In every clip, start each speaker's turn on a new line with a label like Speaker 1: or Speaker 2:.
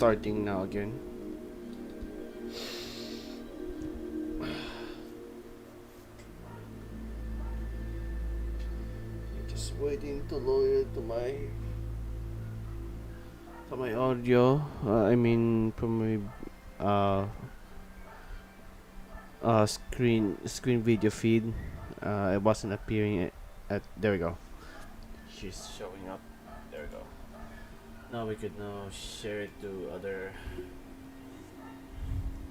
Speaker 1: starting now again. Just waiting to load it to my audio. I mean, from my screen video feed. It wasn't appearing at. There we go. She's showing up. There we go. Now we could now share it to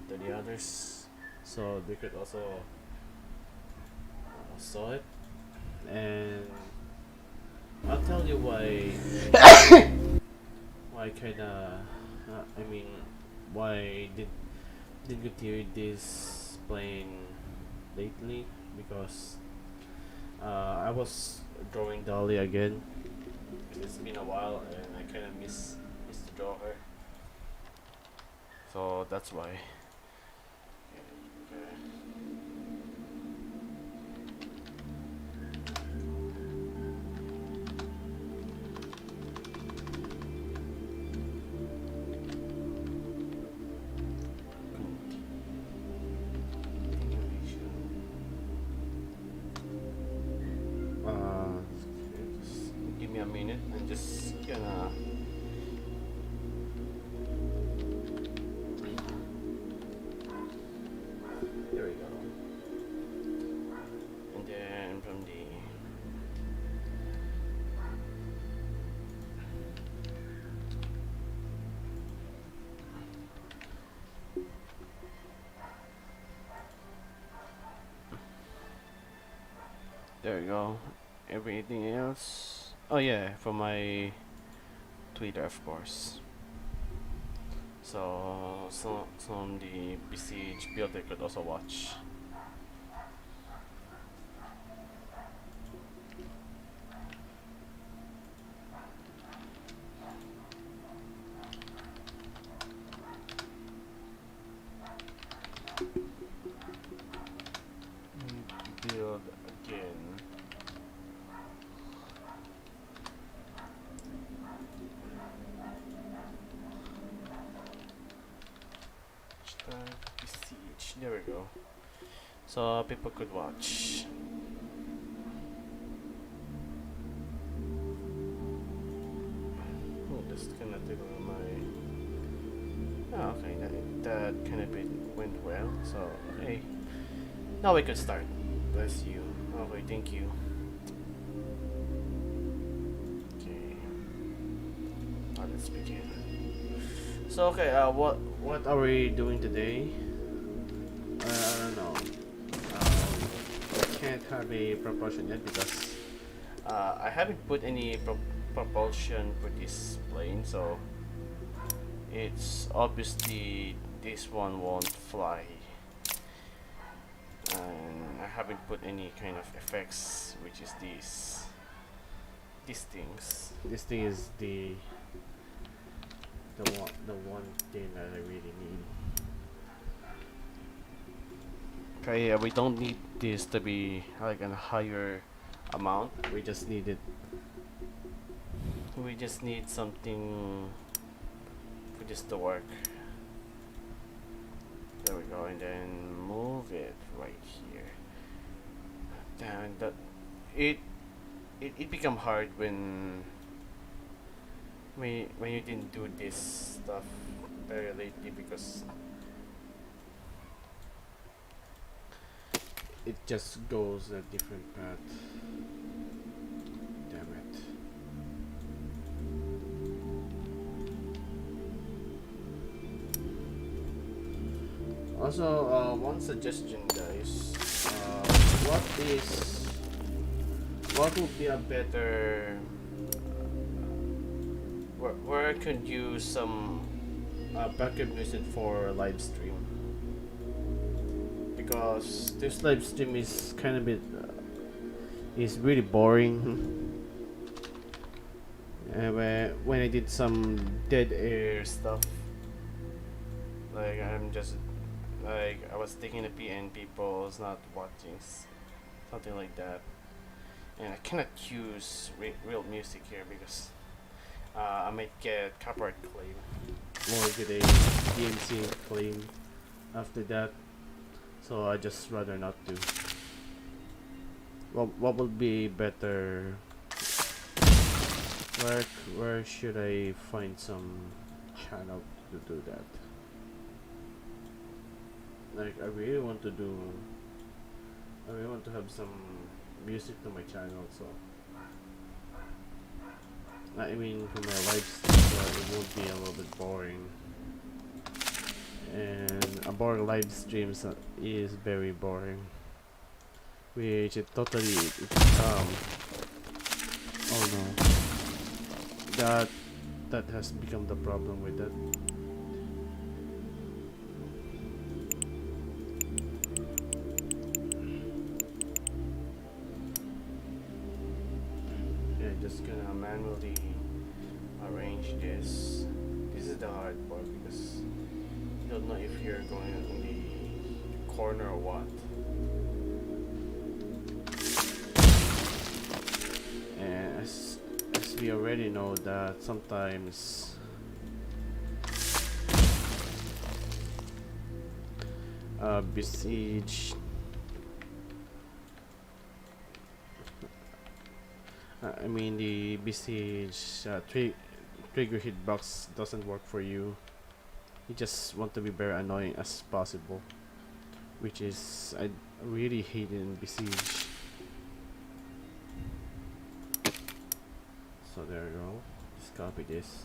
Speaker 1: the others, so they could also saw it. And I'll tell you why. Why kinda. I mean, why did continue this playing lately? Because I was drawing Dolly again. It's been a while, and I kind of miss to draw her. So that's why. Okay. Just give me a minute. I'm just gonna. There we go. And then from the. There we go. Everything else. Oh yeah, from my Twitter, of course. So some the Besiege build they could also watch. Build again. Besiege. There we go. So people could watch. Oh, this kind of thing on my. Oh, okay, that kind of bit went well. So okay, now we could start. Bless you. Okay, thank you. Okay. Let's begin. So okay, what are we doing today? I don't know. I can't have a propulsion yet because I haven't put any propulsion for this plane, so it's obviously this one won't fly. And I haven't put any kind of effects, which is these things. This thing is the one thing that I really need. Okay, yeah, we don't need this to be like a higher amount. We just need it. We just need something for this to work. There we go, and then move it right here. Damn, that it become hard when you didn't do this stuff very lately because it just goes a different path. Damn it. Also, one suggestion, guys. What would be a better where I could use some backup music for live stream, because this live stream is kind of bit is really boring. When I did some dead air stuff, like I'm just like I was taking a pee and people's not watching, something like that, and I cannot use real music here because I might get copyright claim. or get a DMC claim after that. So I just rather not to. What would be better? Where where should I find some channel to do that? Like I really want to do. I really want to have some music to my channel, so I mean for my live stream, so it won't be a little bit boring. And a boring live streams is very boring, which it totally oh no, that that has become the problem with that. Yeah, just gonna manually arrange this. This is the hard part because you don't know if you're going in the corner or what. And as we already know that sometimes Besiege I mean the Besiege trigger hitbox doesn't work for you. You just want to be very annoying as possible, which is I really hate in Besiege. So there you go. Just copy this.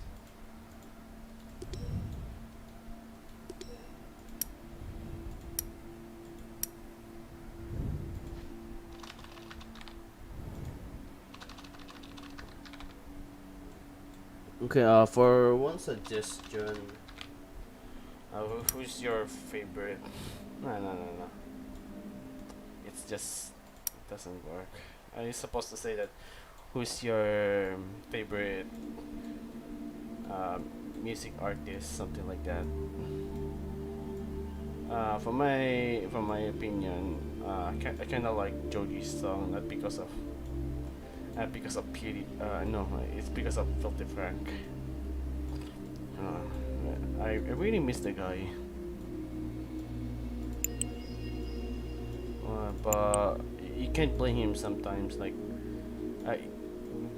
Speaker 1: Okay, for one suggestion, who's your favorite? No. It's just it doesn't work. I supposed to say that. Who's your favorite music artist? Something like that. From my opinion, I kind of like Joji's song, not because of Pity. No, it's because of Filthy Frank. I really miss the guy. But you can't blame him sometimes. Like,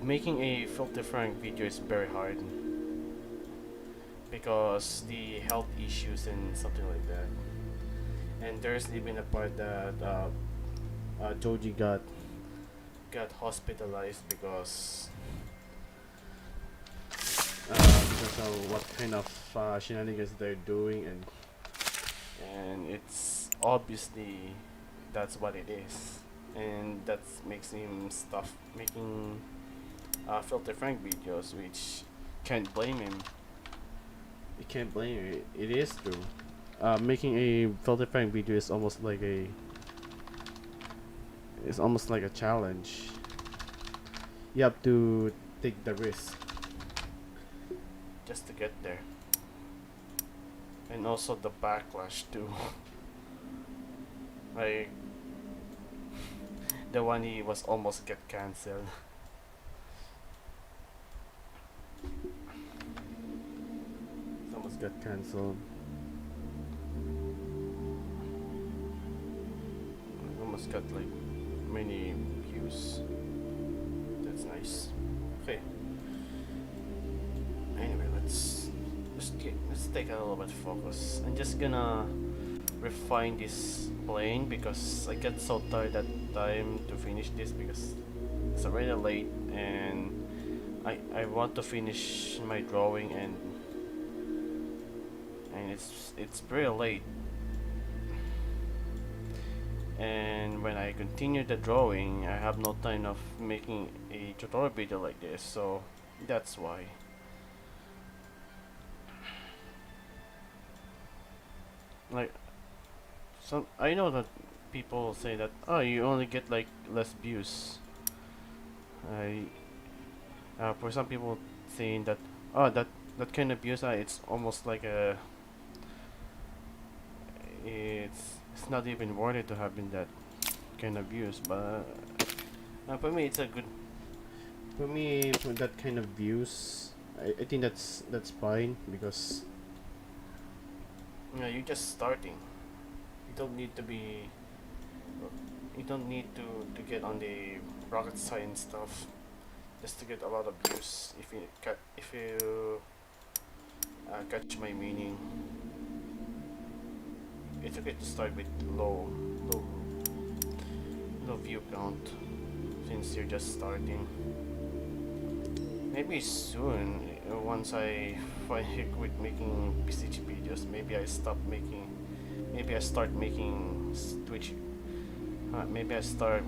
Speaker 1: making a Filthy Frank video is very hard because the health issues and something like that. And there's even a part that Joji got hospitalized because of what kind of shenanigans they're doing, and it's obviously that's what it is, and that makes him stop making Filthy Frank videos, which can't blame him. You can't blame him. It is true. Making a Filthy Frank video is almost like a challenge. You have to take the risk just to get there, and also the backlash too. Like the one he was almost get cancelled. Almost got cancelled. Almost got like many views. That's nice. Okay. Anyway, let's take a little bit of focus. I'm just gonna refine this plane because I get so tired at time to finish this because it's already late and I want to finish my drawing and it's very late. And when I continue the drawing, I have no time of making a tutorial video like this, so that's why. Like, I know that people say that, oh, you only get like less views. For some people saying that, oh, that kind of views, it's almost like it's not even worth it to have in that kind of views. But for me, it's a good. For me, for that kind of views, I think that's fine because You're just starting. You don't need to be. You don't need to get on the rocket science stuff just to get a lot of views. If you catch my meaning, it's okay to start with low low view count since you're just starting. Maybe soon, once I finally quit making Besiege videos, maybe I start making Twitch. Maybe I start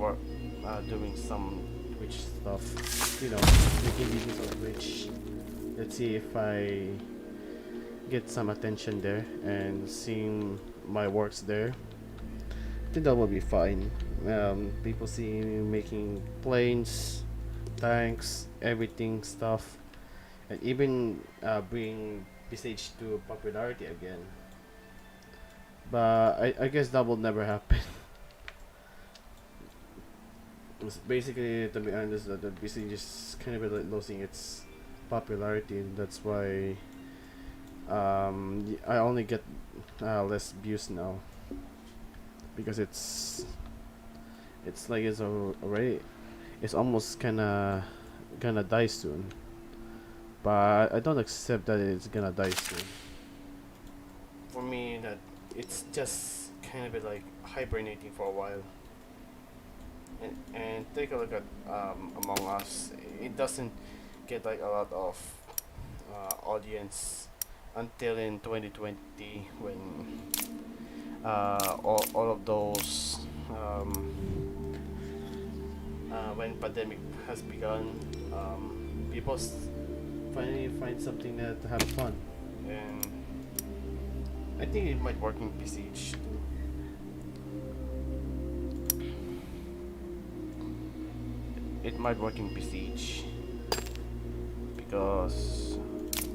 Speaker 1: doing some Twitch stuff. You know, making videos on Twitch. Let's see if I get some attention there and seeing my works there. I think that will be fine. People see me making planes, tanks, everything stuff, and even bring Besiege to popularity again. But I guess that will never happen. It's basically, to be honest, the Besiege is kind of like losing its popularity, and that's why I only get less views now because it's like already it's almost gonna die soon. But I don't accept that it's gonna die soon. For me, that it's just kind of like hibernating for a while. And take a look at Among Us. It doesn't get like a lot of audience until in 2020 when all of those when pandemic has begun. People finally find something to have fun, and I think it might work in Besiege too. It might work in Besiege because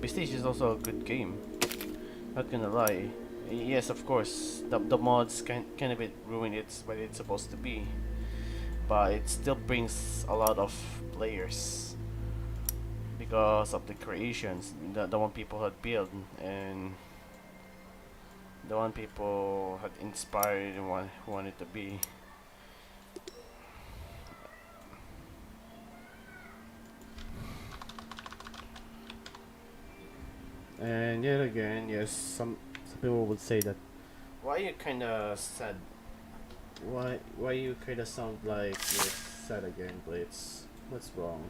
Speaker 1: Besiege is also a good game. Not gonna lie. Yes, of course, the mods can a bit ruin what it's supposed to be, but it still brings a lot of players because of the creations, the one people had built and the one people had inspired and wanted to be. And yet again, yes, some people would say that. Why you kinda sad? Why you kinda sound like you're sad again, Blitz? What's wrong?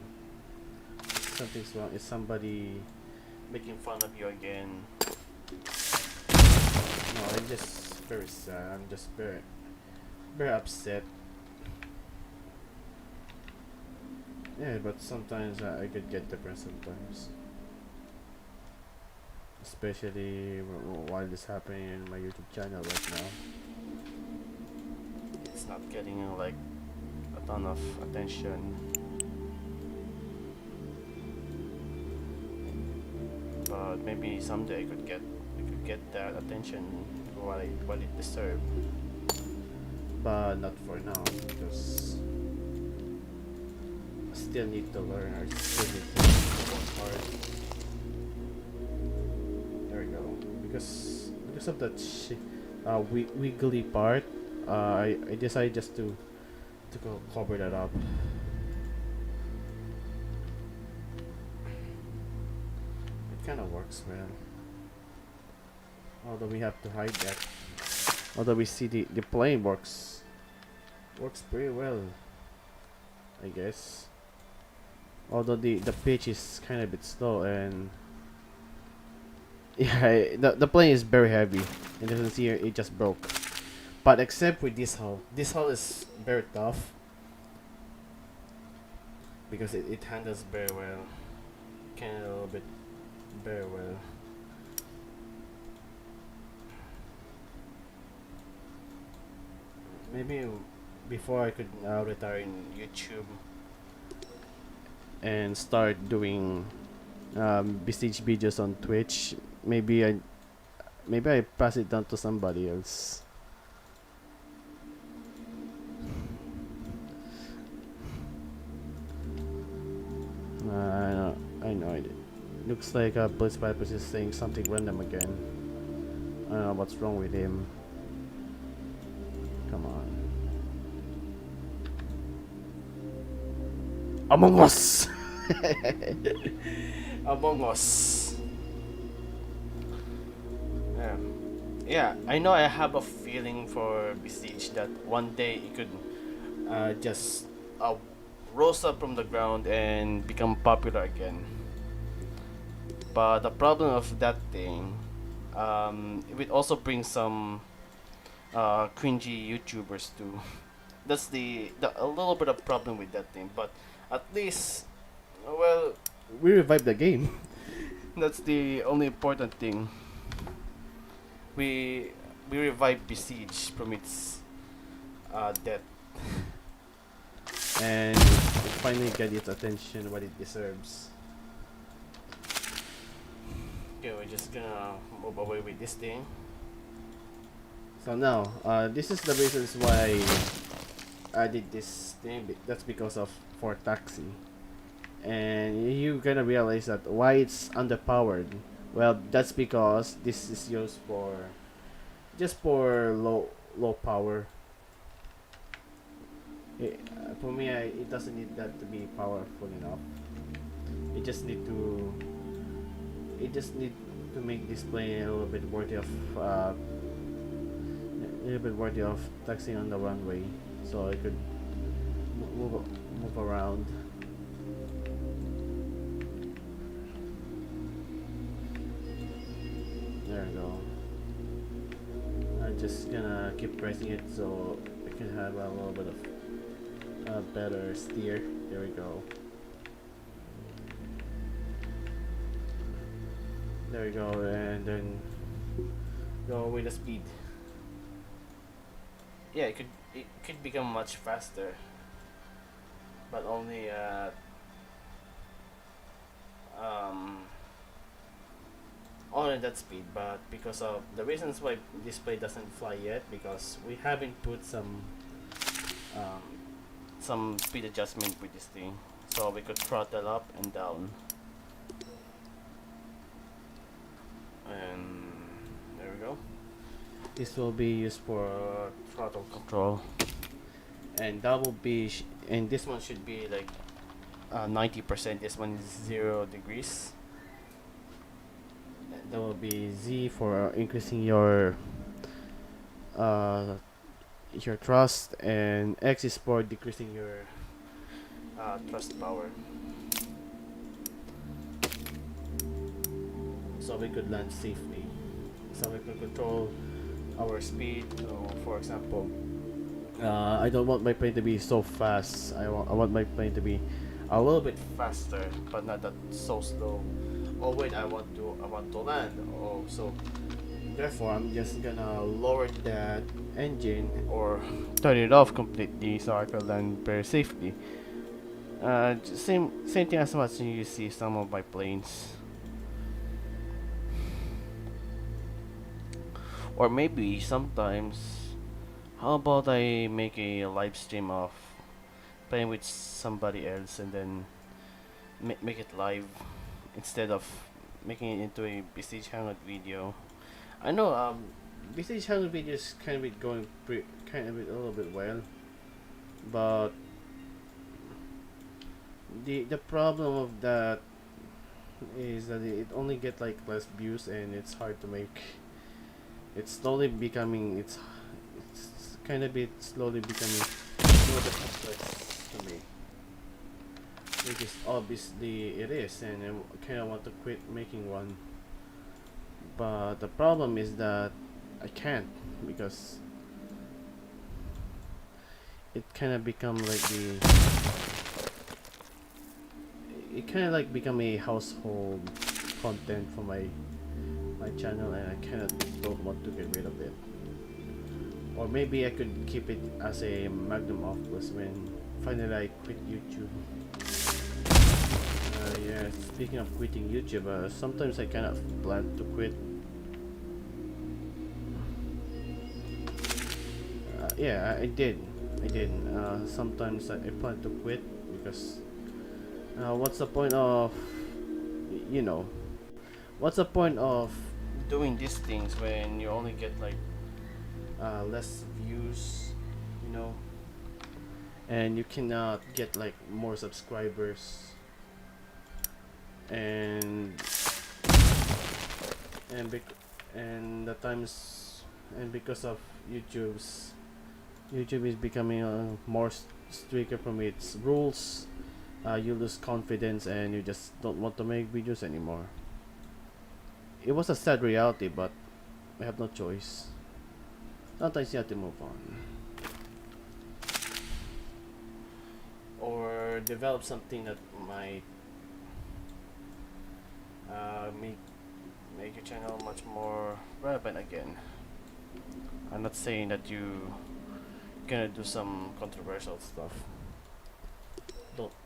Speaker 1: Something's wrong. Is somebody making fun of you again? No, I'm just very sad. I'm just very upset. Yeah, but sometimes I could get depressed sometimes. Especially while this happening in my YouTube channel right now. It's not getting like a ton of attention. But maybe someday I could get that attention what it deserves. But not for now because I still need to learn. I still need to work hard. There we go. Because of that wiggly part, I decided just to go cover that up. It kind of works well. Although we have to hide that. Although we see the plane works pretty well, I guess. Although the pitch is kind of a bit slow and yeah, the plane is very heavy, and as you can see here, it just broke. But except with this hull is very tough because it handles very well, can a little bit very well. Maybe before I could retire in YouTube and start doing Besiege videos on Twitch, maybe I pass it down to somebody else. I know it looks like Blitsplatapus is saying something random again. don't know what's wrong with him. Come on. Among Us! Among Us. Yeah. Yeah, I know I have a feeling for Besiege that one day it could just rose up from the ground and become popular again. But the problem of that thing, it would also bring some cringy YouTubers too. That's the a little bit of problem with that thing. But at least, well, we revived the game. That's the only important thing. We we revived Besiege from its death, and it finally got its attention what it deserves. Okay, we're just gonna move away with this thing. So now, this is the reasons why I did this thing. That's because of for taxi, and you're gonna realize that why it's underpowered. Well, that's because this is used for just for low power. For me, it doesn't need that to be powerful enough. It just need to make display a little bit worthy of taxiing on the runway, so I could move around. There we go. I'm just gonna keep pressing it so I can have a little bit of better steer. There we go. There we go, and then go with the speed. Yeah, it could become much faster, but only only that speed. But because of the reasons why display doesn't fly yet, because we haven't put some speed adjustment with this thing, so we could throttle up and down. And there we go. This will be used for throttle control, and that will be and this one should be like 90%. This one is 0 degrees. And that will be Z for increasing your thrust, and X is for decreasing your thrust power. So we could land safely. So we could control our speed. So for example, I don't want my plane to be so fast. I want my plane to be a little bit faster, but not that so slow. Oh wait, I want to land. Oh, so therefore I'm just gonna lower that engine or turn it off completely so I can land very safely. Same thing as what you see some of my planes. Or maybe sometimes, how about I make a live stream of playing with somebody else and then make it live instead of making it into a Besiege Hangout video. I know Besiege Hangout videos kind of be going kind of a little bit well, but the problem of that is that it only get like less views and it's hard to make. It's slowly becoming it's kind of bit slowly becoming more complex to me, which is obviously it is, and I kind of want to quit making one, but the problem is that I can't, because it kind of become like become a household content for my channel, and I kind of don't want to get rid of it. Or maybe I could keep it as a magnum opus when finally I quit YouTube. Yeah, speaking of quitting YouTube, sometimes I kind of plan to quit. Yeah, I did. Sometimes I plan to quit because what's the point of, what's the point of doing these things when you only get like less views, you know, and you cannot get like more subscribers, and and bec- and the times and because of YouTube is becoming more stricter from its rules. You lose confidence and you just don't want to make videos anymore. It was a sad reality, but I have no choice. Sometimes you have to move on or develop something that might make your channel much more relevant again. I'm not saying that you gonna do some controversial stuff.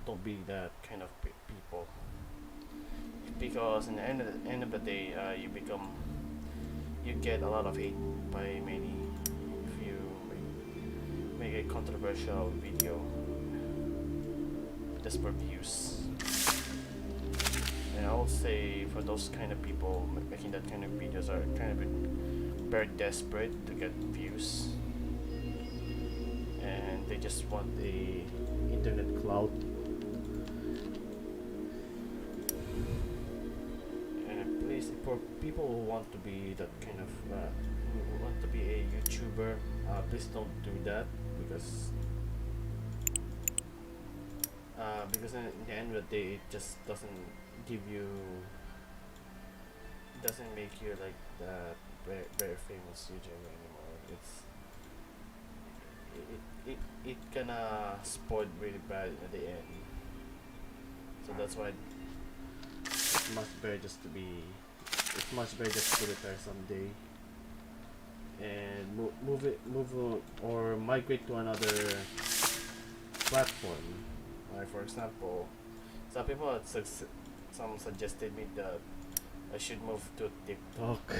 Speaker 1: Don't be that kind of people, because in the end of the day, you get a lot of hate by many if you make a controversial video just for views. And I will say for those kind of people making that kind of videos are kind of very desperate to get views, and they just want the internet clout. And please, for people who want to be that kind of who want to be a YouTuber, please don't do that, because in the end of the day, it just doesn't make you like that very famous YouTuber anymore. It gonna spoil really bad at the end. So that's why it's much better just to retire someday and move or migrate to another platform. Like for example, some suggested me that I should move to TikTok,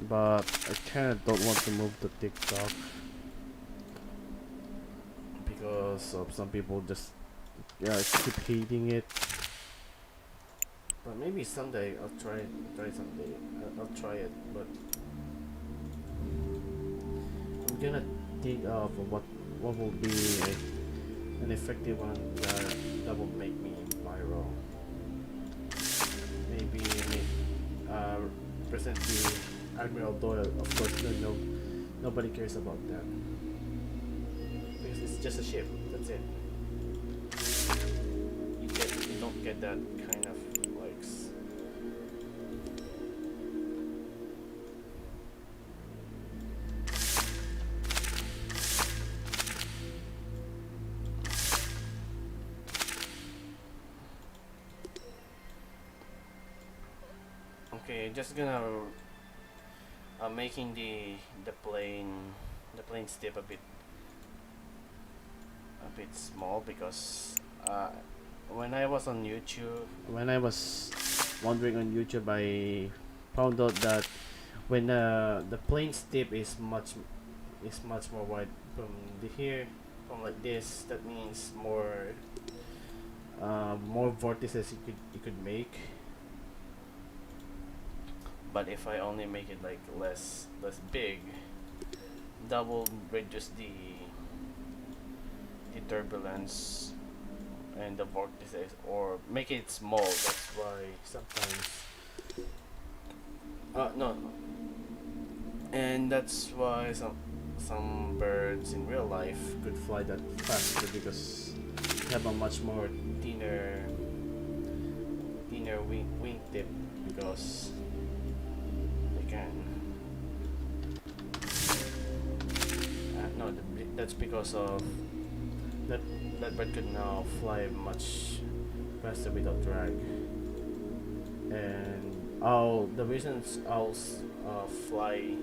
Speaker 1: but I kinda don't want to move to TikTok because of some people just keep hating it. But maybe someday I'll try someday. I'll try it, but I'm gonna think of what will be an effective one that will make me viral. Maybe present the Admiral Doyle. Of course, nobody cares about that because it's just a ship. That's it. You don't get that kind of likes. Okay, just gonna making the plane step a bit small because when I was wandering on YouTube, I found out that when the plane tip is much more wide from from like this, that means more vortices you could make. But if I only make it like less big, that will reduce the turbulence and the vortices, or make it small. That's why sometimes no, and that's why some birds in real life could fly that faster because they have a much more thinner wing tip, because they can no, that's because of that bird could now fly much faster without drag. And the reasons owls fly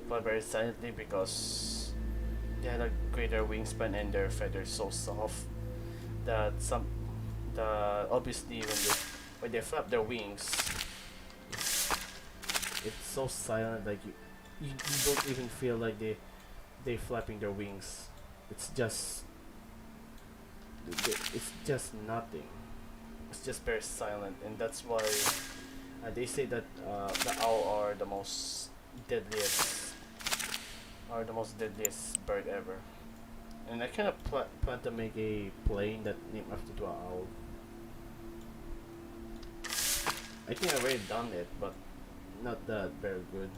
Speaker 1: very silently because they had a greater wingspan and their feathers so soft that obviously when they flap their wings, it's so silent, like you don't even feel like they flapping their wings. It's just nothing. It's just very silent, and that's why They say that the owl deadliest are the most deadliest bird ever. And I kind of plan to make a plane that named after the owl. I think I already done it, but not that very good.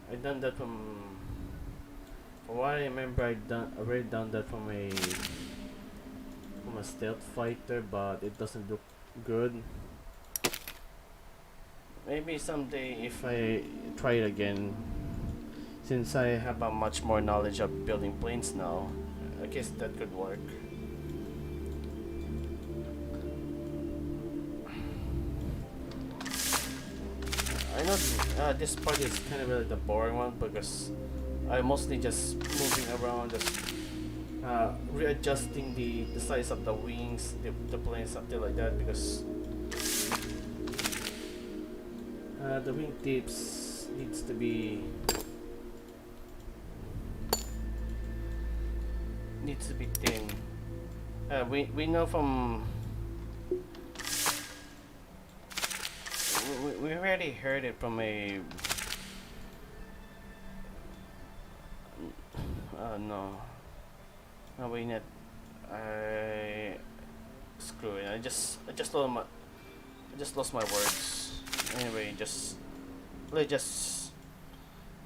Speaker 1: I done that from what I remember. Already done that from a stealth fighter, but it doesn't look good. Maybe someday if I try it again, since I have a much more knowledge of building planes now, I guess that could work. I know this part is kind of really the boring one because I mostly just moving around, just readjusting the size of the wings, the plane, something like that, because the wing tips needs to be thin. We know from we already heard it from a no wait not I screw it. I just lost my words. Anyway, let's just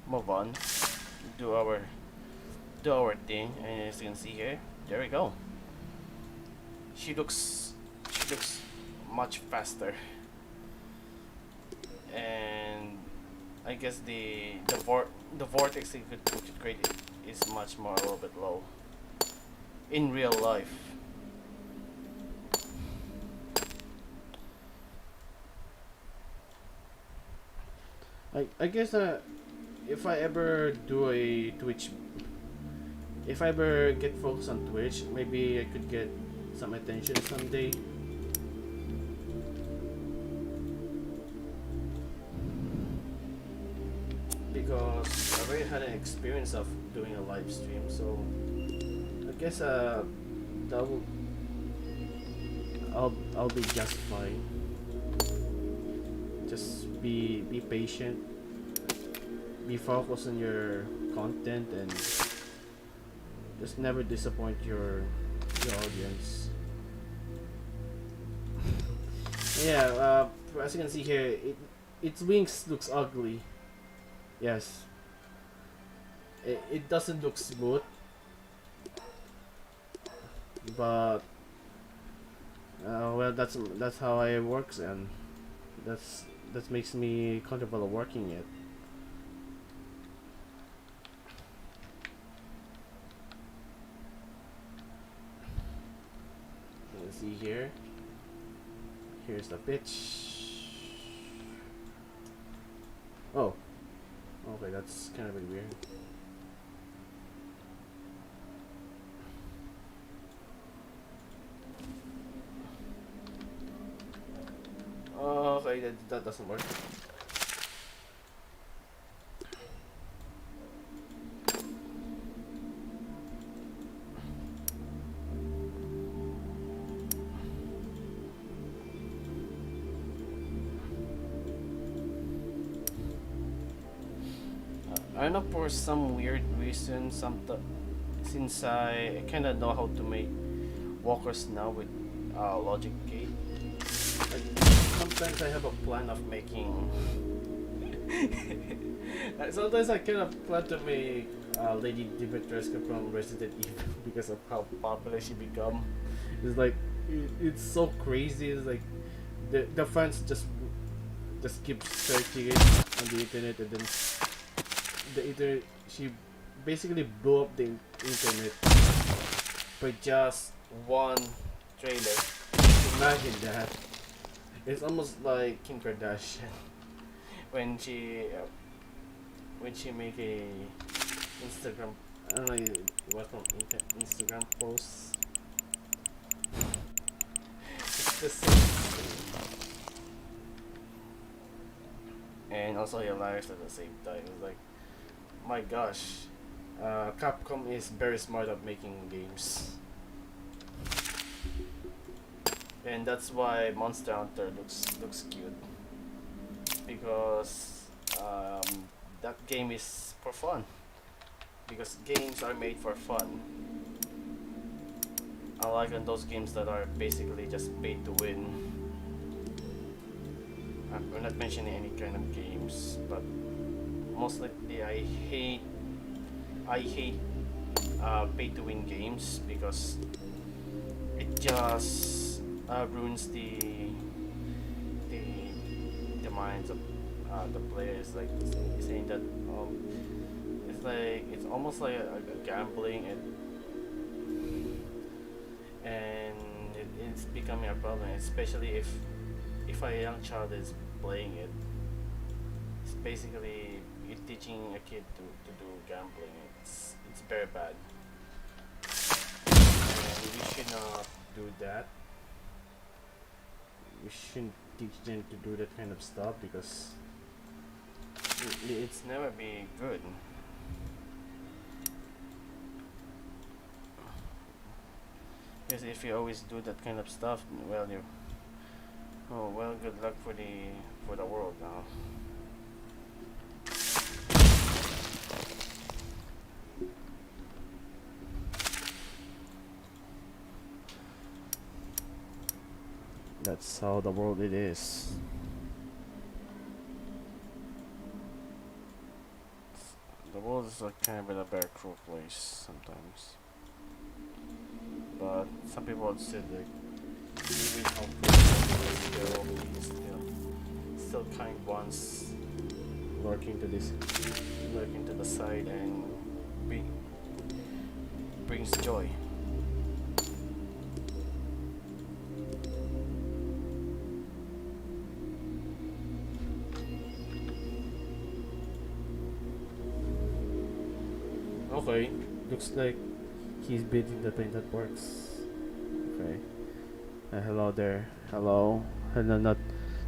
Speaker 1: move on. Do our thing, and as you can see here, there we go. She looks much faster, and I guess the vortex it could create is much more a little bit low in real life. I guess if I ever do a Twitch, if I ever get focused on Twitch, maybe I could get some attention someday. Because I already had an experience of doing a live stream, so I guess that will I'll be just fine. Just be patient, be focused on your content, and just never disappoint your audience. Yeah, as you can see here, its wings looks ugly. Yes, it doesn't look smooth, but well, that's how it works, and that makes me comfortable working it. You can see here. Here's the pitch. Oh, okay, that's kind of weird. Okay, that doesn't work. I don't know, for some weird reason, since I kind of know how to make walkers now with logic gate. Sometimes I have a plan of making. Sometimes I kind of plan to make Lady Dimitrescu from Resident Evil because of how popular she become. It's like it's so crazy. It's like the fans just keep searching it on the internet, and then the internet, she basically blew up the internet for just one trailer. Imagine that. It's almost like Kim Kardashian when she make a Instagram, I don't know what from Instagram post. It's the same thing. And also hilarious at the same time. It's like, my gosh, Capcom is very smart at making games. and that's why Monster Hunter looks cute, because that game is for fun, because games are made for fun, unlike on those games that are basically just paid to win. We're not mentioning any kind of games, but most likely I hate pay to win games, because it just ruins the the minds of the players. Like saying that it's almost like a gambling, and it's becoming a problem, especially if a young child is playing it. It's basically you're teaching a kid to do gambling. It's very bad, and we should not do that. We shouldn't teach them to do that kind of stuff, because it's never be good. Because if you always do that kind of stuff, well, you oh well, good luck for the world now. That's how the world it is. The world is like kind of a very cruel place sometimes. But some people would say like even how still kind ones lurking to the side, and brings joy. Okay, looks like he's beating the thing that works. Okay. Hello there. Hello. Hello,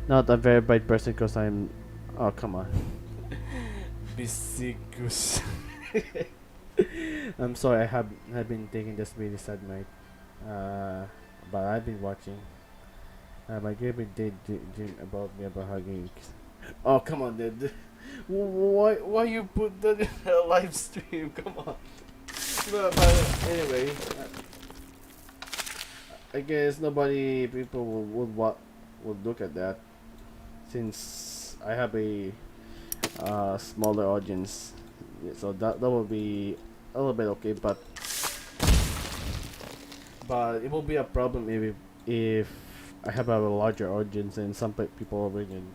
Speaker 1: not a very bright person, because I'm. Oh, come on. Besiege. I'm sorry. I have been taking this really sad night. Uh, but I've been watching. My girlfriend did dream about me about hugging. Oh, come on, dude. Why you put that in a live stream? Come on. But anyway, I guess nobody people would look at that, since I have a smaller audience. Yeah, so that will be a little bit okay, but it will be a problem if I have a larger audience, and some people are reading,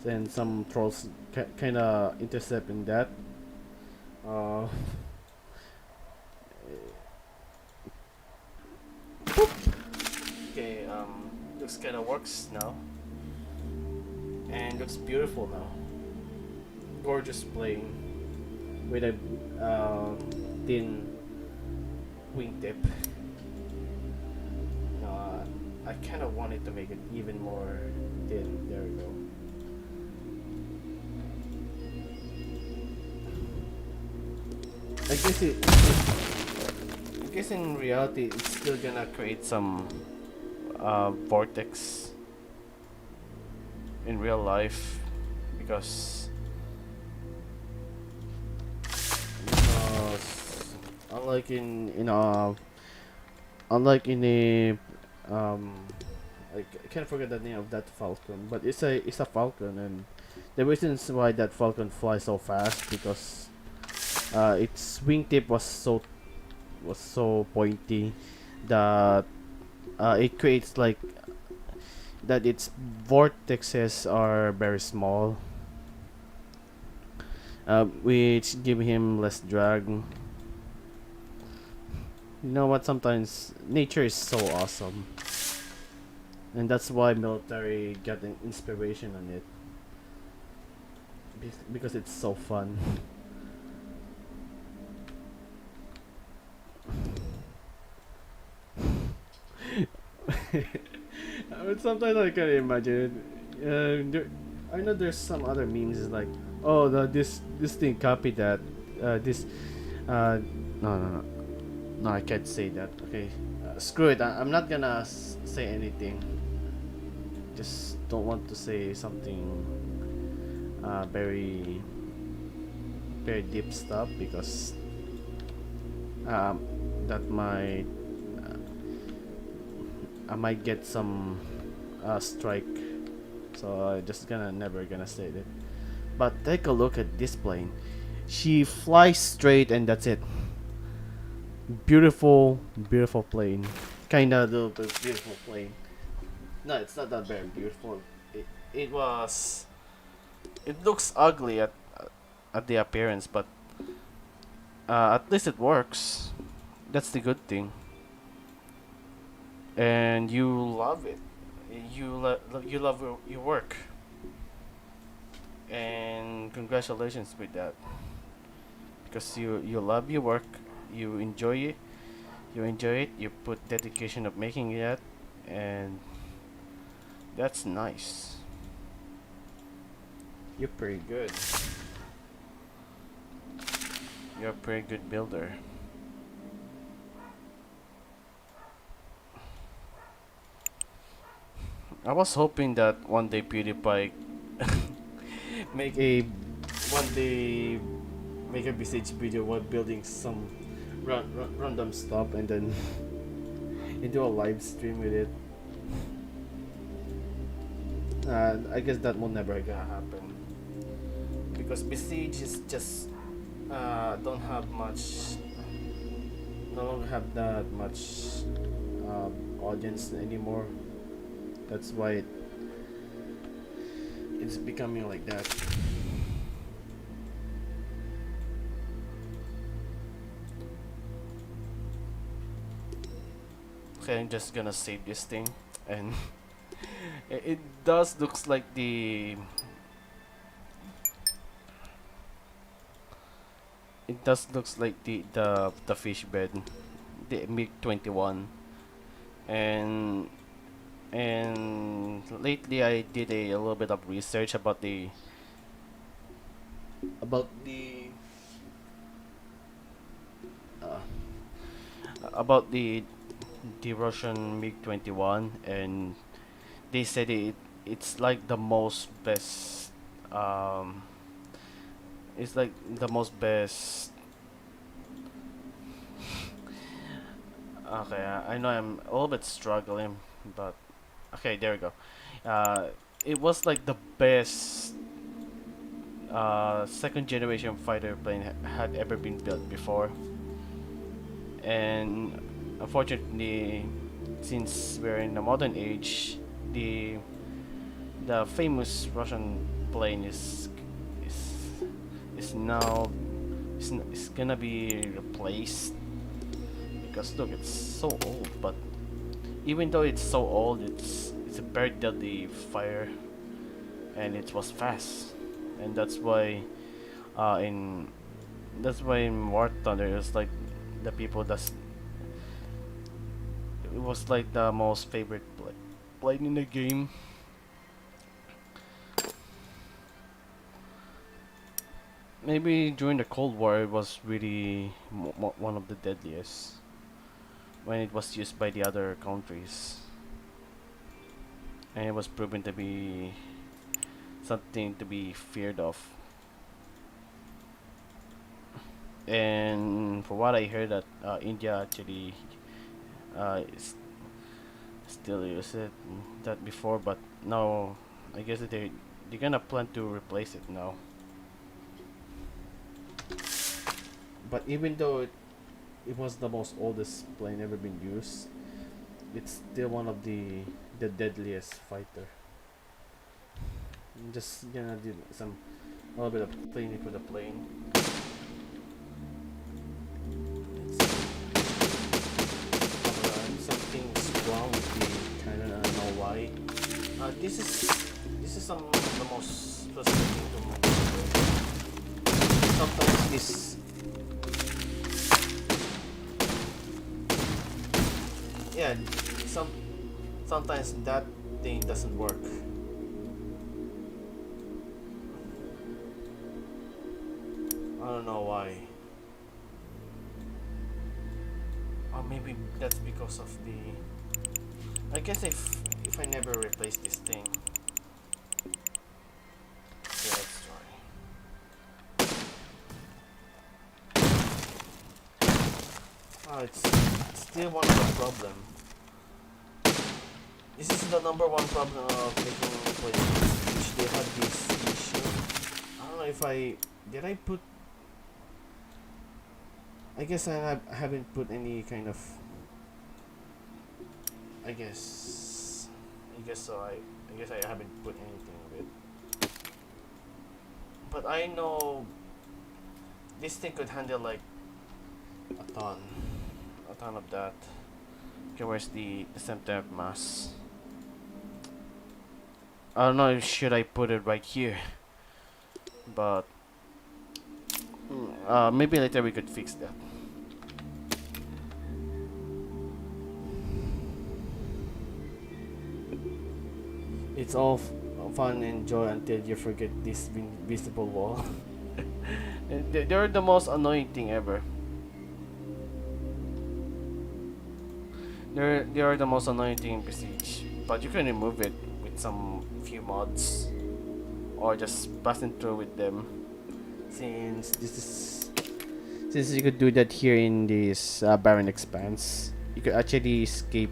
Speaker 1: and some trolls kind of intercept in that. Uh, okay, looks kind of works now, and looks beautiful now. Gorgeous playing with a thin wingtip. I kind of wanted to make it even more thin. There we go. I guess in reality it's still gonna create some vortex in real life, because unlike in a I can't forget the name of that falcon, but it's a falcon, and the reasons why that falcon flies so fast, because its wingtip was so pointy that it creates like that its vortexes are very small, which give him less drag. You know what? Sometimes nature is so awesome, and that's why military got an inspiration on it, because it's so fun. But sometimes I can imagine it. I know there's some other memes like, oh, this thing copied that. This, no, no, no. No, I can't say that. Okay, screw it. I'm not gonna say anything. Just don't want to say something very very deep stuff because um, that might I might get some strike. So I just gonna never gonna say that. But take a look at this plane. She flies straight and that's it. Beautiful, beautiful plane. Kinda little bit beautiful plane. No, it's not that very beautiful. It was. It looks ugly at the appearance, but at least it works. That's the good thing. And you love it. You love your work. And congratulations with that. Because you love your work, you enjoy it, you put dedication of making it, and that's nice. You're pretty good. You're a pretty good builder. I was hoping that one day PewDiePie make a one day make a Besiege video while building some random stuff and then you do a live stream with it. I guess that will never gonna happen because Besiege is just don't have much, no longer have that much audience anymore. That's why it's becoming like that. Okay, I'm just gonna save this thing, and it does looks like the the fish bed, the MiG 21, and lately I did a little bit of research about uh, the Russian MiG 21, and they said it's like the most best it's like the most best. Okay, I know I'm a little bit struggling, but okay, there we go. Uh, it was like the best second generation fighter plane had ever been built before, and unfortunately, since we're in the modern age, the famous Russian plane is is now is gonna be replaced because look, it's so old. But even though it's so old, it's a very deadly fire, and it was fast, and in that's why in War Thunder it was like the people that's it was like the most favorite plane in the game. Maybe during the Cold War it was really one of the deadliest when it was used by the other countries, and it was proven to be something to be feared of. And for what I heard, that India actually still use it that before, but now I guess that they're gonna plan to replace it now. But even though it was the most oldest plane ever been used, it's still one of the deadliest fighter. I'm just gonna do some a little bit of cleaning for the plane. Something's wrong with the cannon. I don't know why. This is some of the most frustrating to me. Sometimes this, yeah, some sometimes that thing doesn't work. I don't know why. Maybe that's because of the. I guess if I never replace this thing. Okay, let's try. It's still one of the problem. This is the number one problem of making places, which they had this issue. I don't know if I did I put. I guess I haven't put any kind of. I guess. I guess so. I guess I haven't put anything of it. But I know this thing could handle like a ton, of that. Okay, where's the center mass? I don't know if should I put it right here, but maybe later we could fix that. It's all fun and joy until you forget this invisible wall. They're the most annoying thing ever. They are the most annoying thing in Besiege, but you can remove it with some few mods, or just passing through with them. Since you could do that here in this barren expanse, you could actually escape.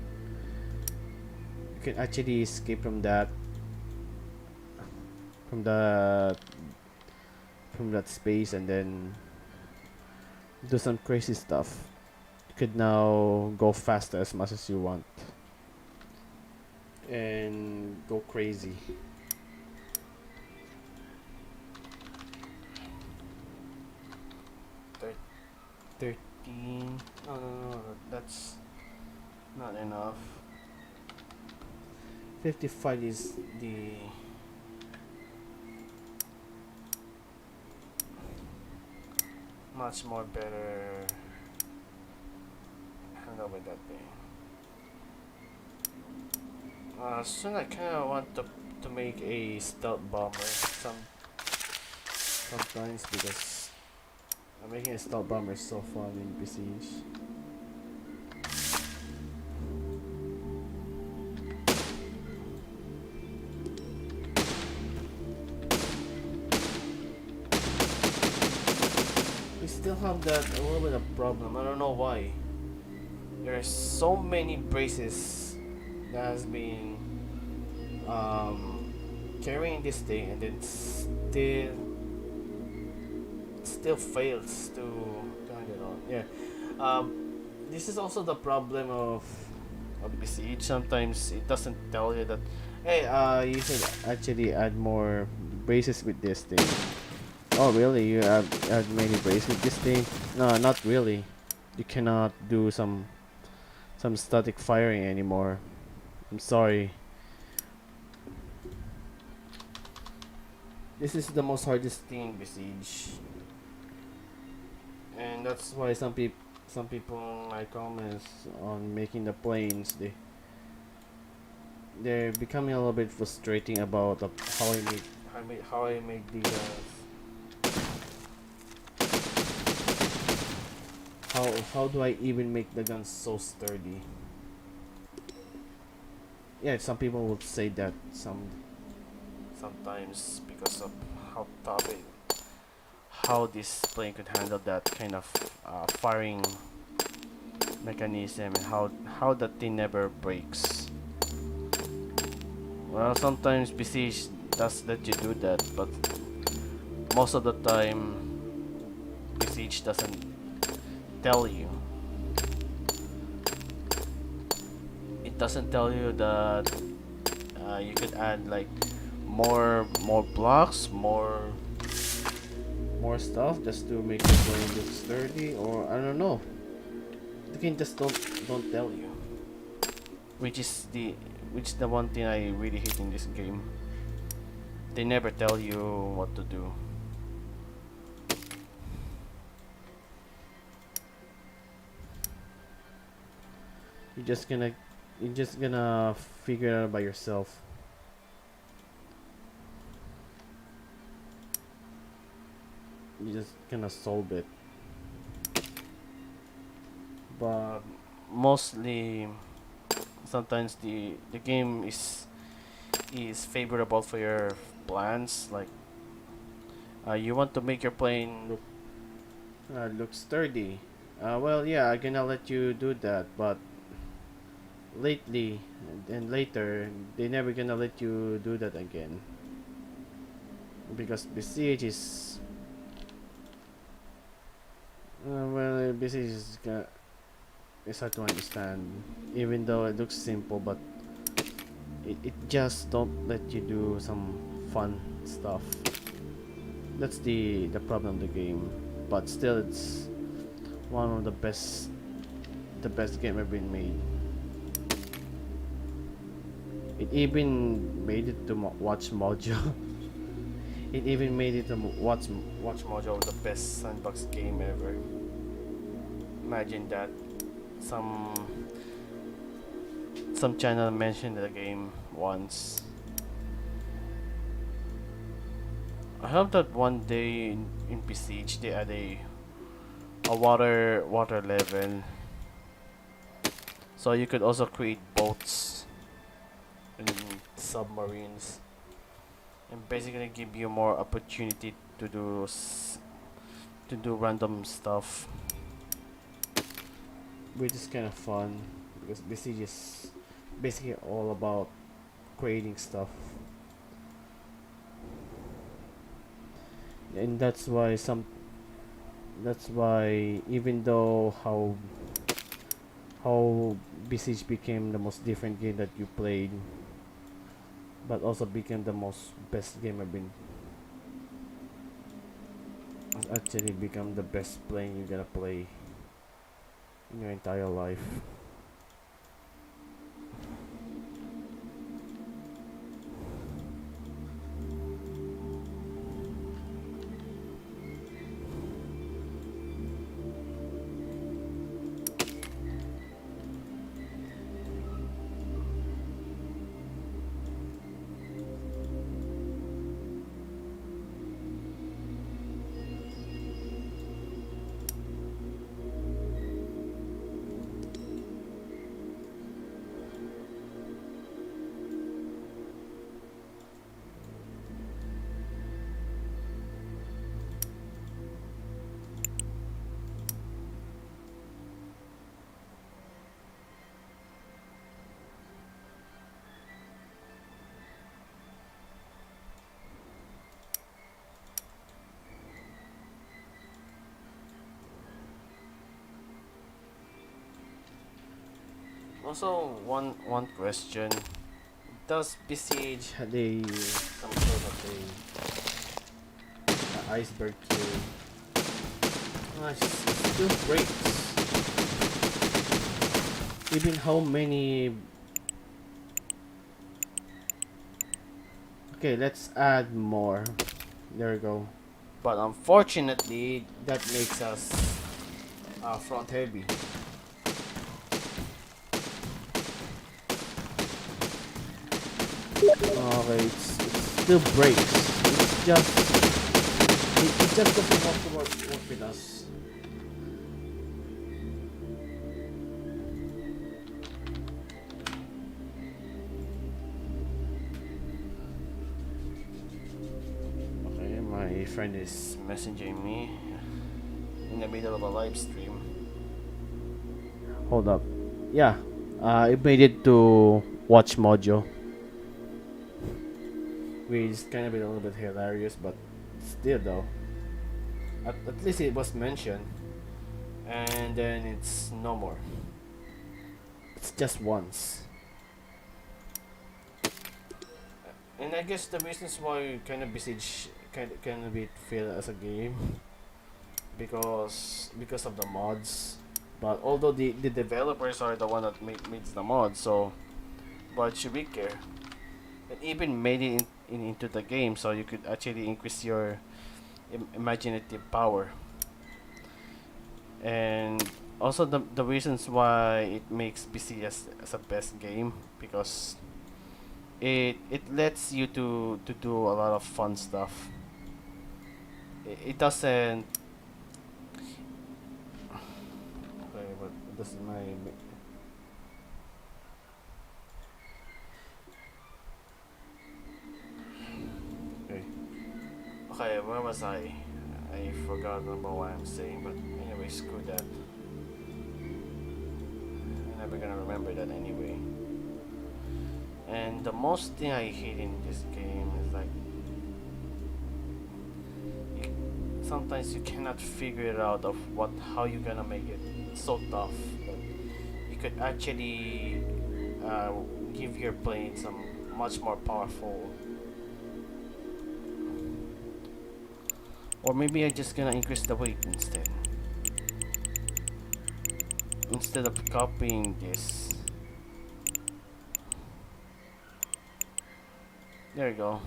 Speaker 1: You can actually escape from that, from the from that space, and then do some crazy stuff. You could now go faster as much as you want and go crazy. 13. No, that's not enough. 55 is the much more better handle with that thing. Soon I kind of want to make a stealth bomber sometimes, because making a stealth bomber is so fun in Besiege. We still have that a little bit of problem. I don't know why. There's so many braces that has been carrying this thing, and then still fails to handle it on. Yeah. This is also the problem of Besiege. Sometimes it doesn't tell you that, hey, you should actually add more braces with this thing. Oh really? You add many braces with this thing? No, not really. You cannot do some static firing anymore. I'm sorry. This is the most hardest thing in Besiege, and that's why some people in my comments on making the planes, they're becoming a little bit frustrating about how I make the how do I even make the guns so sturdy? Yeah, some people would say that sometimes because of how tough how this plane could handle that kind of firing mechanism, and how that thing never breaks. Well, sometimes Besiege does let you do that, but most of the time Besiege doesn't tell you. It doesn't tell you that you could add like more blocks, more stuff just to make the plane look sturdy, or I don't know. The game just don't tell you, which is the one thing I really hate in this game. They never tell you what to do. You're just gonna figure it out by yourself. You're just gonna solve it. But mostly sometimes the game is favorable for your plans. Like you want to make your plane look sturdy. Well, yeah, I'm gonna let you do that, but lately and later they never gonna let you do that again because Besiege is well, Besiege is hard to understand, even though it looks simple, but it just don't let you do some fun stuff. That's the problem of the game, but still it's one of the best game ever been made. It even made it to Watch Mojo. It even made it to Watch Mojo the best sandbox game ever. Imagine that. Some some channel mentioned the game once. I hope that one day in Besiege they add a water level, so you could also create boats and submarines, and basically give you more opportunity to to do random stuff, which is kind of fun because Besiege is basically all about creating stuff, and that's why even though how Besiege became the most different game that you played, but also became the most best game I've been actually become the best playing you're gonna play in your entire life. Also, one question: does Besiege had a some sort of a iceberg kill? It still breaks. Even how many? Okay, let's add more. There we go. But unfortunately, that makes us front heavy. Okay, it still breaks. It just doesn't want to work with us. Okay, my friend is messaging me in the middle of a live stream. Hold up. Yeah, it made it to Watch Mojo, which is kind of a little bit hilarious, but still though. At least it was mentioned, and then it's no more. It's just once. And I guess the reasons why kind of Besiege kind of be fail as a game because of the mods. But although the developers are the one that makes the mods, so why should we care? It even made it into the game, so you could actually increase your imaginative power. And also the reasons why it makes PC as a best game because it lets you to do a lot of fun stuff. It doesn't. Okay, but this is my. Where was I? I forgot about what I'm saying, but anyway, screw that. I'm never gonna remember that anyway. And the most thing I hate in this game is like sometimes you cannot figure it out of how you're gonna make it so tough that you could actually uh, give your plane some much more powerful. Or maybe I'm just gonna increase the weight instead of copying this. There you go.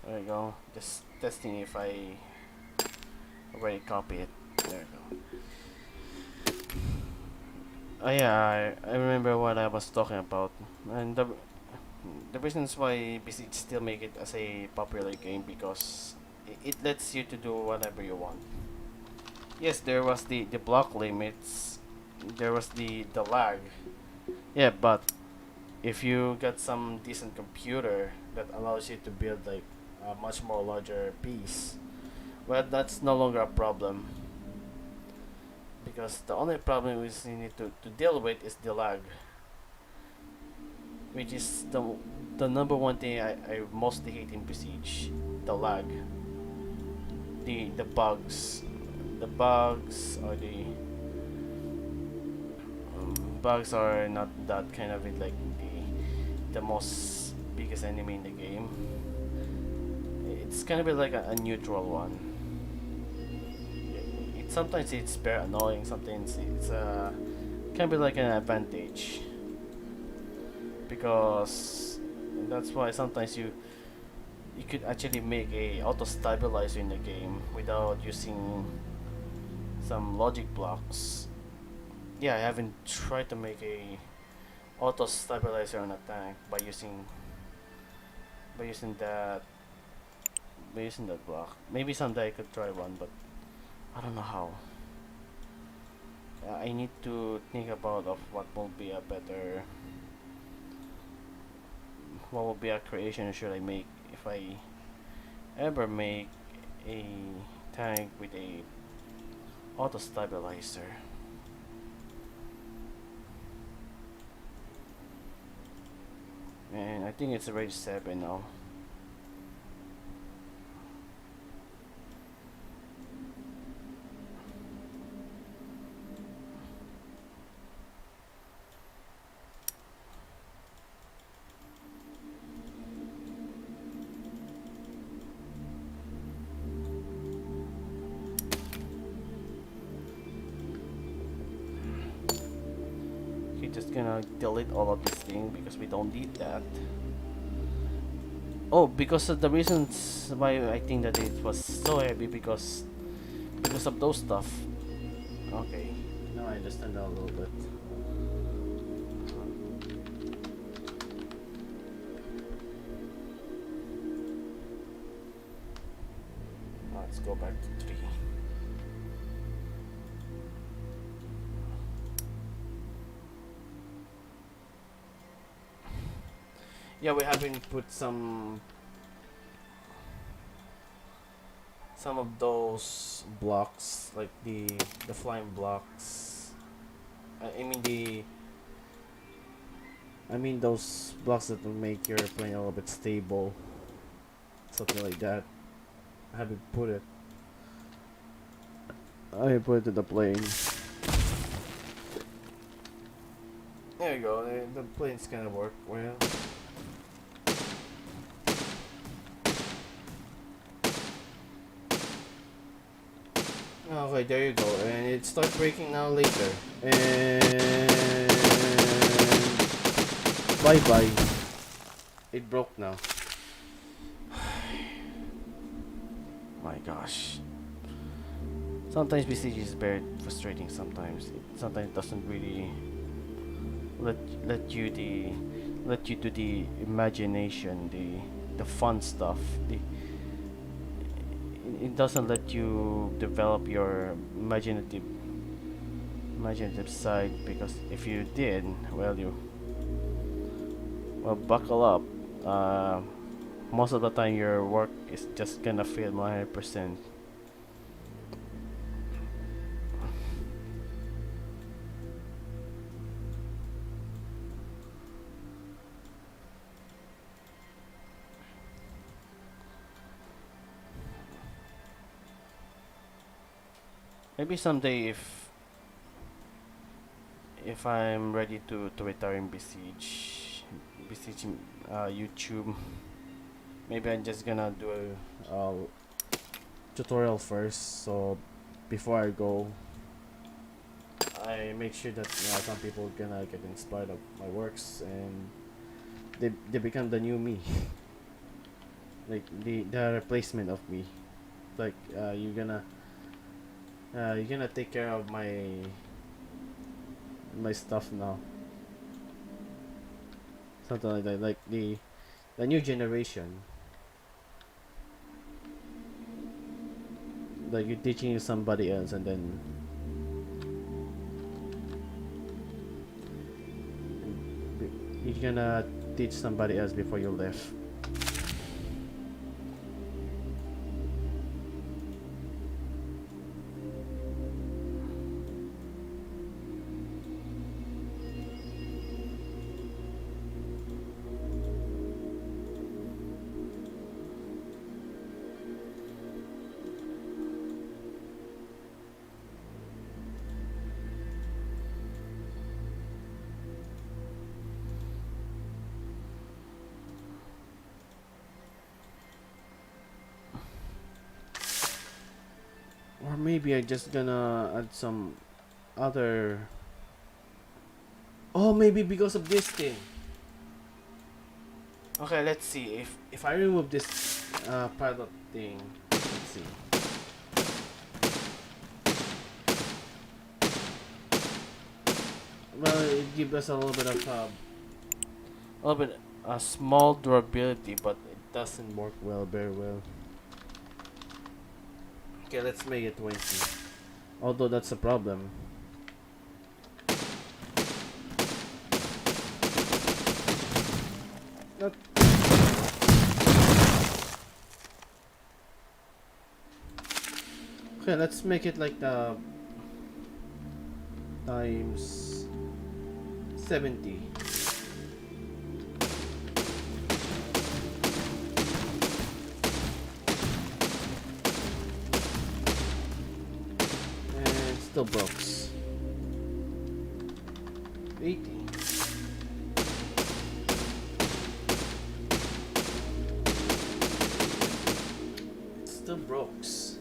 Speaker 1: There you go. Just testing if I already copy it. There you go. Oh yeah, I remember what I was talking about, and the reasons why Besiege still make it as a popular game because it lets you to do whatever you want. Yes, there was the block limits, there was the lag. Yeah, but if you got some decent computer that allows you to build like a much more larger piece, well, that's no longer a problem. Because the only problem we need to deal with is the lag, which is the number one thing I mostly hate in Besiege. The lag, the bugs, the bugs or bugs are not that kind of it like the most biggest enemy in the game. It's kind of like a neutral one. Sometimes it's very annoying. Sometimes it's can be like an advantage because that's why sometimes you could actually make a auto stabilizer in the game without using some logic blocks. Yeah, I haven't tried to make a auto stabilizer on a tank by using that block. Maybe someday I could try one, but I don't know how. I need to think about of what will be a creation should I make if I ever make a tank with a auto stabilizer. And I think it's already 7 now. Just gonna delete all of this thing because we don't need that. Oh, because of the reasons why I think that it was so heavy because of those stuff. Okay, now I understand that a little bit. Let's go back to 3. Yeah, we haven't put some of those blocks, like the flying blocks. I mean those blocks that will make your plane a little bit stable, something like that. I haven't put it. I put it in the plane. There you go. The plane's gonna work well. Okay, there you go, and it starts breaking now later, and bye bye. It broke now. My gosh. Sometimes Besiege is very frustrating. Sometimes it doesn't really let you do the imagination, the fun stuff. It doesn't let you develop your imaginative side, because if you did, well, Well, buckle up. Uh, Most of the time, your work is just gonna fail 100%. Maybe someday, if I'm ready to retire in Besiege YouTube, maybe I'm just gonna do a tutorial first. So before I go, I make sure that some people gonna get inspired of my works and they become the new me, like the replacement of me. Like you're gonna take care of my stuff now, something like that. Like the new generation, like you're teaching somebody else, and then you're gonna teach somebody else before you leave. Or maybe I just gonna add some other. Oh, maybe because of this thing. Okay, let's see if I remove this pilot thing. Let's see. Well, it gives us a little bit of a little bit a small durability, but it doesn't work well, very well. Okay, let's make it 20. Although that's a problem. Not okay. Let's make it like the times 70. And still breaks. 80. Still breaks.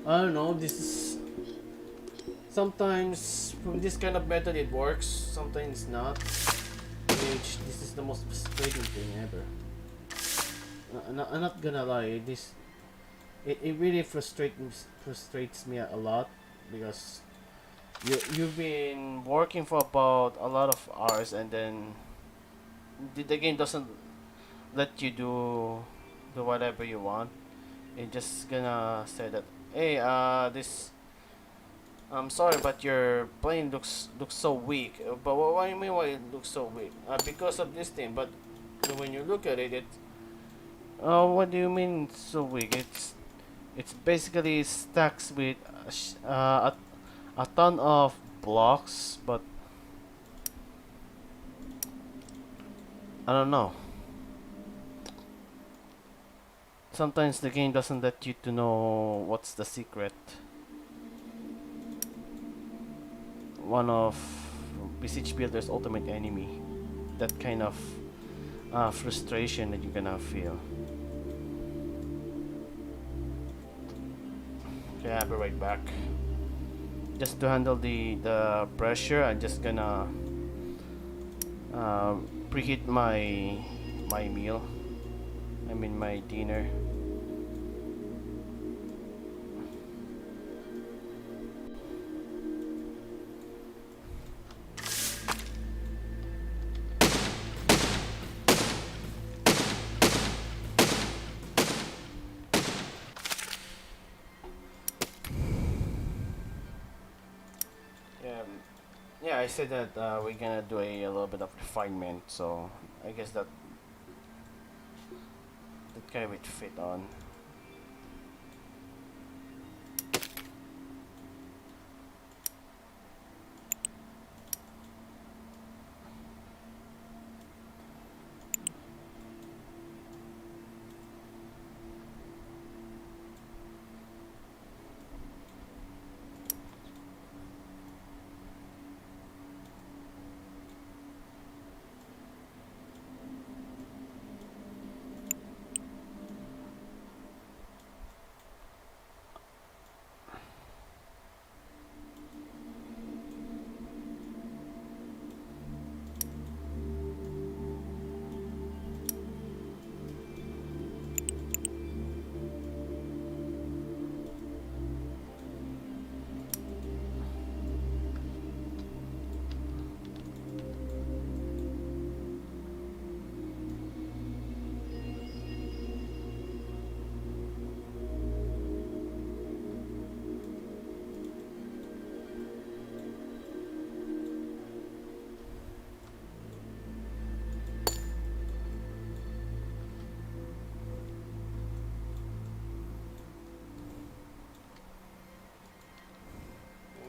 Speaker 1: I don't know. This is sometimes from this kind of method it works. Sometimes not. Which this is the most frustrating thing ever. I'm not gonna lie. It really frustrates me a lot because you've been working for about a lot of hours, and then the game doesn't let you do whatever you want. It just gonna say that, hey, this I'm sorry, but your plane looks so weak. But what do you mean? Why it looks so weak? Because of this thing. But when you look at it, what do you mean it's so weak? It's basically stacks with a ton of blocks, but I don't know. Sometimes the game doesn't let you to know what's the secret. One of Besiege Builder's ultimate enemy. That kind of frustration that you're gonna feel. Okay, I'll be right back. Just to handle the pressure, I'm just gonna preheat my meal. I mean my dinner. Yeah, yeah. I said that we're gonna do a little bit of refinement, so I guess that guy would fit on.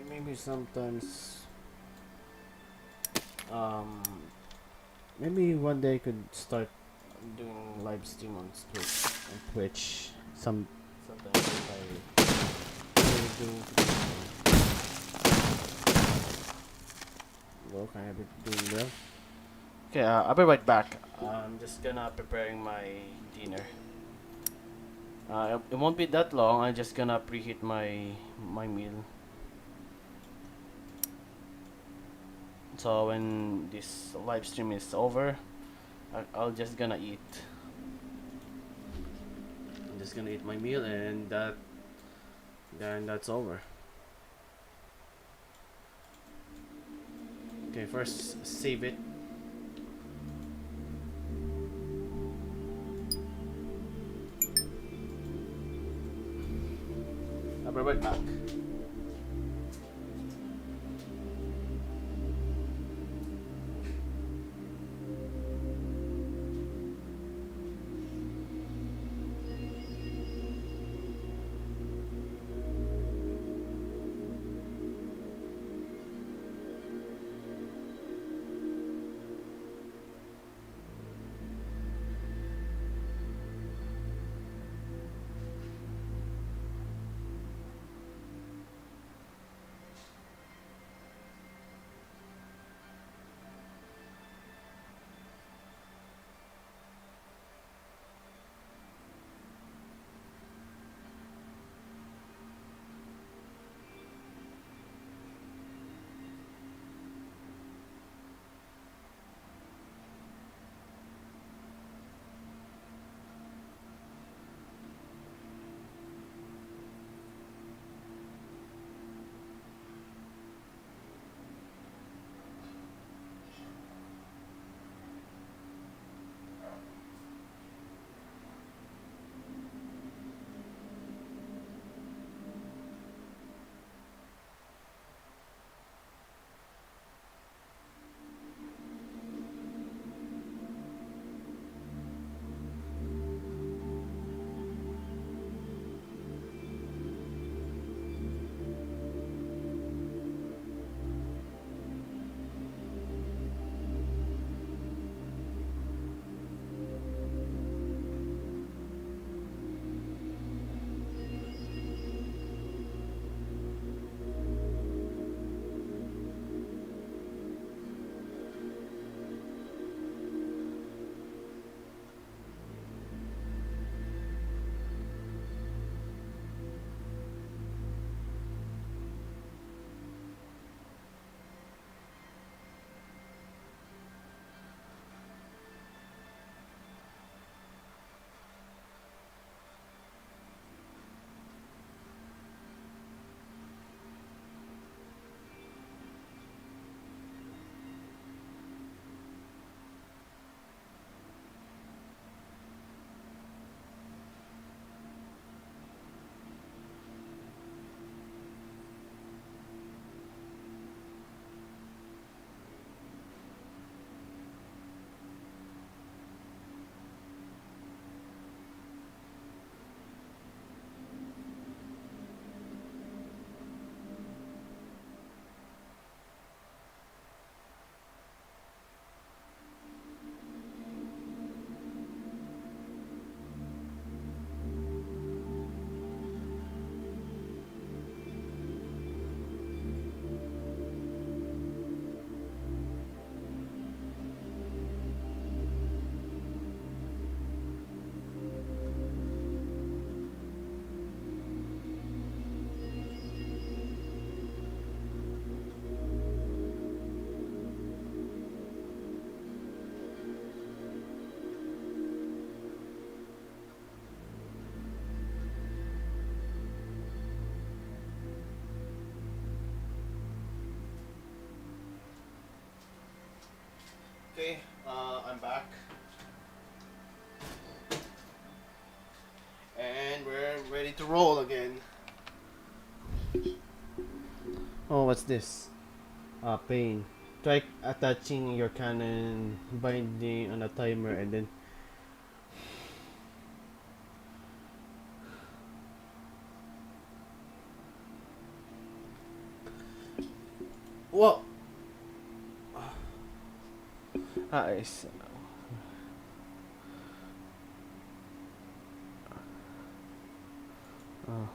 Speaker 1: Maybe sometimes, um, maybe one day I could start doing live stream on Twitch. Sometimes if I do. Well, can I be doing well? Okay, I'll be right back. I'm just gonna preparing my dinner. It won't be that long. I'm just gonna preheat my meal. So when this live stream is over, I'll just gonna eat. I'm just gonna eat my meal, and then that's over. Okay, first save it. I'll be right back. I'm back. And we're ready to roll again. Oh, what's this? Pain. Try attaching your cannon binding on a timer and then... Whoa! I see. Oh.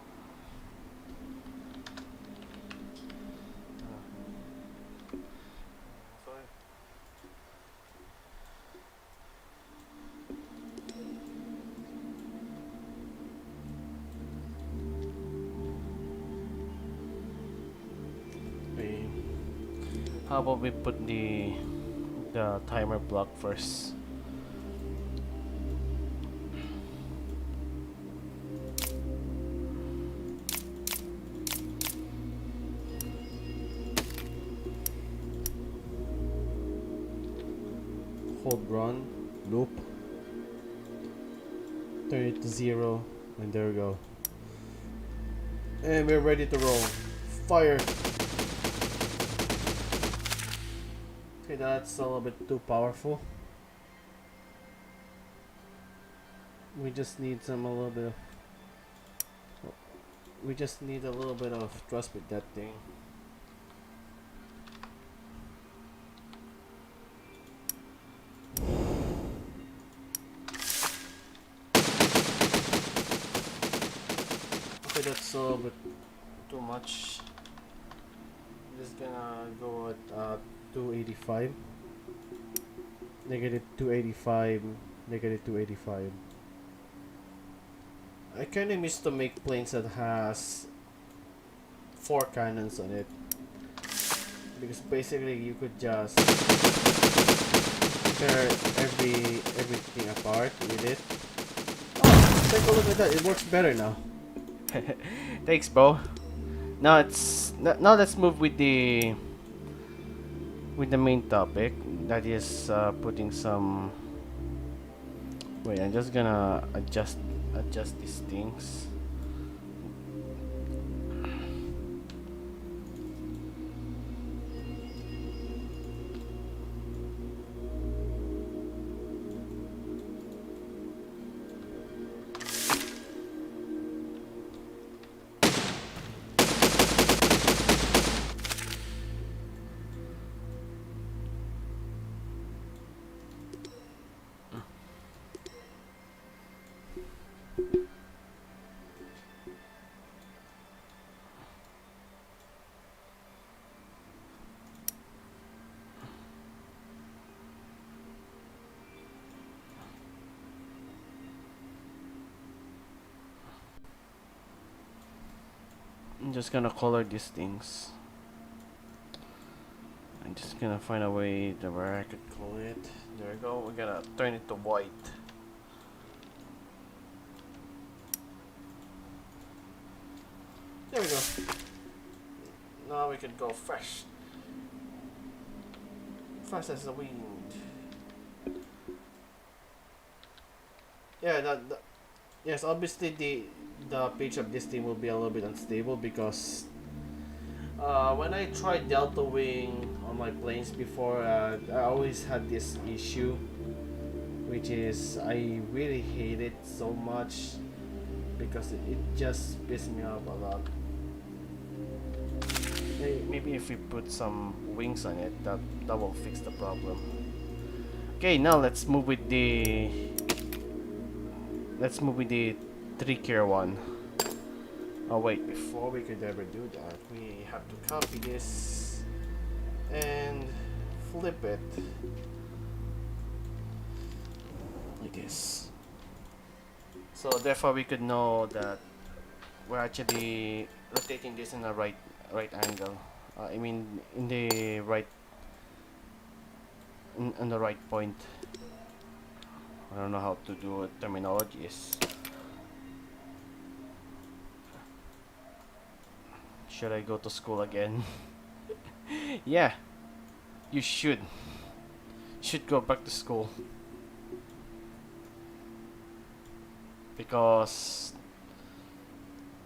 Speaker 1: How about we put the timer block first? Hold run, loop, turn it to 0, and there we go. And we're ready to roll. Fire! Okay, that's a little bit too powerful. We just need we just need a little bit of trust with that thing. Okay, that's a little bit too much. Just gonna go at 285. Negative 285. Negative 285. I kinda miss to make planes that has 4 cannons on it, because basically you could just tear everything apart with it. Oh, take a look at that! It works better now. Thanks, bro. Now let's move with the main topic. That is putting some. Wait, I'm just gonna adjust these things. I'm just gonna color these things. I'm just gonna find a way to where I could color it. There we go. We're gonna turn it to white. There we go. Now we can go fresh. Fresh as the wind. Yeah, yes, obviously the pitch of this thing will be a little bit unstable because when I tried Delta Wing on my planes before, I always had this issue, which is I really hate it so much because it just pisses me off a lot. Maybe if we put some wings on it, that will fix the problem. Okay, now let's move with the trickier one. Oh wait, before we could ever do that, we have to copy this and flip it like this. So therefore we could know that we're actually rotating this in a right angle. I mean in the right in the right point. I don't know how to do terminologies. Should I go to school again? Yeah, you should should go back to school because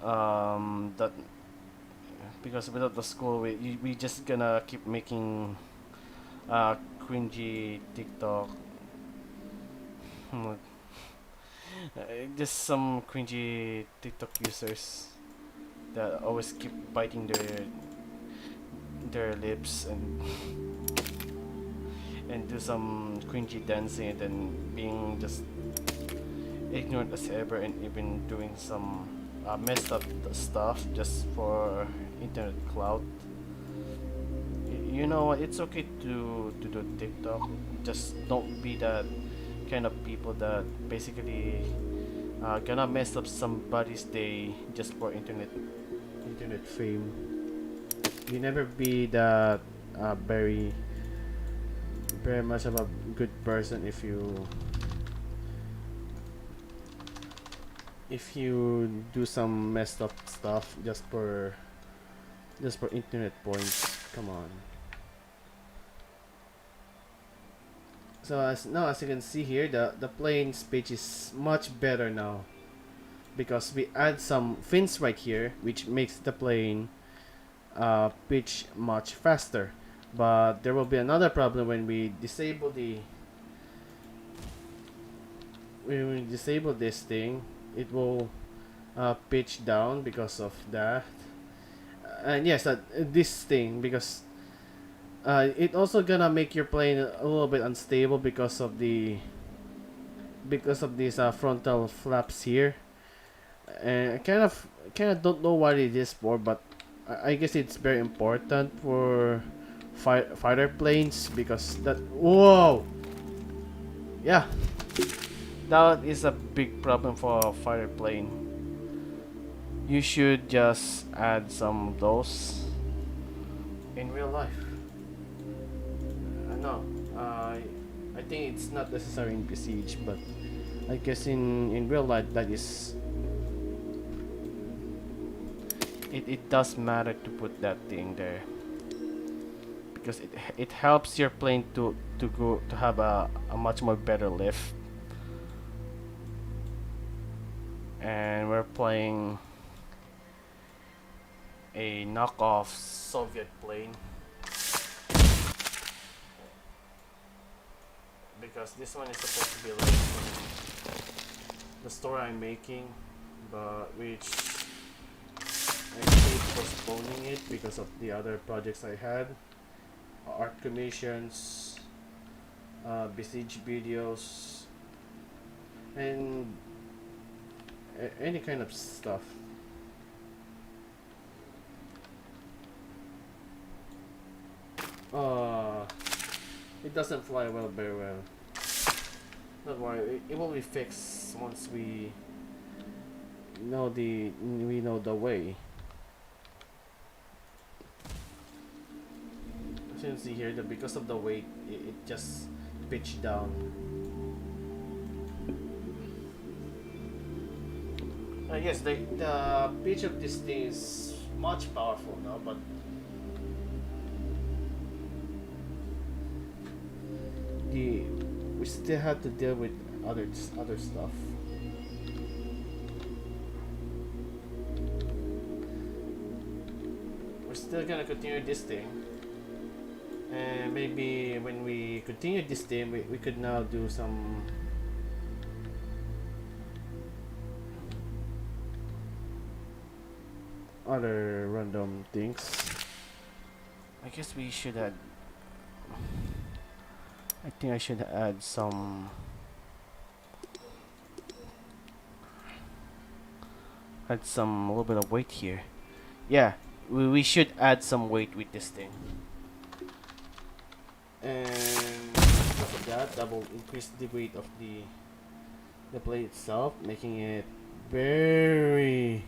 Speaker 1: that because without the school we just gonna keep making cringy TikTok. Hmm, just some cringy TikTok users that always keep biting their lips and do some cringy dancing and then being just ignorant as ever and even doing some messed up stuff just for internet clout. You know what? It's okay to do TikTok. Just don't be that kind of people that basically gonna mess up somebody's day just for internet fame. You never be that very very much of a good person if you do some messed up stuff just for internet points. Come on. So as you can see here, the plane speech is much better now because we add some fins right here, which makes the plane pitch much faster. But there will be another problem when we disable this thing. It will pitch down because of that. And yes, this thing because it also gonna make your plane a little bit unstable because of these frontal flaps here. And I kind of don't know what it is for, but I guess it's very important for fighter planes because that whoa, yeah, that is a big problem for a fighter plane. You should just add some of those in real life. No, I think it's not necessary in Besiege, but I guess in real life that is it does matter to put that thing there because it helps your plane to have a much more better lift. And we're playing a knockoff Soviet plane because this one is supposed to be like the story I'm making, but which I keep postponing it because of the other projects I had, art commissions, Besiege videos, and any kind of stuff. It doesn't fly very well. Don't worry, it will be fixed once we know the way. As you can see here, that because of the weight, it just pitched down. Yes, the pitch of this thing is much powerful now, but we still have to deal with other stuff. We're still gonna continue this thing, and maybe when we continue this thing, we could now do some other random things. I guess we should add. I think I should add some. Add some a little bit of weight here. Yeah, we should add some weight with this thing. And because of that, that will increase the weight of the plate itself, making it very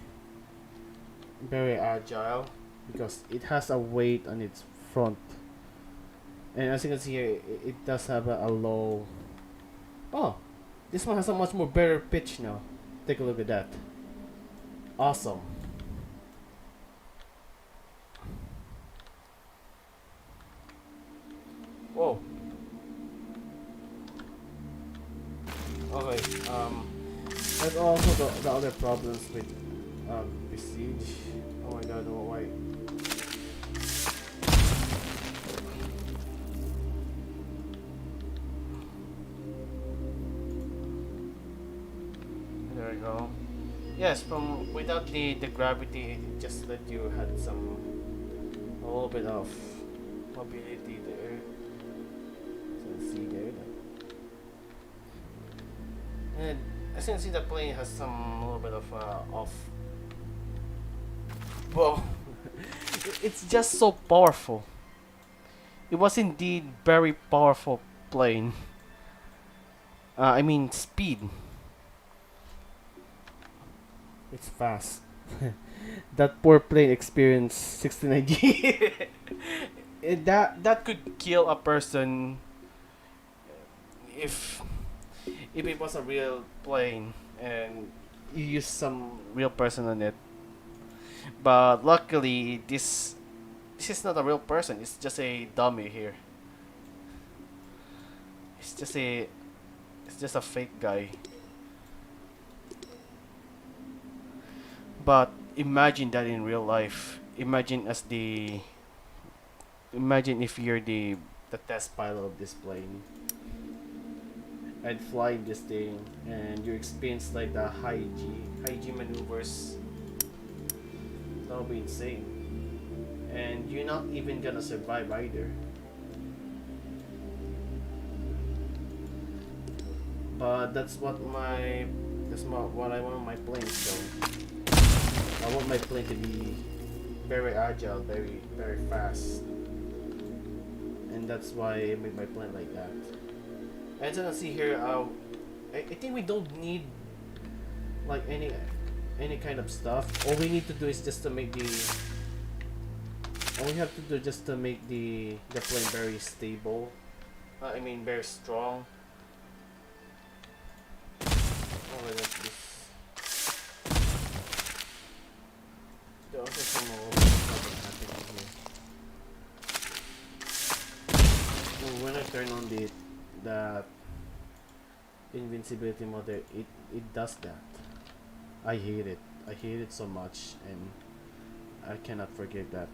Speaker 1: agile because it has a weight on its front. And as you can see here, it does have a low. Oh, this one has a much more better pitch now. Take a look at that. Awesome. Whoa. other problems with Besiege. Oh my god, why? There we go. Yes, from without the gravity, it just let you had some a little bit of mobility there. So see there. And as you can see, the plane has some little bit of off. Whoa! It's just so powerful. It was indeed very powerful plane. I mean speed. It's fast. That poor plane experienced 69G. That could kill a person if it was a real plane and you use some real person on it. But luckily, this is not a real person. It's just a dummy here. It's just a it's just a fake guy. But imagine that in real life. Imagine if you're the test pilot of this plane and fly this thing and you experience like the high G maneuvers. That would be insane. And you're not even gonna survive either. But what I want my plane to. I want my plane to be very agile, very fast. And that's why I made my plane like that. And as you can see here, I think we don't need like any kind of stuff. All we need to do is just to make all we have to do just to make the plane very stable. I mean very strong. Oh, wait, that's this. There also some more problem happening here. Oh, when I turn on the invincibility mode, it does that. I hate it. I hate it so much, and I cannot forget that.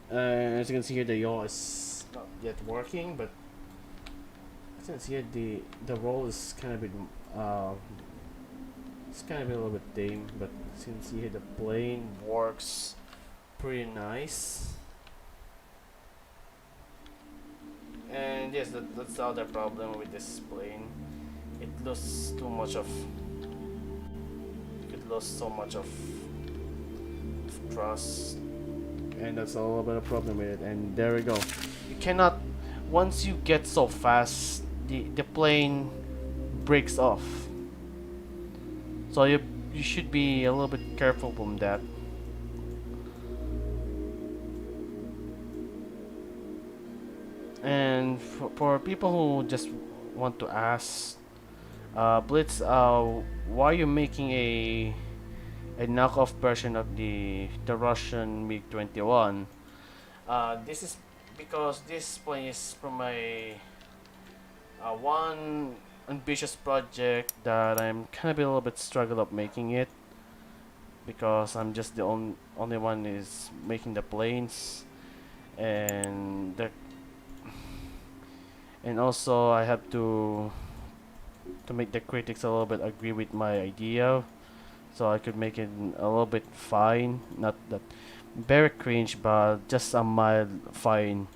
Speaker 1: As you can see here, the yaw is not yet working, but as you can see here, the roll is kind of bit it's kind of a little bit tame, but as you can see here, the plane works pretty nice. And yes, that's the other problem with this plane. It loses too much of. It lost so much of thrust, and that's a little bit of problem with it. And there we go. You cannot. Once you get so fast, the plane breaks off. So you should be a little bit careful from that. And for people who just want to ask, Blitz, why are you making a knockoff version of the Russian MiG-21? This is because this plane is from my one ambitious project that I'm kind of a little bit struggle of making it, because I'm just the only one is making the planes, and also I have to make the critics a little bit agree with my idea, so I could make it a little bit fine, not that very cringe, but just a mild fine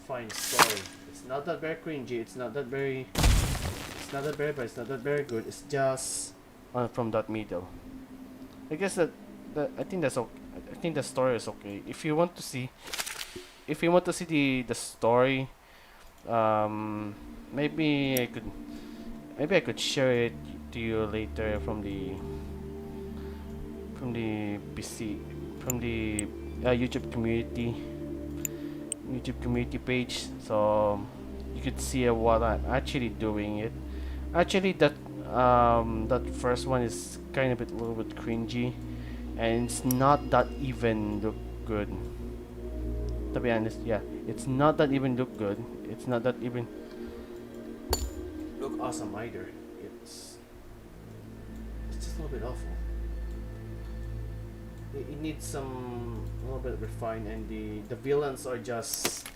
Speaker 1: story. It's not that very cringy. It's not that very bad, but it's not that very good. It's just from that middle. I guess that I think that's okay. I think the story is okay. If you want to see the story, maybe I could share it to you later from the YouTube community page, so you could see what I'm actually doing it. Actually, that first one is kind of a little bit cringy, and it's not that even look good. To be honest, yeah, it's not that even look good. It's not that even look awesome either. It's it's just a little bit awful. It needs some a little bit refined, and the villains are just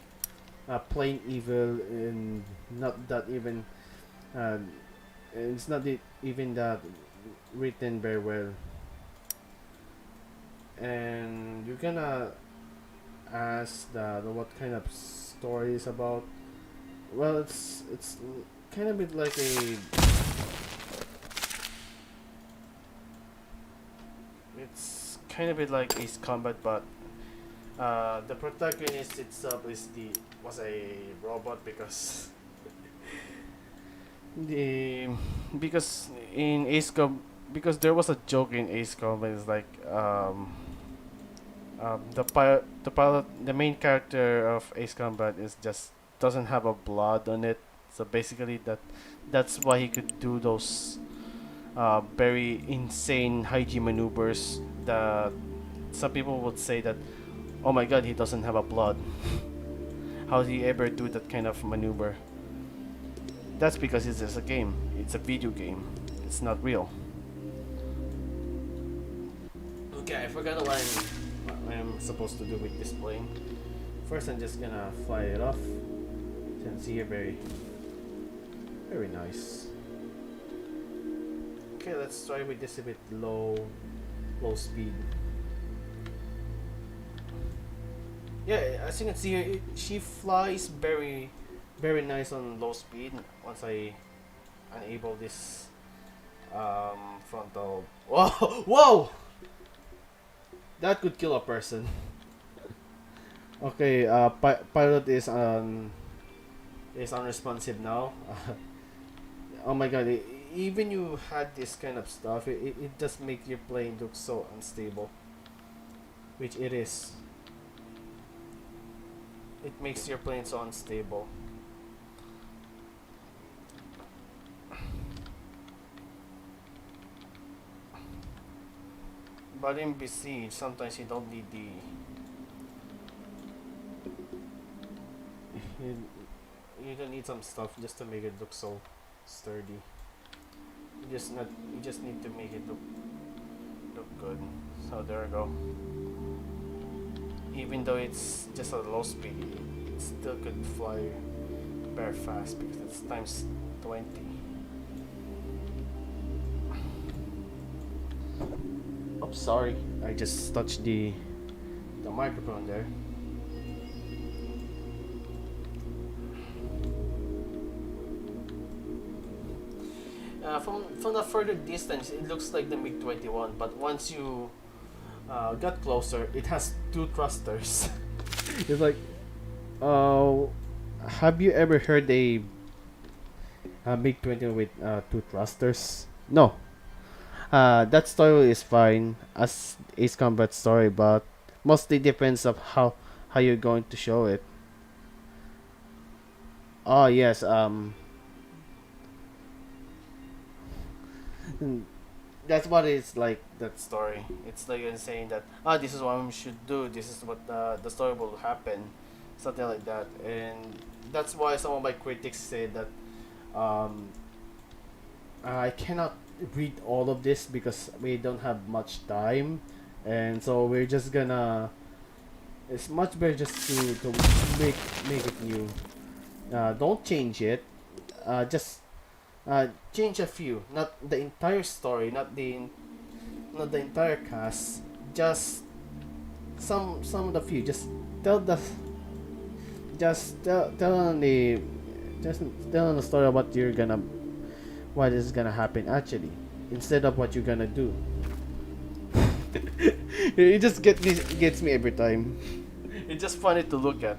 Speaker 1: plain evil and not that even. Uh, it's not even that written very well. And you're gonna ask the what kind of story is about. Well, it's kind of bit like a it's kind of bit like Ace Combat, but the protagonist itself was a robot the because in because there was a joke in Ace Combat is like the main character of Ace Combat is just doesn't have a blood on it, so basically that's why he could do those very insane hygiene maneuvers that some people would say that, oh my god, he doesn't have a blood. How did he ever do that kind of maneuver? That's because it's just a game. It's a video game. It's not real. Okay, I forgot what I'm supposed to do with this plane. First, I'm just gonna fly it off. Since here, very nice. Okay, let's try with this a bit low speed. Yeah, as you can see here, she flies very nice on low speed. Once I enable this frontal. Whoa, whoa! That could kill a person. Okay, pilot is unresponsive now. Oh my god! Even you had this kind of stuff, it does make your plane look so unstable, which it is. It makes your plane so unstable. But in Besiege, sometimes you don't need you, you don't need some stuff just to make it look so sturdy. You just need to make it look good. So there we go. Even though it's just a low speed, it still could fly very fast because it's times 20. Oh, sorry, I just touched the microphone there. From a further distance, it looks like the MiG-21, but once you got closer, it has two thrusters. It's like, have you ever heard a MiG-21 with two thrusters? No. That story is fine as Ace Combat story, but mostly depends of how you're going to show it. Oh yes, that's what it's like. That story. It's like you're saying that this is what we should do. This is what the story will happen, something like that, and that's why some of my critics say that um, I cannot read all of this because we don't have much time, and so we're just gonna. It's much better just to make it new. Don't change it. Just change a few, not the entire story, not the entire cast. Just some of the few. Tell the tell on the just tell on the story of what is gonna happen actually, instead of what you're gonna do. It just gets me every time. It's just funny to look at.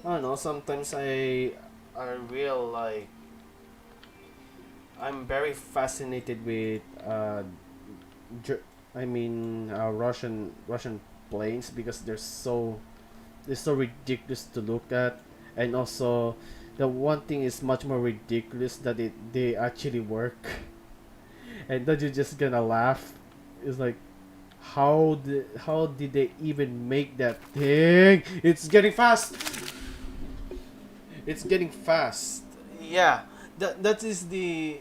Speaker 1: I don't know. Sometimes I real like I'm very fascinated with Ger- Russian planes because they're so ridiculous to look at, and also the one thing is much more ridiculous that they actually work, and then you're just gonna laugh. It's like how did they even make that thing? It's getting fast. It's getting fast. Yeah, that is the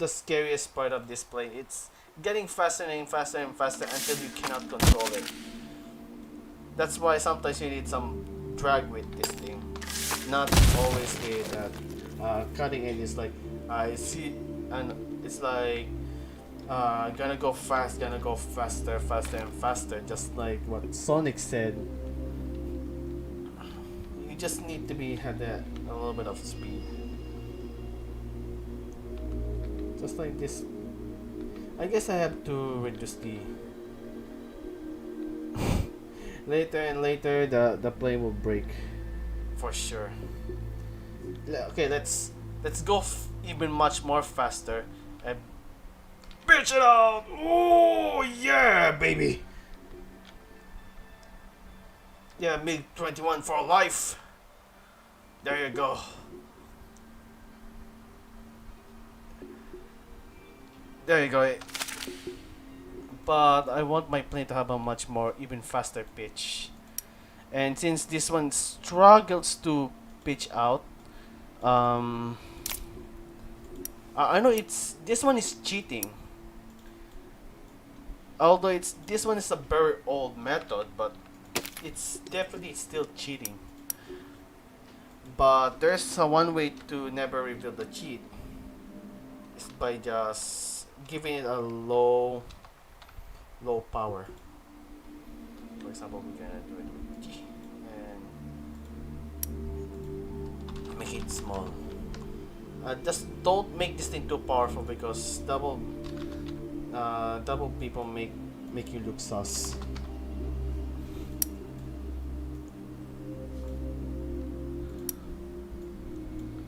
Speaker 1: scariest part of this plane. It's getting faster and faster and faster until you cannot control it. That's why sometimes you need some drag with this thing. Not always with that. Cutting in is like I see, and it's like gonna go fast, gonna go faster, faster and faster. Just like what Sonic said. You just need to be had a little bit of speed. Just like this. I guess I have to reduce the later and later the plane will break for sure. Okay, let's go even much more faster and bitch it out. Oh yeah, baby. Yeah, MiG 21 for life. There you go. There you go. But I want my plane to have a much more even faster pitch. And since this one struggles to pitch out, um, I know it's this one is cheating. Although it's this one is a very old method, but it's definitely still cheating. But there's a one way to never reveal the cheat. Is by just giving it a low power. For example, we're gonna do it with G and make it small. Just don't make this thing too powerful because double people make you look sus.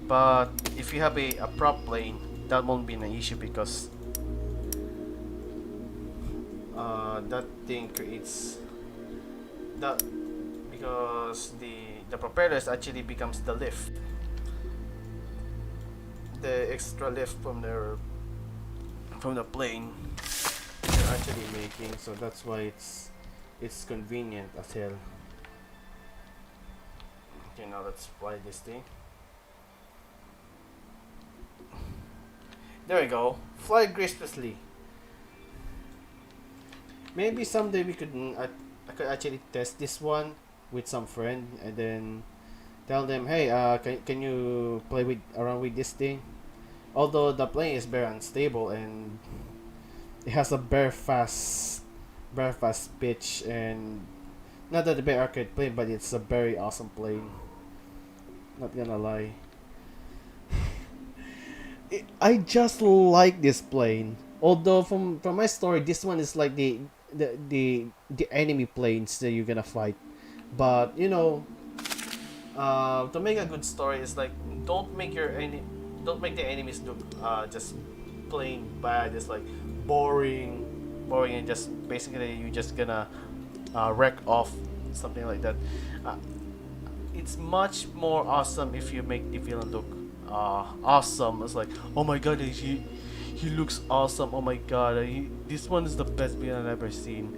Speaker 1: But if you have a prop plane, that won't be an issue because that thing creates that because the propellers actually becomes the lift, the extra lift from the plane they're actually making. So that's why it's convenient as hell. Okay, now let's fly this thing. There we go. Fly gracefully. Maybe someday we could I could actually test this one with some friend and then tell them, hey, can you play with around with this thing? Although the plane is very unstable and it has a very fast pitch, and not that the very arcade plane, but it's a very awesome plane. Not gonna lie. I just like this plane. Although from my story, this one is like the enemy planes that you're gonna fight. But you know, to make a good story is like don't make the enemies look just plain bad. It's like boring, and just basically you're just gonna wreck off something like that. Uh, it's much more awesome if you make the villain look awesome. It's like, oh my god, he looks awesome. Oh my god, this one is the best villain I've ever seen.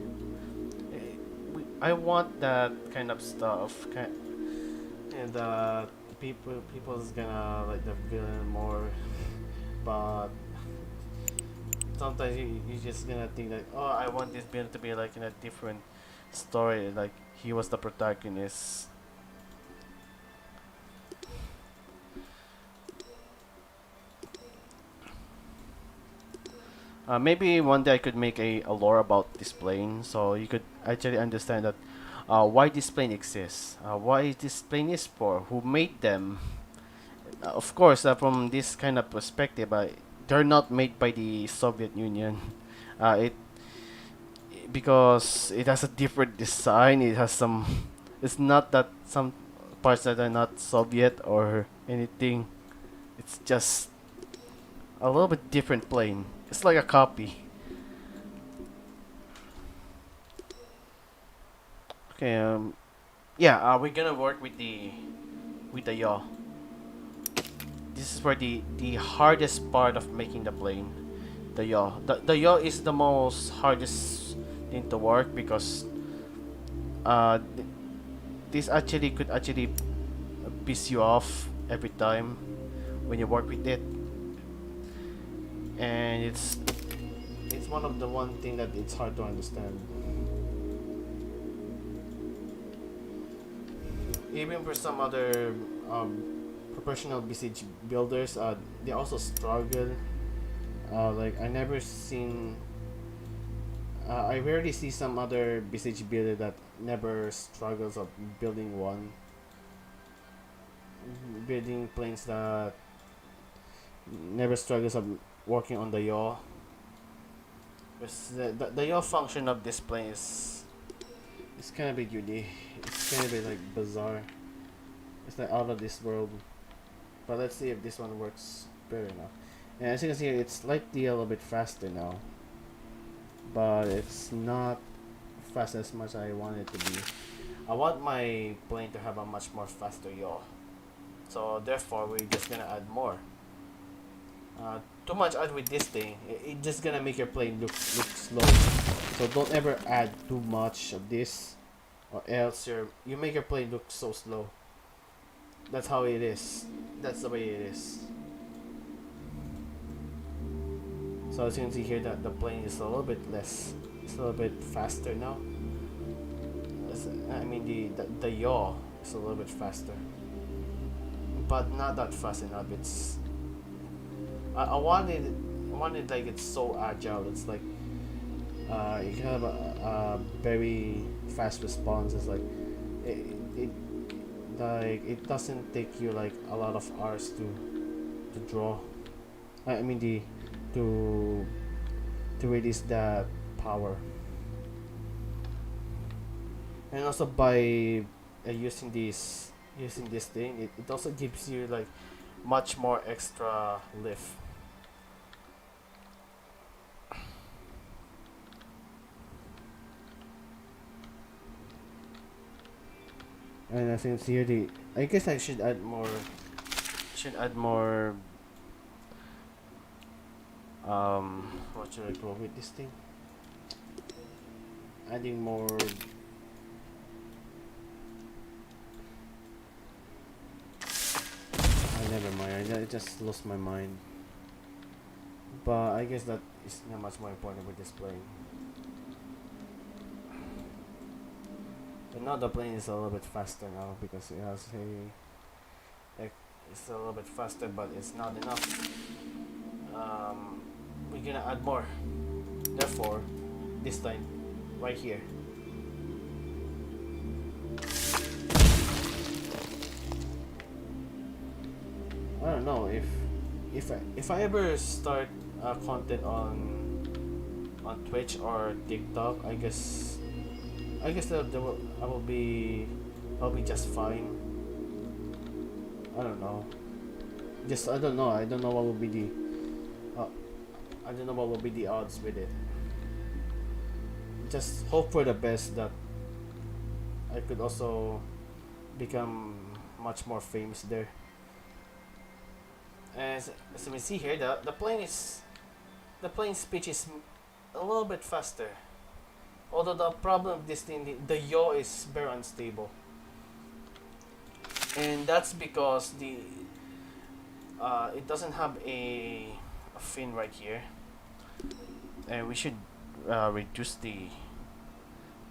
Speaker 1: I want that kind of stuff. And people's gonna like the villain more, but sometimes you just gonna think like, oh, I want this villain to be like in a different story, like he was the protagonist. Maybe one day I could make a lore about this plane, so you could actually understand that why this plane exists, why this plane is for, who made them. Of course, from this kind of perspective, they're not made by the Soviet Union. It because it has a different design. It has some. It's not that some parts that are not Soviet or anything. It's just a little bit different plane. It's like a copy. Okay, yeah, we're gonna work with the yaw. This is where the hardest part of making the plane, the yaw. The yaw is the most hardest thing to work because uh th- this actually could actually piss you off every time when you work with it, and it's one of the one thing that it's hard to understand. Even for some other professional Besiege builders, they also struggle. Like I rarely see some other Besiege builder that never struggles of building one, building planes that never struggles of working on the yaw. The yaw function of this plane is it's kind of bit unique. It's kind of bit like bizarre. It's like out of this world. But let's see if this one works better now. And as you can see, it's slightly a little bit faster now, but it's not fast as much I want it to be. I want my plane to have a much more faster yaw, so therefore we're just gonna add more. Too much add with this thing, it just gonna make your plane look slow. So don't ever add too much of this, or else you make your plane look so slow. That's how it is. That's the way it is. So as you can see here that the plane is a little bit less, it's a little bit faster now. I mean the yaw is a little bit faster, but not that fast enough. I wanted like it's so agile. It's like you can have a very fast response. It's like it like it doesn't take you like a lot of hours to draw. I mean to release that power. And also by using this thing, it also gives you like much more extra lift. And as you can see here, I guess I should add more. Should add more. What should I go with this thing? Adding more. Never mind. I just lost my mind. But I guess that is not much more important with this plane. But now the plane is a little bit faster now because it has it's a little bit faster, but it's not enough. We're gonna add more. Therefore, this time, right here. I don't know if I ever start content on Twitch or TikTok. I guess that I'll be just fine. I don't know. I don't know. I don't know what will be uh, I don't know what will be the odds with it. Just hope for the best that I could also become much more famous there. As we see here, the plane speed is a little bit faster. Although the problem with this thing, the yaw is very unstable, and that's because it doesn't have a fin right here, and we should reduce the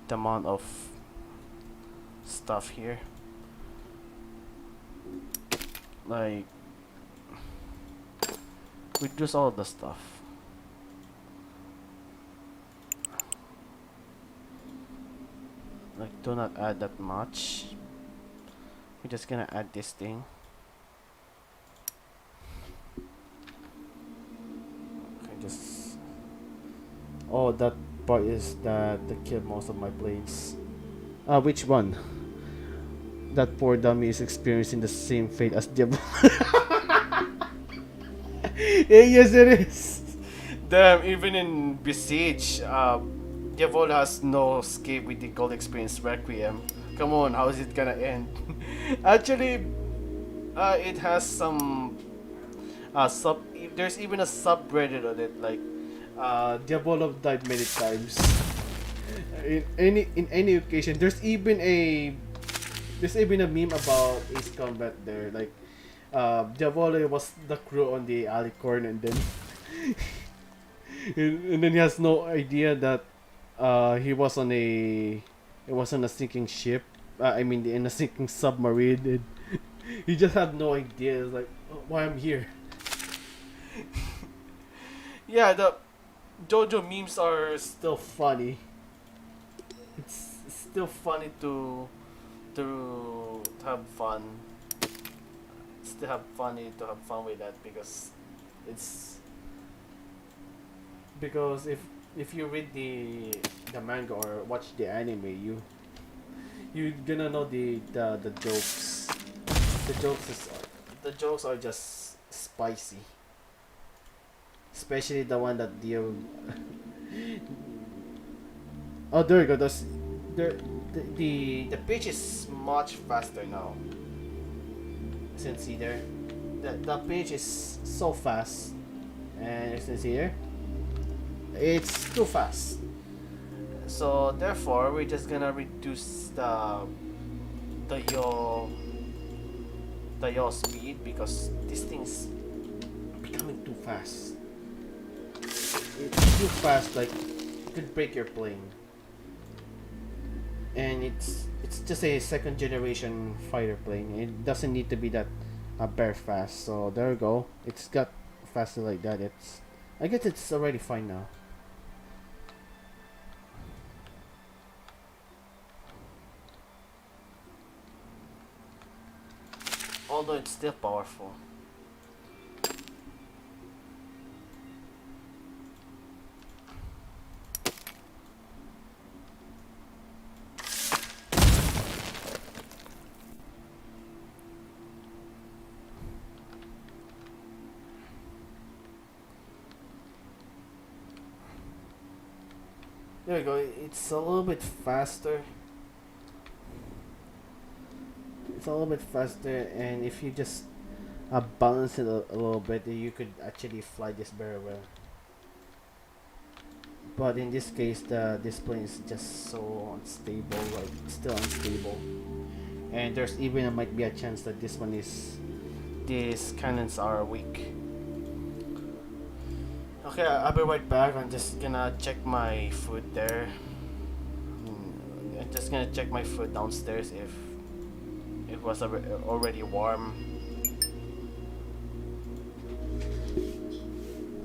Speaker 1: amount of stuff here, like reduce all of the stuff. Like, do not add that much. We're just gonna add this thing. Okay, just oh, that part is that killed most of my planes. Which one? That poor dummy is experiencing the same fate as Diablo. Yes, it is. Damn, even in Besiege, Devil has no escape with the gold experience Requiem. Come on, how is it gonna end? Actually, it has some sub. There's even a subreddit on it, like Diabolo died many times. In any occasion, there's even a meme about Ace Combat there, like Diavolo was the crew on the Alicorn, and then and then he has no idea that he was on a sinking ship. I mean, in a sinking submarine. And he just had no idea. It's like, oh, why I'm here. Yeah, the JoJo memes are still funny. It's still funny to have fun. Still have funny to have fun with that, because it's because if you read the manga or watch the anime, you're gonna know the jokes. The jokes is the jokes are just spicy, especially the one that deal. Oh, there you go. The pitch is much faster now. As you can see there, the pitch is so fast, and as you can see here, it's too fast. So therefore, we're just gonna reduce the yaw the yaw speed, because this thing's becoming too fast. It's too fast, like it could break your plane. And it's just a second generation fighter plane. It doesn't need to be that bare fast. So there we go. It's got faster like that. I guess it's already fine now. Although it's still powerful. There we go. It's a little bit faster. It's a little bit faster, and if you just balance it a little bit, you could actually fly this very well. But in this case, this plane is just so unstable, like still unstable. And there's even might be a chance that these cannons are weak. Okay, I'll be right back. I'm just gonna check my food there. I'm just gonna check my food downstairs if it was already warm.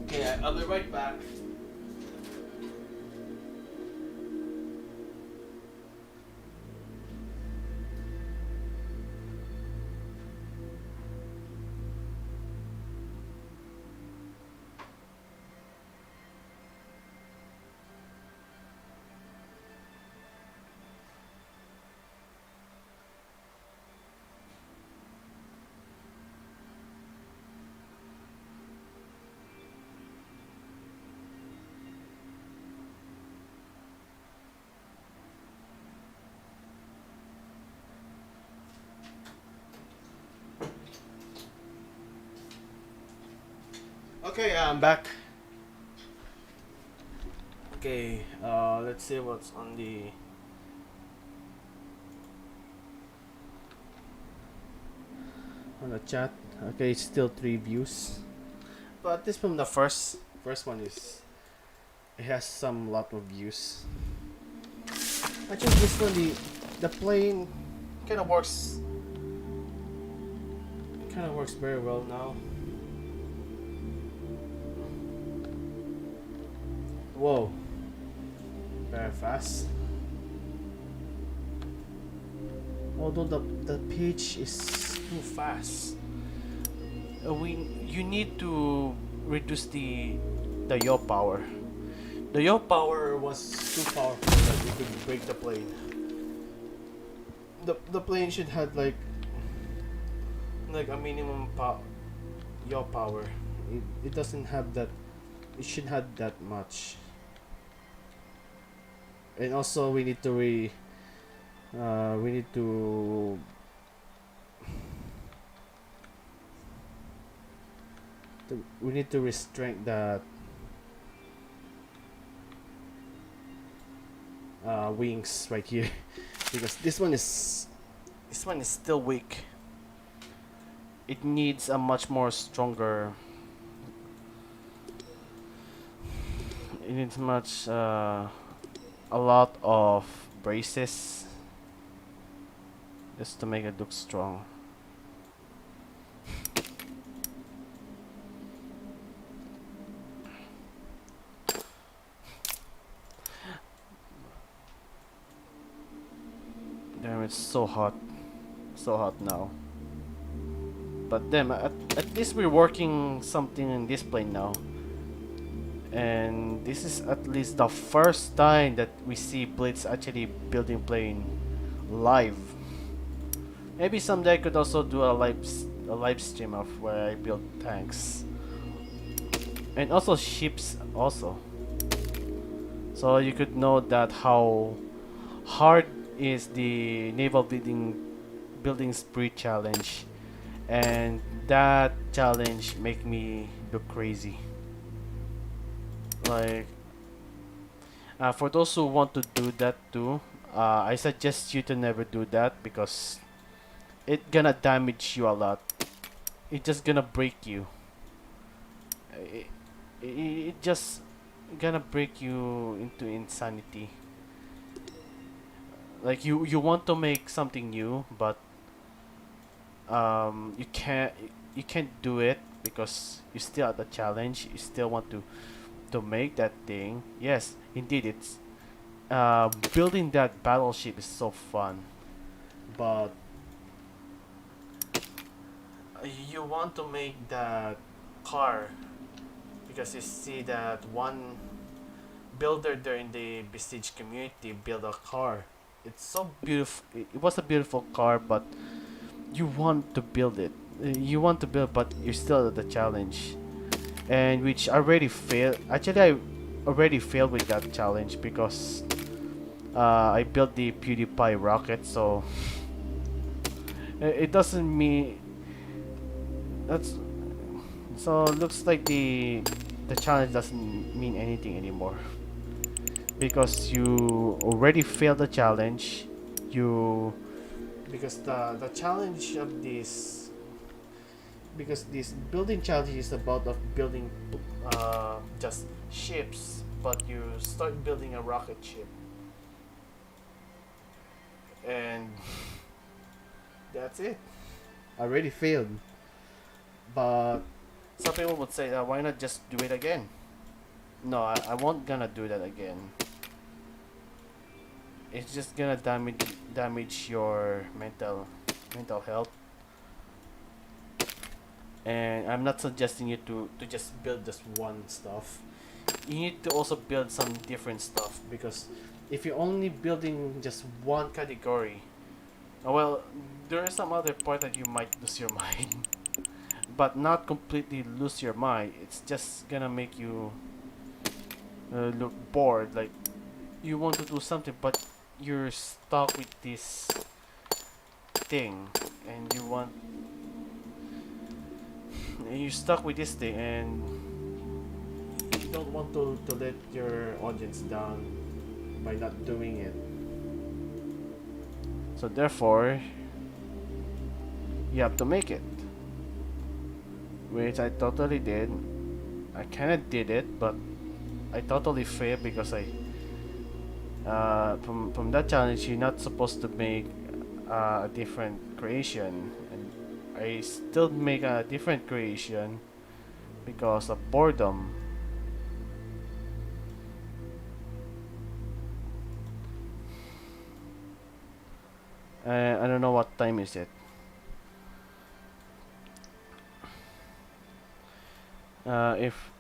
Speaker 1: Okay, I'll be right back. Okay, I'm back. Okay, let's see what's on the chat. Okay, it's still 3 views, but this from the first one is it has some lot of views. Actually, this one the plane kind of works very well now. Whoa, very fast. Although the pitch is too fast, you need to reduce the yaw power. The yaw power was too powerful that it could break the plane. The plane should have like a minimum yaw power. it doesn't have that. It should have that much. And also we need to we need we need to restrain that wings right here because this one is still weak. It needs a much more stronger. It needs much a lot of braces just to make it look strong. Damn, it's so hot now. But then at least we're working something in this plane now. And this is at least the first time that we see Blitz actually building plane live. Maybe someday I could also do a live stream of where I build tanks and also ships also. So you could know that how hard is the naval building spree challenge, and that challenge make me look crazy. Like for those who want to do that too, I suggest you to never do that because it gonna damage you a lot. It just gonna break you. It, it just gonna break you into insanity. Like you want to make something new, but you can't do it because you still at the challenge. You still want to make that thing. Yes, indeed, it's building that battleship is so fun, but you want to make that car because you see that one builder there in the Besiege community build a car. It's so beautiful. It was a beautiful car, but you want to build it. You want to build, but you're still at the challenge, and which already failed. Actually, I already failed with that challenge because I built the PewDiePie rocket, so it doesn't mean that's so it looks like the challenge doesn't mean anything anymore because you already failed the challenge. You because the challenge of this because this building challenge is about of building just ships, but you start building a rocket ship, and that's it. I already failed, but some people would say, why not just do it again? No, I won't gonna do that again. It's just gonna damage your mental health, and I'm not suggesting you to just build just one stuff. You need to also build some different stuff because if you're only building just one category, well, there is some other part that you might lose your mind, but not completely lose your mind. It's just gonna make you look bored. Like you want to do something, but you're stuck with this thing, and you're stuck with this thing, and you don't want to let your audience down by not doing it. So therefore, you have to make it, which I totally did. I kind of did it, but I totally failed because from that challenge you're not supposed to make a different creation, and I still make a different creation because of boredom. I don't know what time is it. If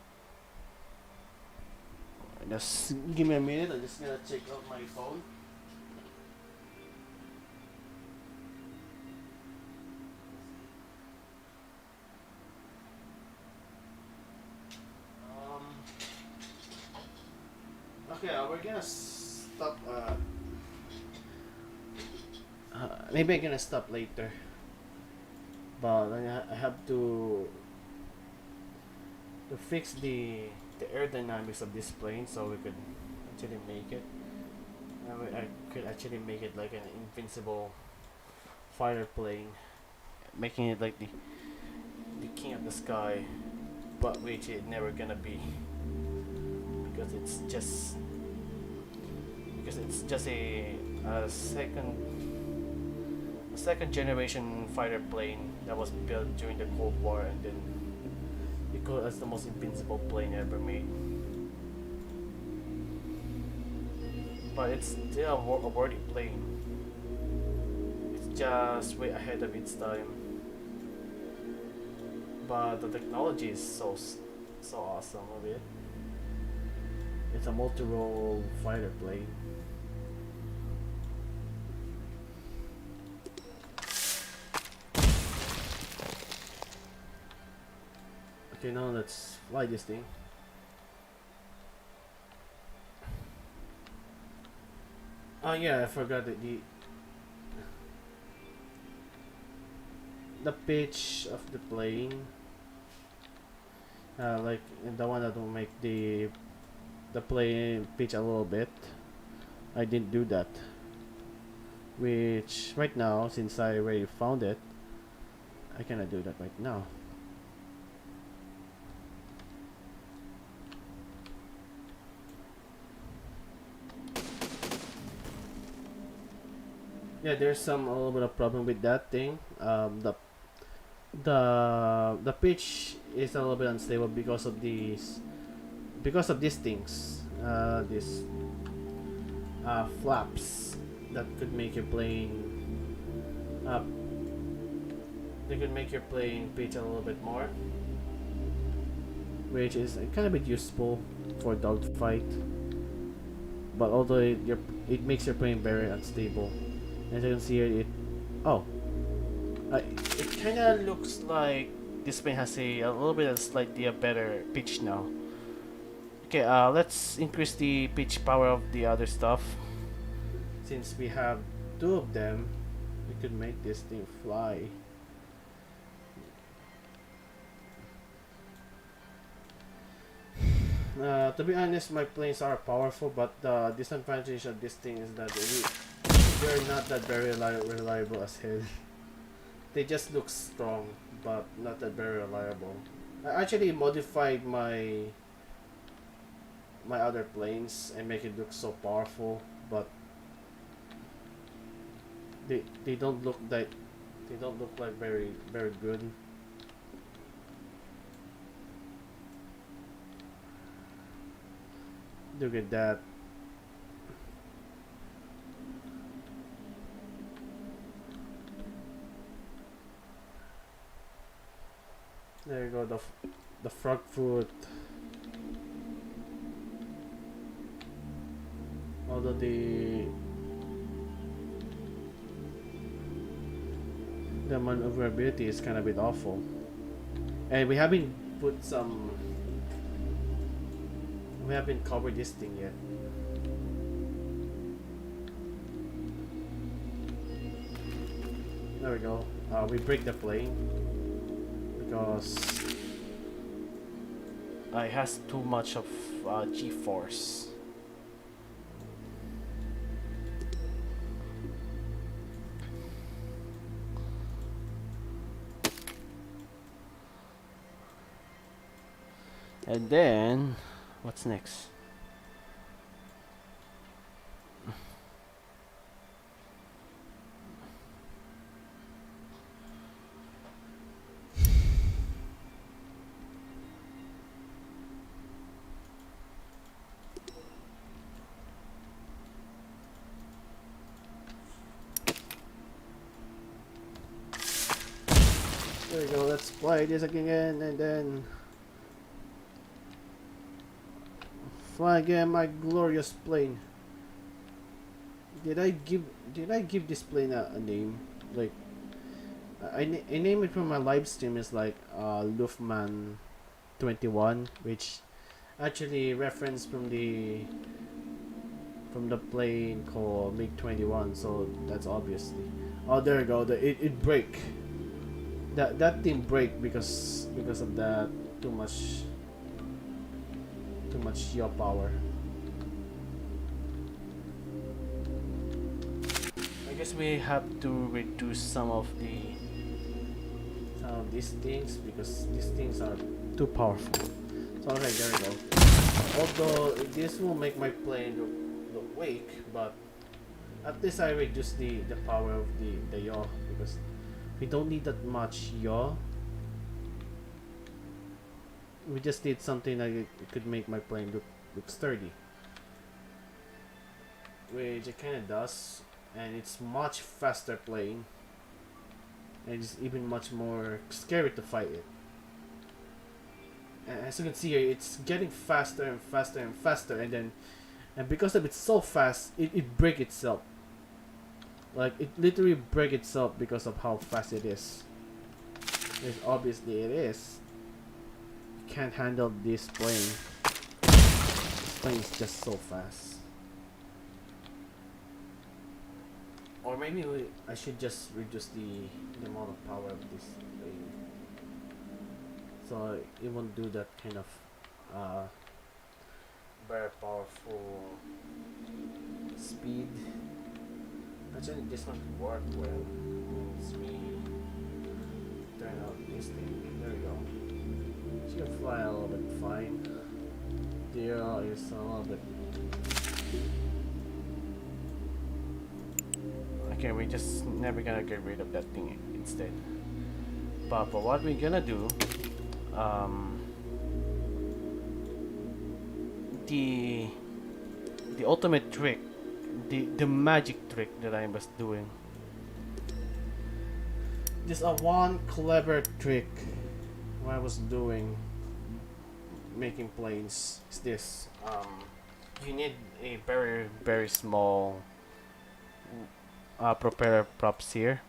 Speaker 1: just give me a minute, I'm just gonna check out my phone. Okay, we're gonna stop. Maybe I'm gonna stop later, but I have to fix the aerodynamics of this plane so we could actually make it. I could actually make it like an invincible fighter plane, making it like the king of the sky, but which it never gonna be because it's just a second generation fighter plane that was built during the Cold War, and then it goes as the most invincible plane ever made. But it's still a worthy plane. It's just way ahead of its time. But the technology is so awesome of it. It's a multi-role fighter plane. Okay, now let's fly this thing. Oh yeah, I forgot that the pitch of the plane, like the one that will make the plane pitch a little bit. I didn't do that. Which right now, since I already found it, I cannot do that right now. Yeah, there's a little bit of problem with that thing. The pitch is a little bit unstable because of these things. These flaps that could make your plane uh, they could make your plane pitch a little bit more, which is kind of a bit useful for dogfight. But although it makes your plane very unstable. As you can see here, it kind of looks like this plane has a little bit of slightly a better pitch now. Okay, let's increase the pitch power of the other stuff. Since we have two of them, we could make this thing fly. To be honest, my planes are powerful, but the disadvantage of this thing is that they're not that very reliable as hell. They just look strong, but not that very reliable. I actually modified my other planes and make it look so powerful, but they don't look like very good. Look at that. There you go, the frog foot. Although the maneuverability is kind of a bit awful, and we haven't covered this thing yet. There we go. We break the plane because it has too much of G-force. And then, what's next? There we go, let's play this again and then fly again my glorious plane. Did I give this plane a name? Like I name it from my live stream is like Luftman 21, which actually reference from the from the plane called MiG-21, so that's obviously. Oh, there you go. It break. That thing break because of that too much yaw power. I guess we have to reduce some of these things because these things are too powerful. So okay, there we go. Although this will make my plane look weak, but at least I reduce the power of the yaw because we don't need that much yaw. We just need something that it could make my plane look sturdy, which it kind of does, and it's much faster plane, and it's even much more scary to fight it. And as you can see here, it's getting faster and faster and faster, and because of it's so fast, it break itself. Like it literally break itself because of how fast it is. Because obviously it is. Can't handle this plane. This plane is just so fast. Or maybe I should just reduce the amount of power of this plane, so it won't do that kind of very powerful speed. Actually, this one could work well. Let me turn out this thing. There we go. She can fly a little bit fine. There is a little bit. Okay, we just never gonna get rid of that thing instead. But for what we're gonna do, the ultimate trick, the magic trick that I was doing. Just a one clever trick what I was doing making planes is this. You need a very small propeller props here.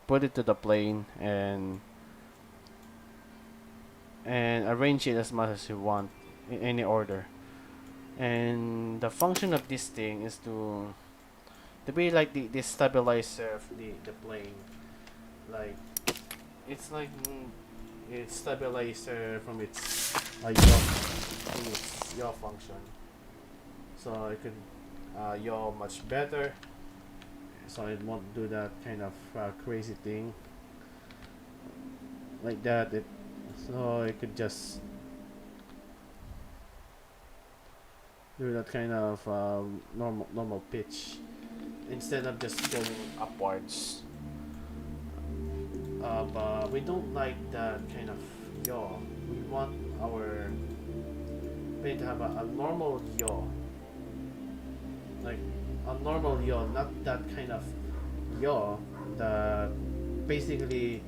Speaker 1: Put it to the plane and arrange it as much as you want in any order. And the function of this thing is to be like the stabilizer of the plane. Like it's like it's stabilizer from its yaw function. So it could yaw much better. So it won't do that kind of crazy thing like that. So it could just do that kind of normal pitch instead of just going upwards. But we don't like that kind of yaw. We want our plane to have a normal yaw, like a normal yaw, not that kind of yaw that basically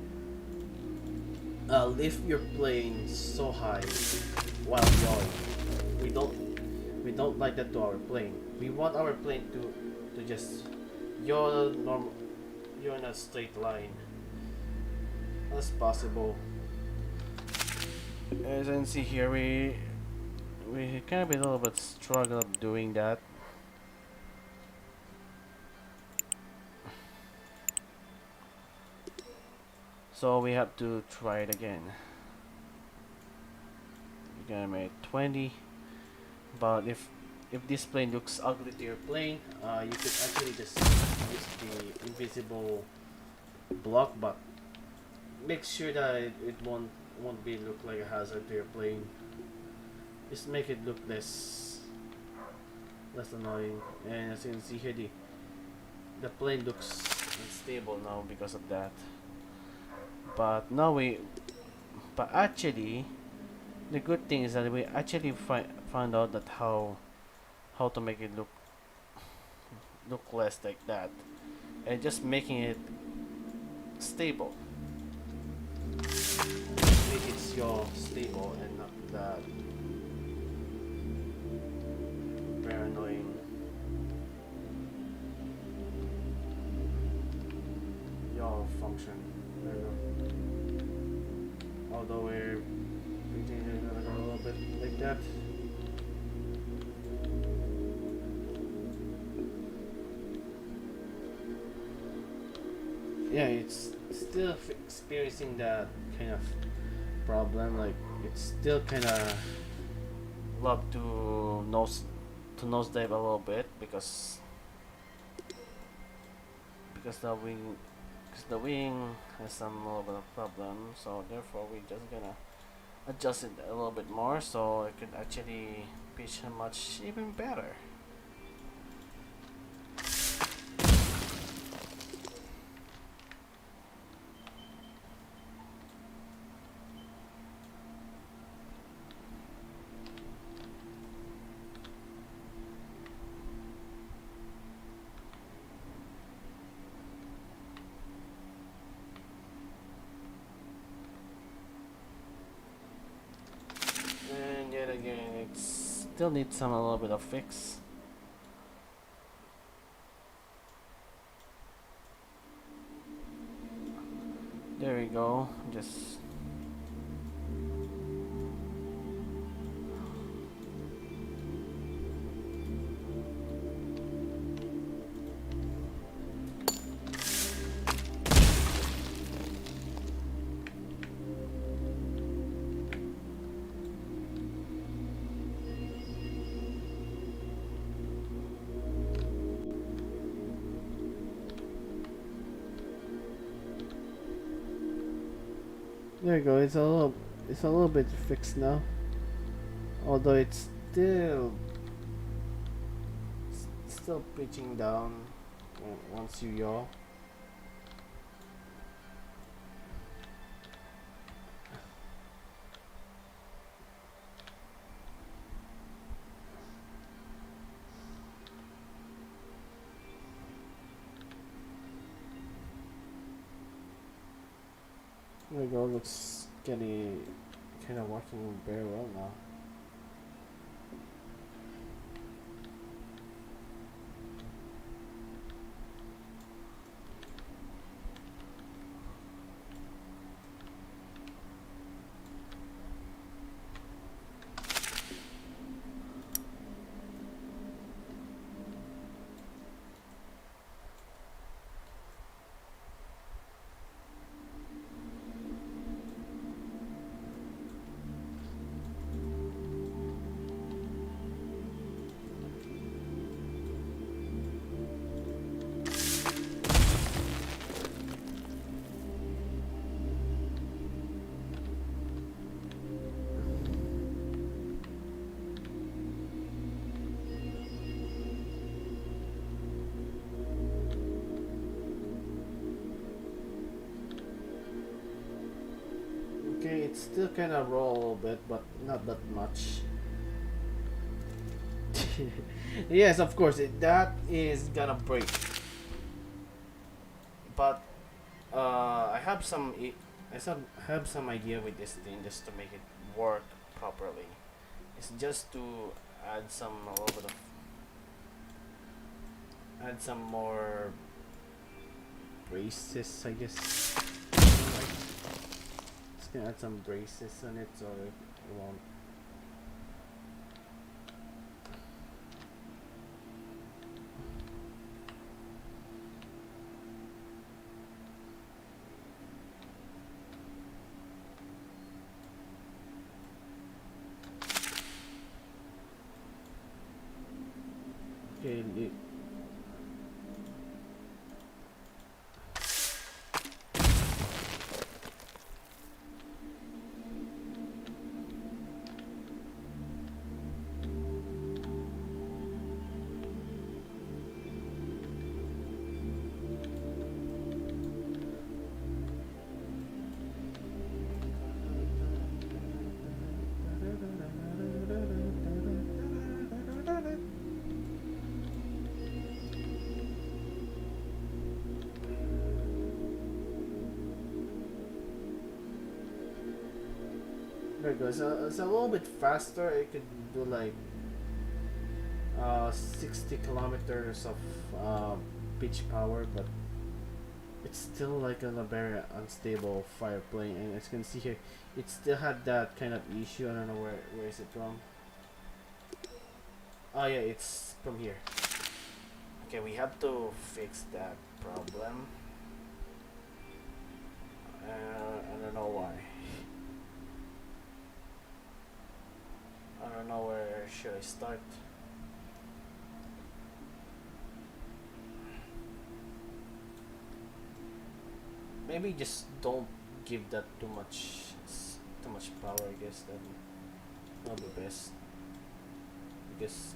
Speaker 1: lift your plane so high while yawing. We don't like that to our plane. We want our plane to just yaw normal, yaw in a straight line as possible. As you can see here, we kind of a little bit struggle doing that. So we have to try it again. We're gonna make 20. But if this plane looks ugly to your plane, you could actually just use the invisible block, but make sure that it won't be look like a hazard to your plane. Just make it look less annoying. And as you can see here, the plane looks unstable now because of that. But actually, the good thing is that we actually found out that how to make it look less like that, and just making it stable. Make it yaw stable and not that very annoying yaw function. There you go. Although we're a little bit like that. yeah, it's still experiencing that kind of problem. Like it's still kind of love to nosedive a little bit because the wing has some little bit of problem. So therefore, we just gonna adjust it a little bit more so it could actually pitch much even better. And yet again, it still needs some a little bit of fix. There we go. Just there you go. It's a little bit fixed now. Although it's still pitching down once you yaw. There we go. Looks getting kind of working very well now. Okay, it's still kind of raw a little bit, but not that much. Yes, of course, that is gonna break. But I have have some idea with this thing just to make it work properly. It's just to add some a little bit of add some more braces, I guess. Just gonna add some braces on it so it won't. Okay, there it goes. It's a little bit faster. It could do like 60 kilometers of pitch power, but it's still like on a very unstable fire plane. And as you can see here, it still had that kind of issue. I don't know where is it from. Oh yeah, it's from here. Okay, we have to fix that problem. I don't know why. I don't know where should I start. Maybe just don't give that too much power. I guess that'll be best. Because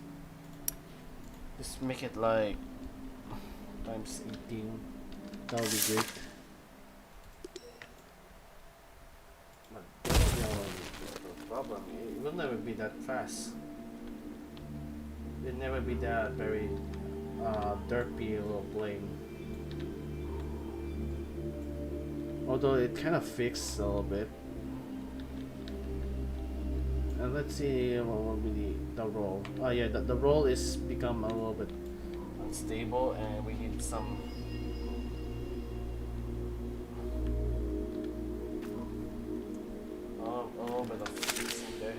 Speaker 1: just make it like times 18. That'll be great. But that'll be no problem. It will never be that fast. It'll never be that very derpy or playing. Although it kind of fixed a little bit. And let's see what will be the roll. Oh yeah, the roll is become a little bit unstable, and we need some a little bit of fixing there.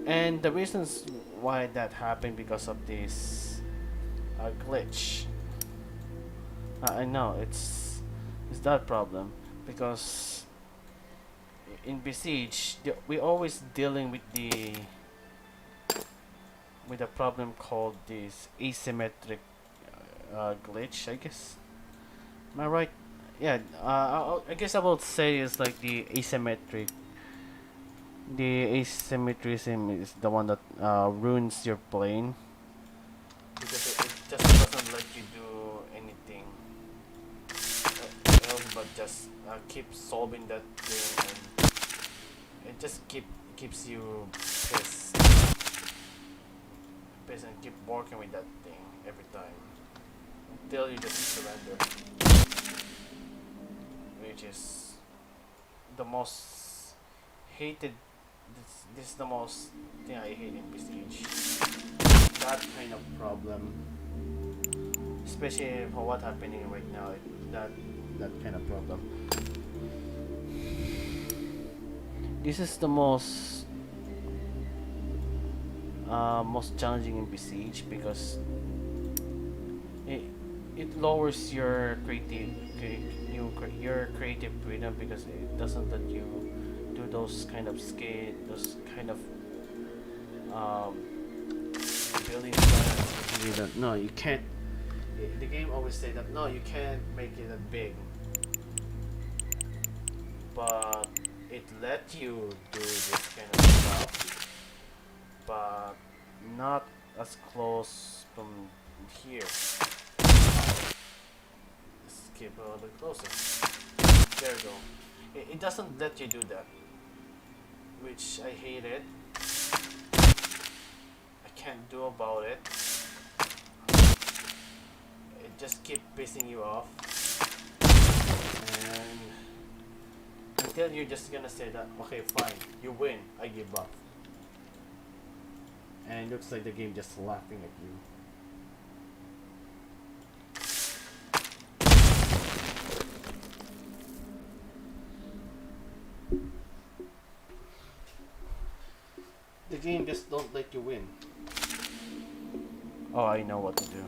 Speaker 1: And the reasons why that happened because of this glitch. I know it's that problem because in Besiege we always dealing with a problem called this asymmetric glitch, I guess. Am I right? Yeah. I guess I will say it's like the asymmetric. The asymmetrism is the one that ruins your plane because it just doesn't let you do anything else but just keep solving that thing, and it just keeps you pissed and keep working with that thing every time until you just surrender, which is the most hated. This is the most thing I hate in Besiege. That kind of problem, especially for what's happening right now. That kind of problem. This is the most challenging in Besiege because it lowers your creative freedom because it doesn't let you do those kind of building plans. No, you can't. The game always say that no, you can't make it that big, but it let you do this kind of stuff, but not as close from here. Let's keep a little bit closer. There we go. It doesn't let you do that, which I hate it. I can't do about it. It just keep pissing you off, and until you're just gonna say that okay, fine, you win, I give up, and it looks like the game just laughing at you. The game just don't let you win. Oh, I know what to do.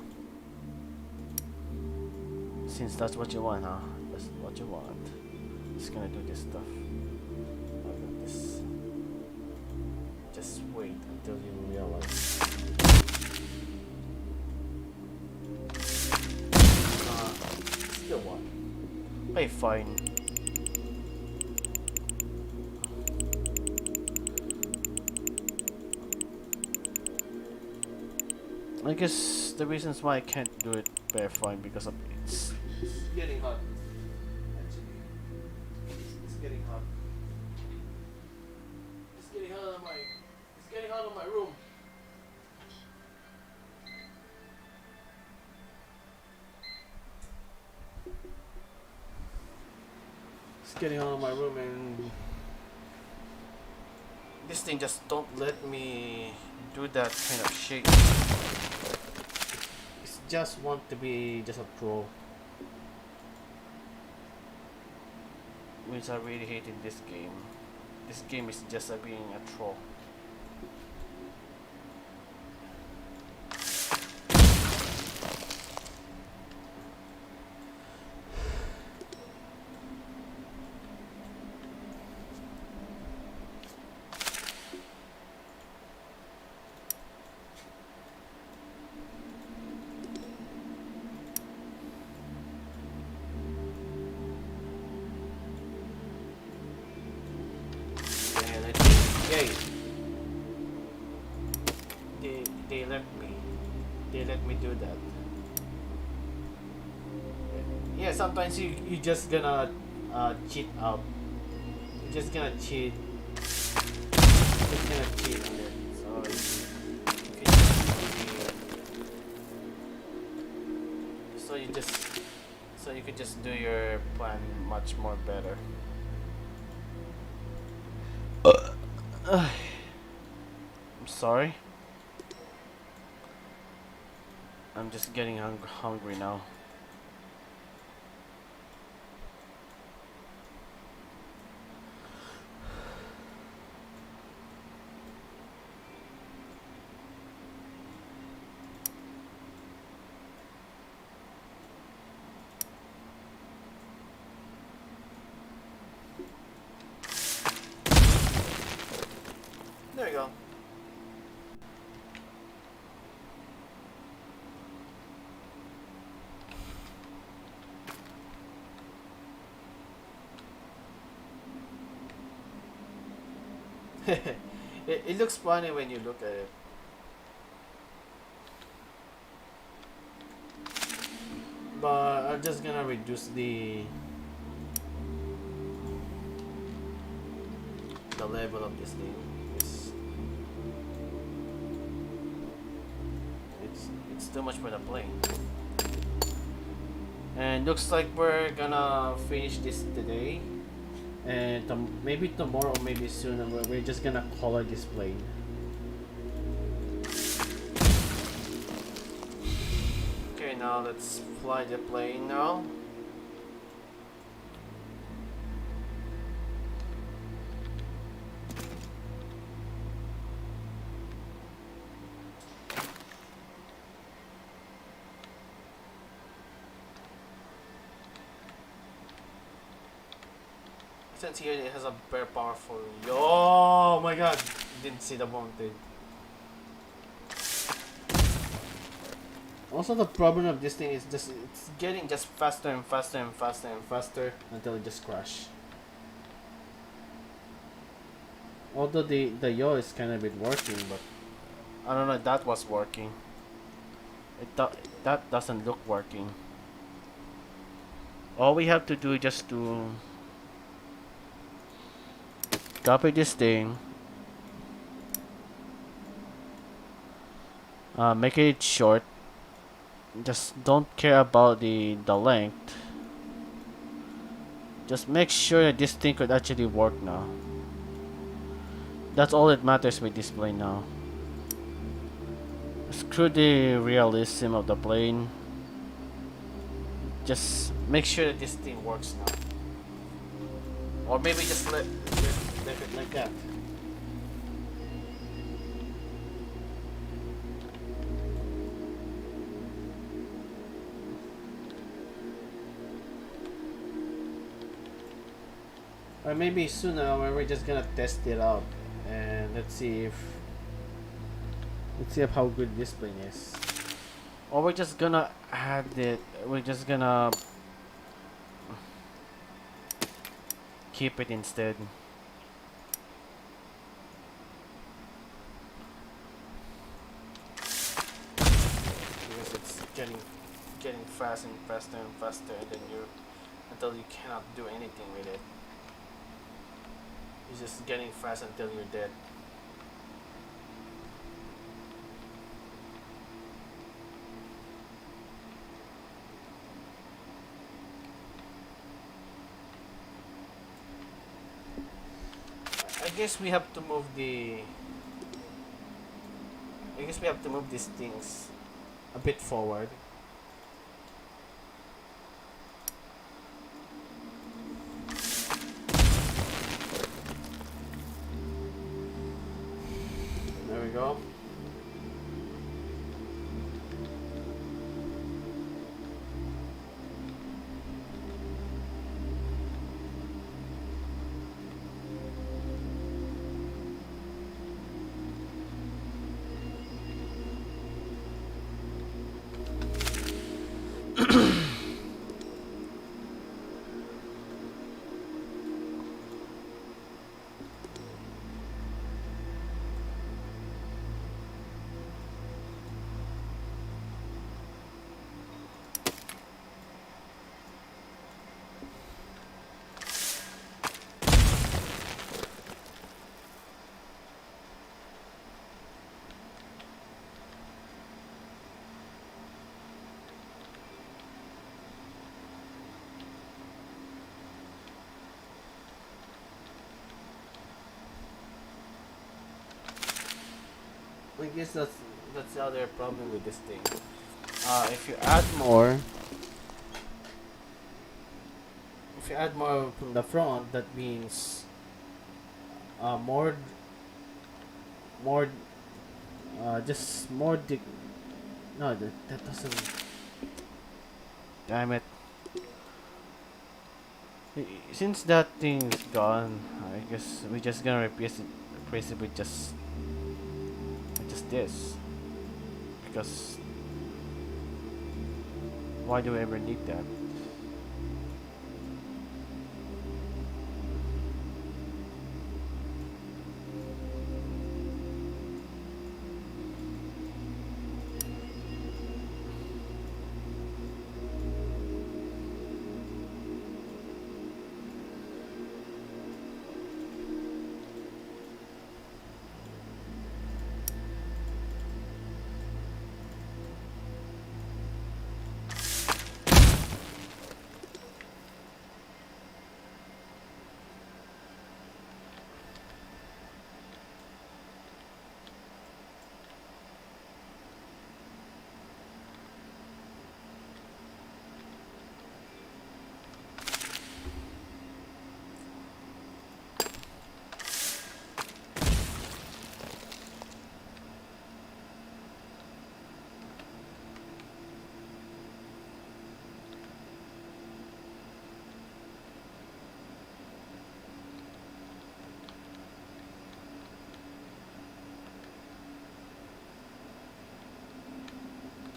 Speaker 1: Since that's what you want, huh? That's what you want. Just gonna do this stuff. Look at this. Just wait until you realize. Still one. Hey, fine. I guess the reasons why I can't do it very fine because of it's getting hot. Actually, it's getting hot. It's getting hot in my room. It's getting hot in my room, and this thing just don't let me do that kind of shit. Just want to be just a pro, which I really hate in this game. This game is just being a troll. Yay! They let me. They let me do that. Yeah, sometimes you just gonna cheat out. You're just gonna cheat. Just gonna cheat on it. So you could just do your plan much more better. I'm sorry. I'm just getting hungry now. There you go. It looks funny when you look at it. But I'm just gonna reduce the level of this thing. It's too much for the plane. And looks like we're gonna finish this today. And maybe tomorrow or maybe soon we're just gonna color this plane. Okay, now let's fly the plane now. Since here it has a very powerful. Oh my god! Didn't see the mountain. Also, the problem of this thing is just it's getting just faster and faster and faster and faster until it just crash. Although the yaw is kind of bit working, but I don't know if that was working. That doesn't look working. All we have to do is just to copy this thing, make it short. Just don't care about the length. Just make sure that this thing could actually work now. That's all that matters with this plane now. Screw the realism of the plane. Just make sure that this thing works now. Or maybe just let it like that. Or maybe soon we're just gonna test it out and let's see how good this plane is. Or we're just gonna add it. We're just gonna keep it instead. Because it's getting fast and faster and faster, and then until you cannot do anything with it. It's just getting fast until you're dead. I guess we have to move these things a bit forward. There we go. I guess that's the other problem with this thing. If you add more, if you add more from the front, that means more, more, just more. No, that doesn't. Damn it! Since that thing's gone, I guess we just gonna replace it with just this. Because why do we ever need that?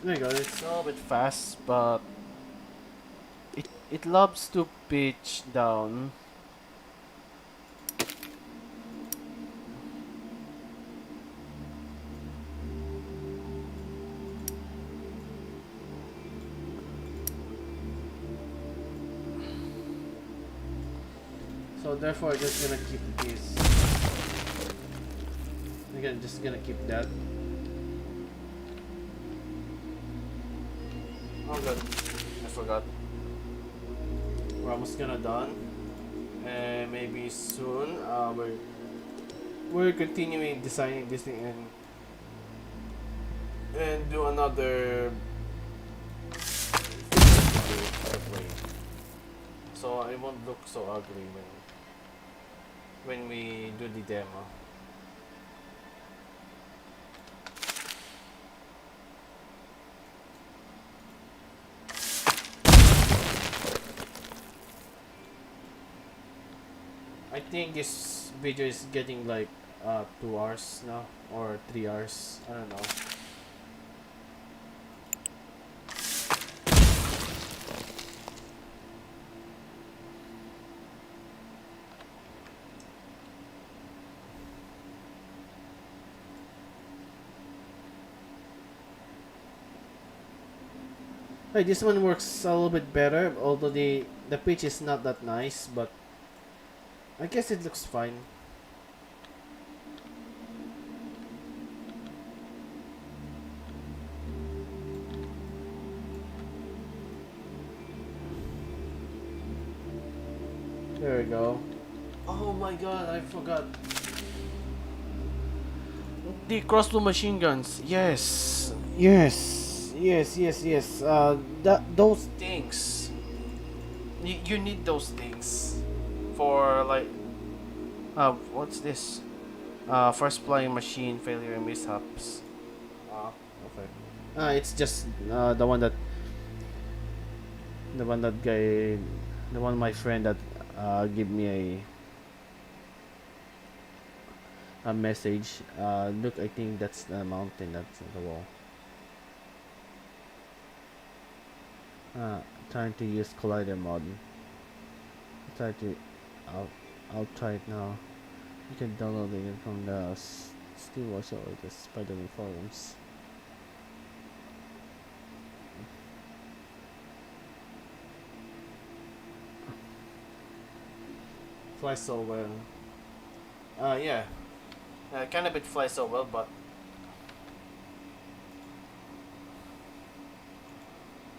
Speaker 1: There you go. It's a little bit fast, but it loves to pitch down. So therefore, just gonna keep this. Again, just gonna keep that. Oh god, I forgot. We're almost gonna done, and maybe soon. We're continuing designing this thing and do another airplane. So it won't look so ugly when we do the demo. I think this video is getting like 2 hours now or 3 hours. I don't know. Hey, this one works a little bit better, although the pitch is not that nice, but I guess it looks fine. There we go. Oh my god, I forgot. The crossbow machine guns. Yes. Yes. Yes, yes, yes. Those things. You need those things for like what's this? First flying machine failure and mishaps. Okay. It's just the one that guy, the one my friend that give me a message. Look, I think that's the mountain. That's the wall. Trying to use collider mod. Try to. I'll I'll try it now. You can download it from the Steam or the Spider-Man forums. Fly so well. Yeah. Kind of bit fly so well, but.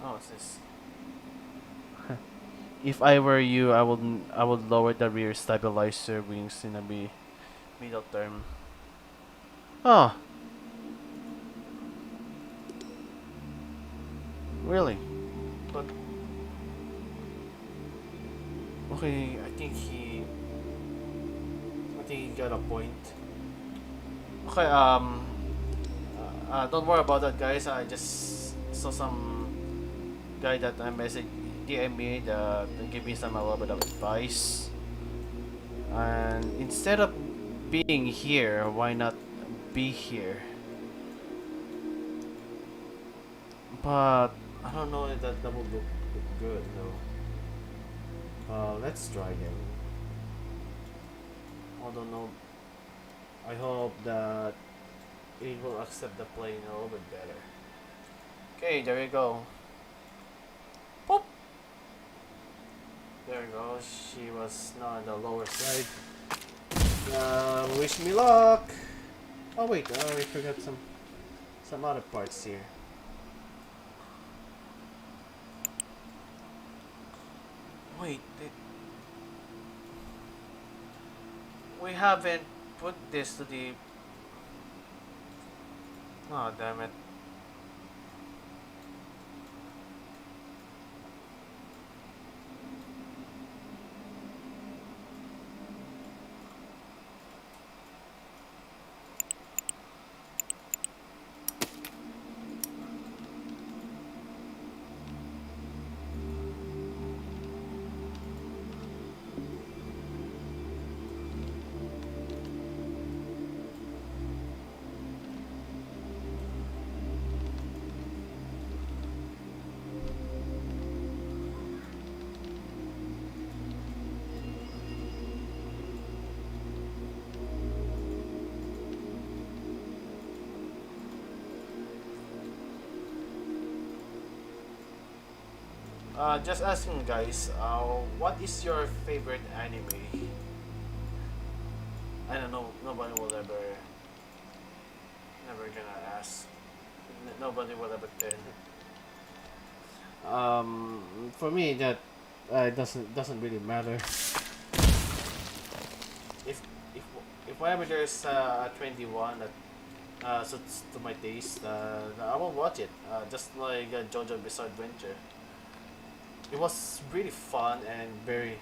Speaker 1: Oh, what's this? If I were you, I would lower the rear stabilizer wings in a middle term. Oh, Really? But okay, I think he got a point. Okay, don't worry about that, guys. I just saw some guy that I messaged DM me that give me some a little bit of advice. And instead of being here, why not be here? But I don't know if that will look good. No. Let's try again. I don't know. I hope that it will accept the plane a little bit better. Okay, there you go. Boop. There you go. She was not on the lower side. Wish me luck. Oh wait, I forgot some other parts here. Wait, we haven't put this to the. Oh damn it! Just asking, guys. What is your favorite anime? I don't know. Nobody will never gonna ask. Nobody will ever tell. For me, that doesn't really matter. If if if whenever there's a 21 that suits to my taste, I will watch it. Just like JoJo Bizarre Adventure. It was really fun and very.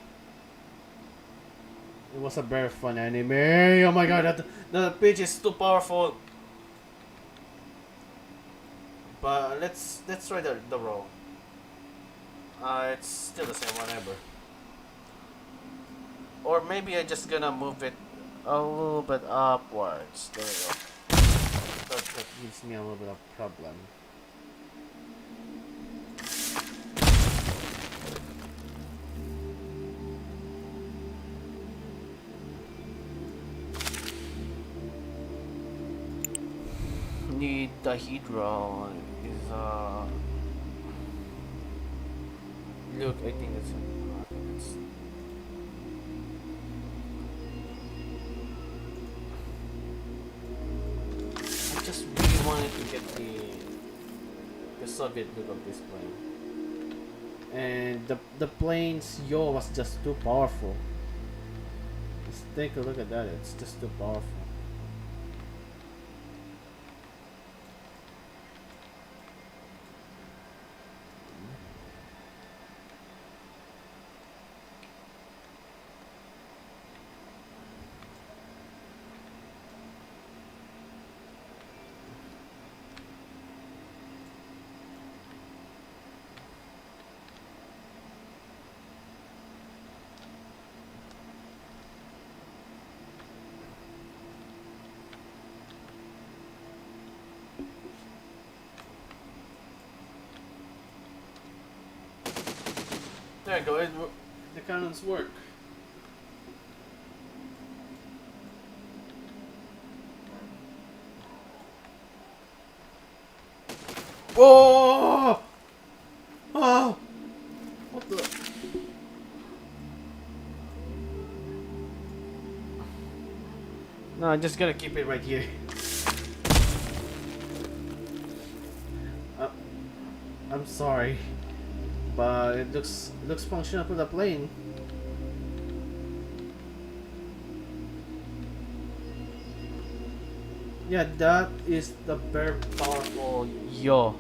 Speaker 1: It was a very fun anime. Oh my god, the pitch is too powerful. But let's try the roll. It's still the same whatever. Or maybe I just gonna move it a little bit upwards. There we go. That gives me a little bit of problem. Need the Hydra is look, I think it's I just really wanted to get the Soviet look of this plane. And the plane's yaw was just too powerful. Just take a look at that, it's just too powerful. There you go, the cannons work. Whoa! Oh! What the? No, I'm just gonna keep it right here. I'm sorry, but it looks functional for the plane. Yeah, that is the very powerful yaw.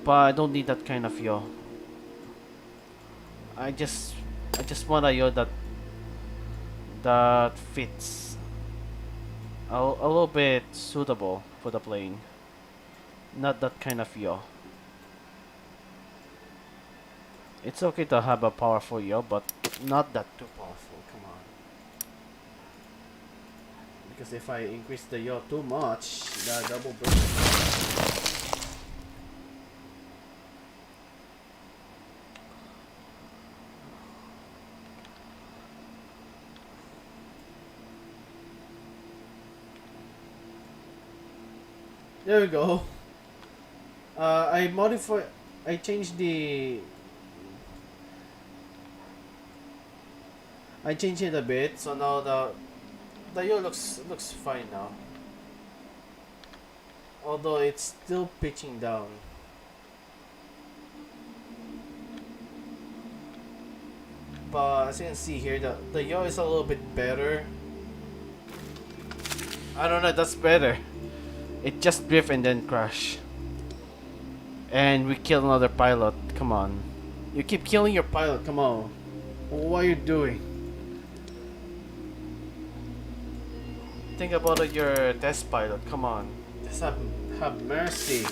Speaker 1: but I don't need that kind of yaw. I just I just want a yaw that fits a little bit suitable for the plane. Not that kind of yaw. It's okay to have a powerful yaw, but not that too powerful. Come on. Because if I increase the yaw too much, the double burst. There we go. I modify. I changed the. I changed it a bit, so now the yaw looks fine now. Although it's still pitching down. But as you can see here, the yaw is a little bit better. I don't know, that's better. It just drift and then crash. And we killed another pilot. Come on. You keep killing your pilot, come on. What are you doing? Think about it, your test pilot, come on. Just have mercy.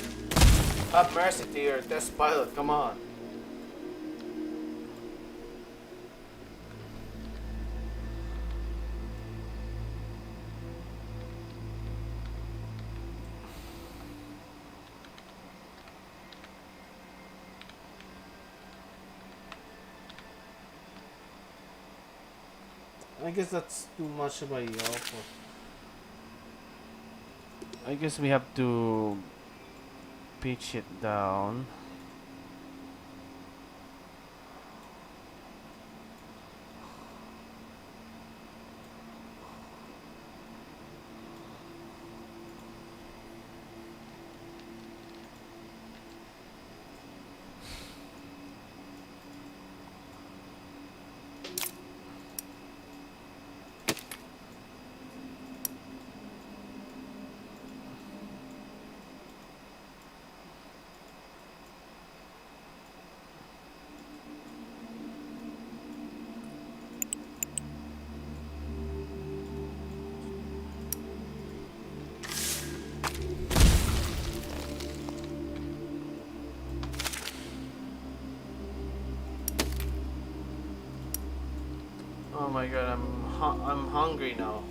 Speaker 1: Have mercy to your test pilot, come on. I guess that's too much of a yaw. I guess we have to pitch it down. Oh my god, I'm hungry now.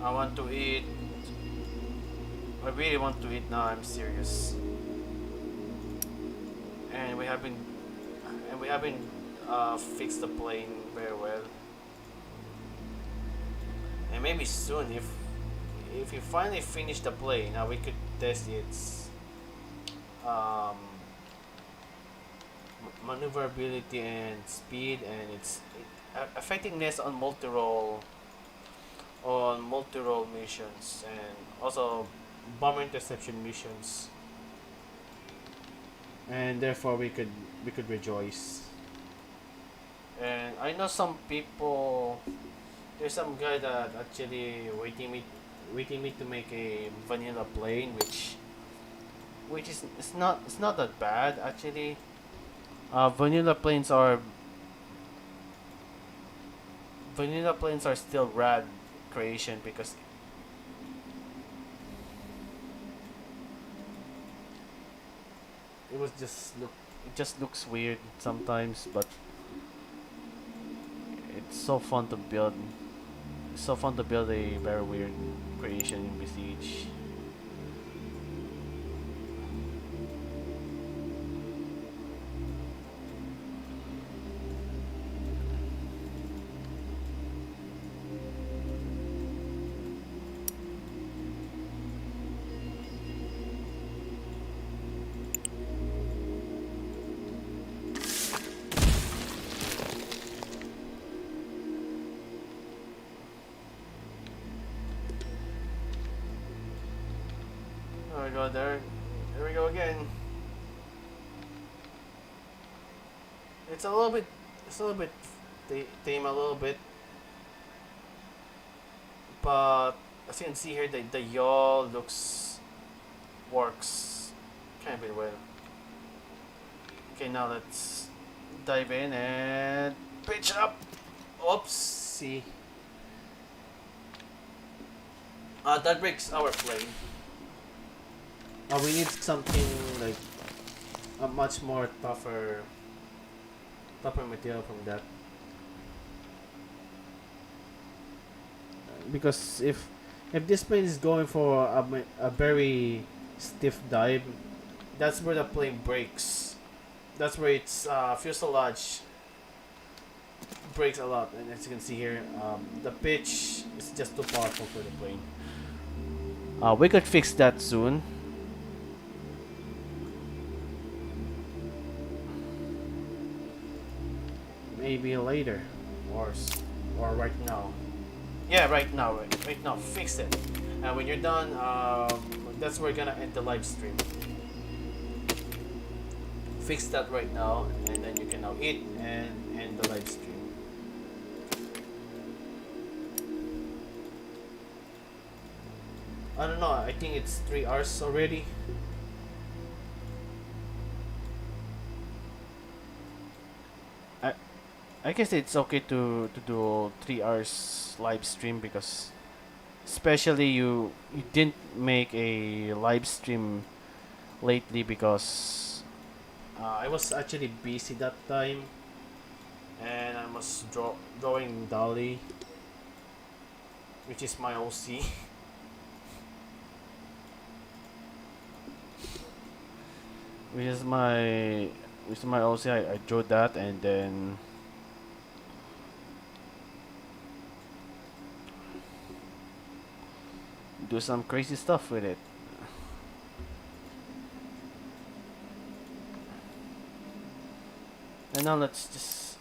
Speaker 1: I want to eat. I really want to eat now. I'm serious. And we haven't fixed the plane very well. And maybe soon, if we finally finish the plane, now we could test its um, maneuverability and speed and its effectiveness on multi-role missions and also bomber interception missions, and therefore we could rejoice. And I know some people. There's some guy that actually waiting me to make a vanilla plane, which is it's not that bad actually. Vanilla planes are still rad creation because it just looks weird sometimes, but it's so fun to build. It's so fun to build a very weird creation in Besiege. There we go, there we go again. It's a little bit, tame a little bit, but as you can see here, the yaw works kind of well. Okay, now let's dive in and pitch up. Oops, see. That breaks our plane. We need something like a much more tougher material from that. Because if this plane is going for a very stiff dive, that's where the plane breaks. That's where its fuselage breaks a lot. And as you can see here, the pitch is just too powerful for the plane. We could fix that soon. Maybe later, or right now. Yeah, right now. Right now, fix it. And when you're done, that's where we're gonna end the live stream. Fix that right now, and then you can now eat and end the live stream. I don't know. I think it's 3 hours already. I I guess it's okay to do 3 hours live stream because especially you didn't make a live stream lately because I was actually busy that time and I was drawing Dolly, which is my OC. which is my which is my OC. I drew that and then do some crazy stuff with it. And now let's just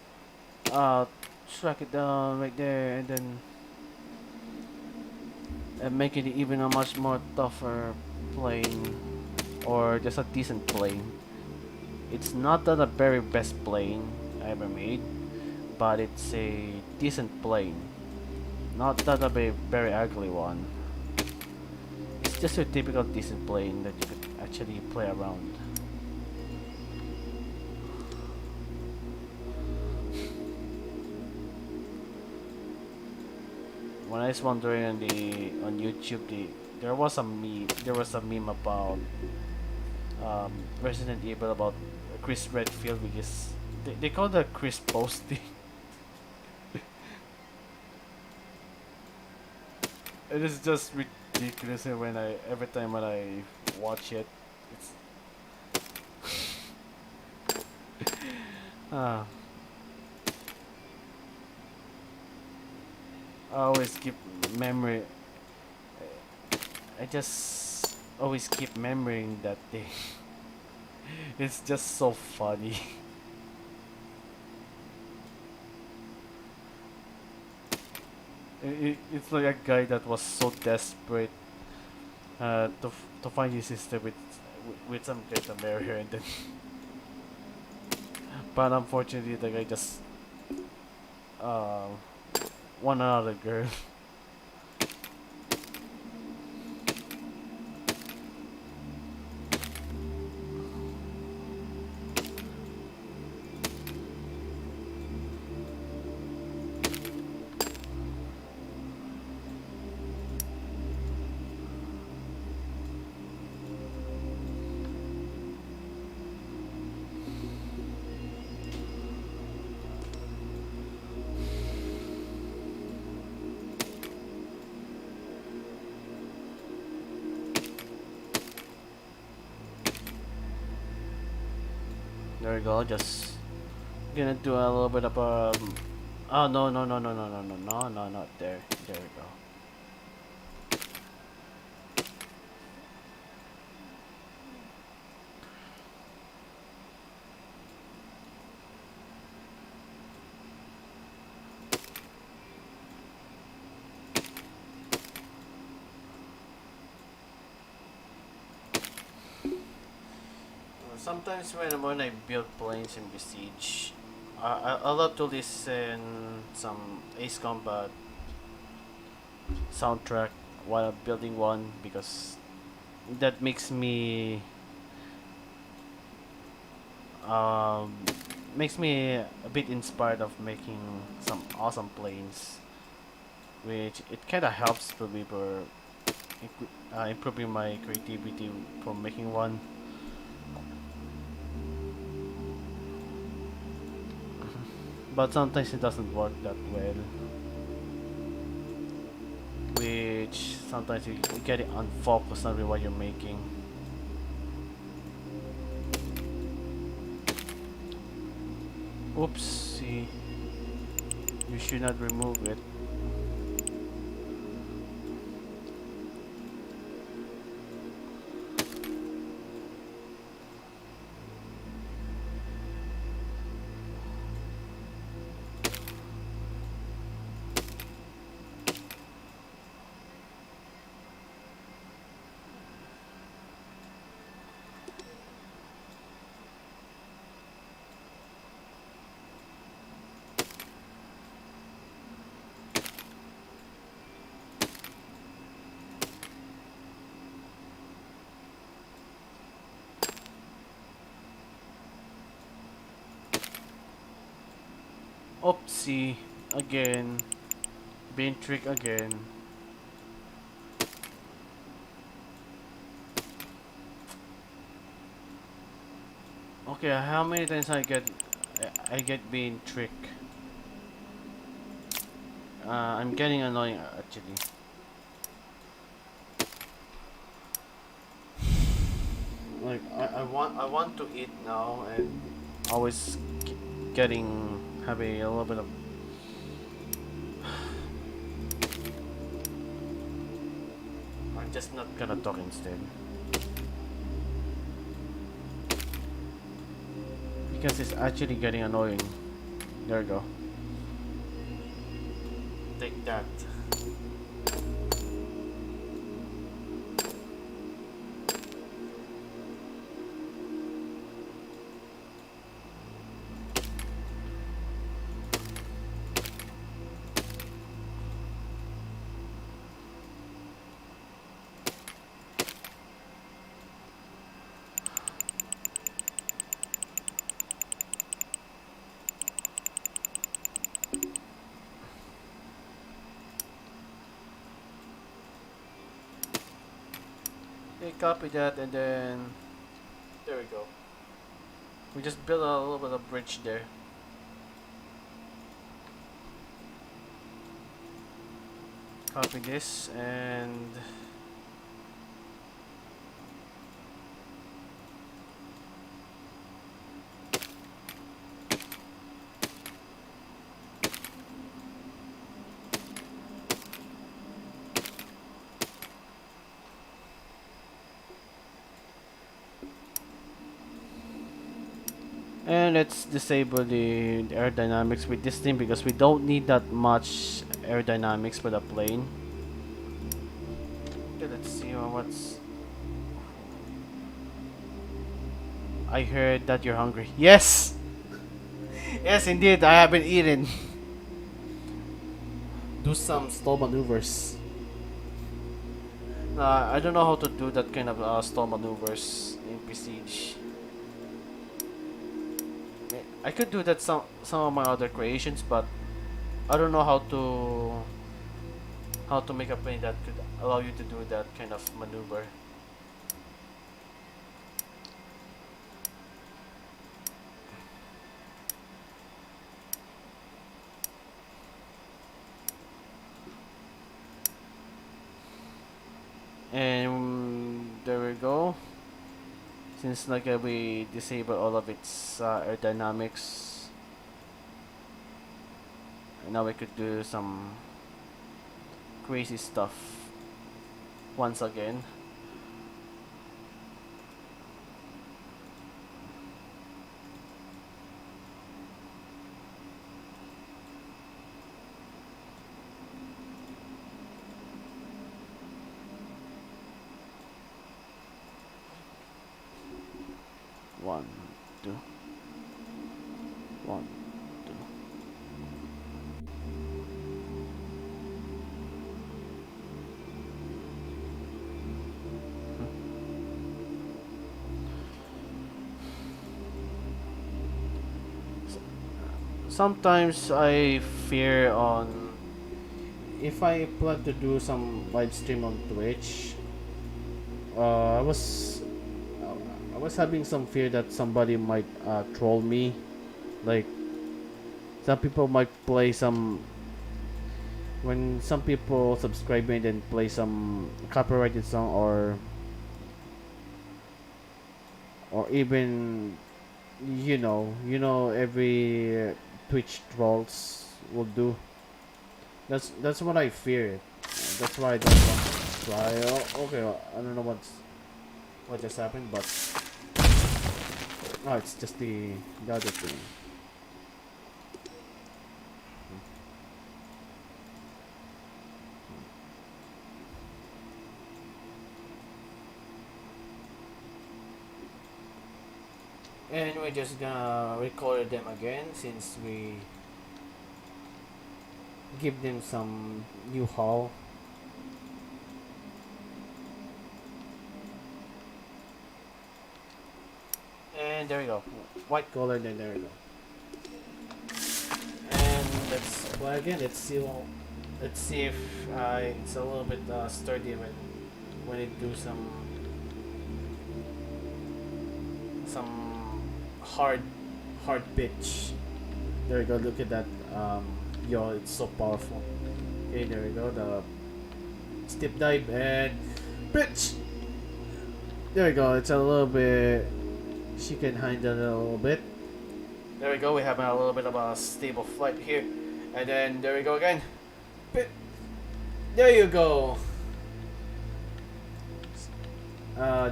Speaker 1: track it down right there and then make it even a much more tougher plane or just a decent plane. It's not the very best plane I ever made, but it's a decent plane. Not that a very ugly one. It's just a typical decent plane that you could actually play around. When I was wondering on YouTube, there was a meme about Resident Evil about Chris Redfield, which is they call that Chris posting. It is just ridiculous when every time when I watch it, it's ah. I always keep memory. I just always keep remembering that day. It's just so funny. It's like a guy that was so desperate to find his sister with some guy to marry her, and then but unfortunately the guy just uh, want another girl. There we go. Just gonna do a little bit of oh no, not there. There we go. Sometimes when I build planes in Besiege, I love to listen some Ace Combat soundtrack while building one because that makes me um, makes me a bit inspired of making some awesome planes, which it kind of helps to me for improving my creativity for making one. But sometimes it doesn't work that well, which sometimes you get it unfocused on what you're making. Oopsie, you should not remove it. Oopsie, again, being tricked again. Okay, how many times I get being tricked? I'm getting annoying actually. Like I want to eat now and always getting having a little bit of. I'm just not gonna talk instead because it's actually getting annoying. There we go. Take that. Okay, copy that and then there we go. We just built a little bit of bridge there. Copy this and let's disable the aerodynamics with this thing because we don't need that much aerodynamics for the plane. Okay, let's see what's. I heard that you're hungry. Yes! Yes, indeed, I have been eating. Do some stall maneuvers. I don't know how to do that kind of stall maneuvers in Besiege. I could do that some of my other creations, but I don't know how to make a plane that could allow you to do that kind of maneuver. And there we go. Since like we disable all of its aerodynamics, and now we could do some crazy stuff once again. One, two, one, two. sometimes I fear on if I plan to do some live stream on Twitch. Uh, I was I was having some fear that somebody might troll me. Like some people might play some when some people subscribe me and then play some copyrighted song or even every Twitch trolls will do. That's what I fear. That's why I don't want to try. Oh, okay, well, I don't know what just happened, but oh, it's just the other thing. And we're just gonna record them again since we give them some new haul. And there we go. White color, then there we go. And let's play again. Let's see if it's a little bit sturdy when it do some hard pitch. There we go. Look at that. Yo, it's so powerful. Okay, there we go. The steep dive and pitch. There we go. It's a little bit. She can handle it a little bit. There we go. We have a little bit of a stable flight here, and then there we go again. There you go.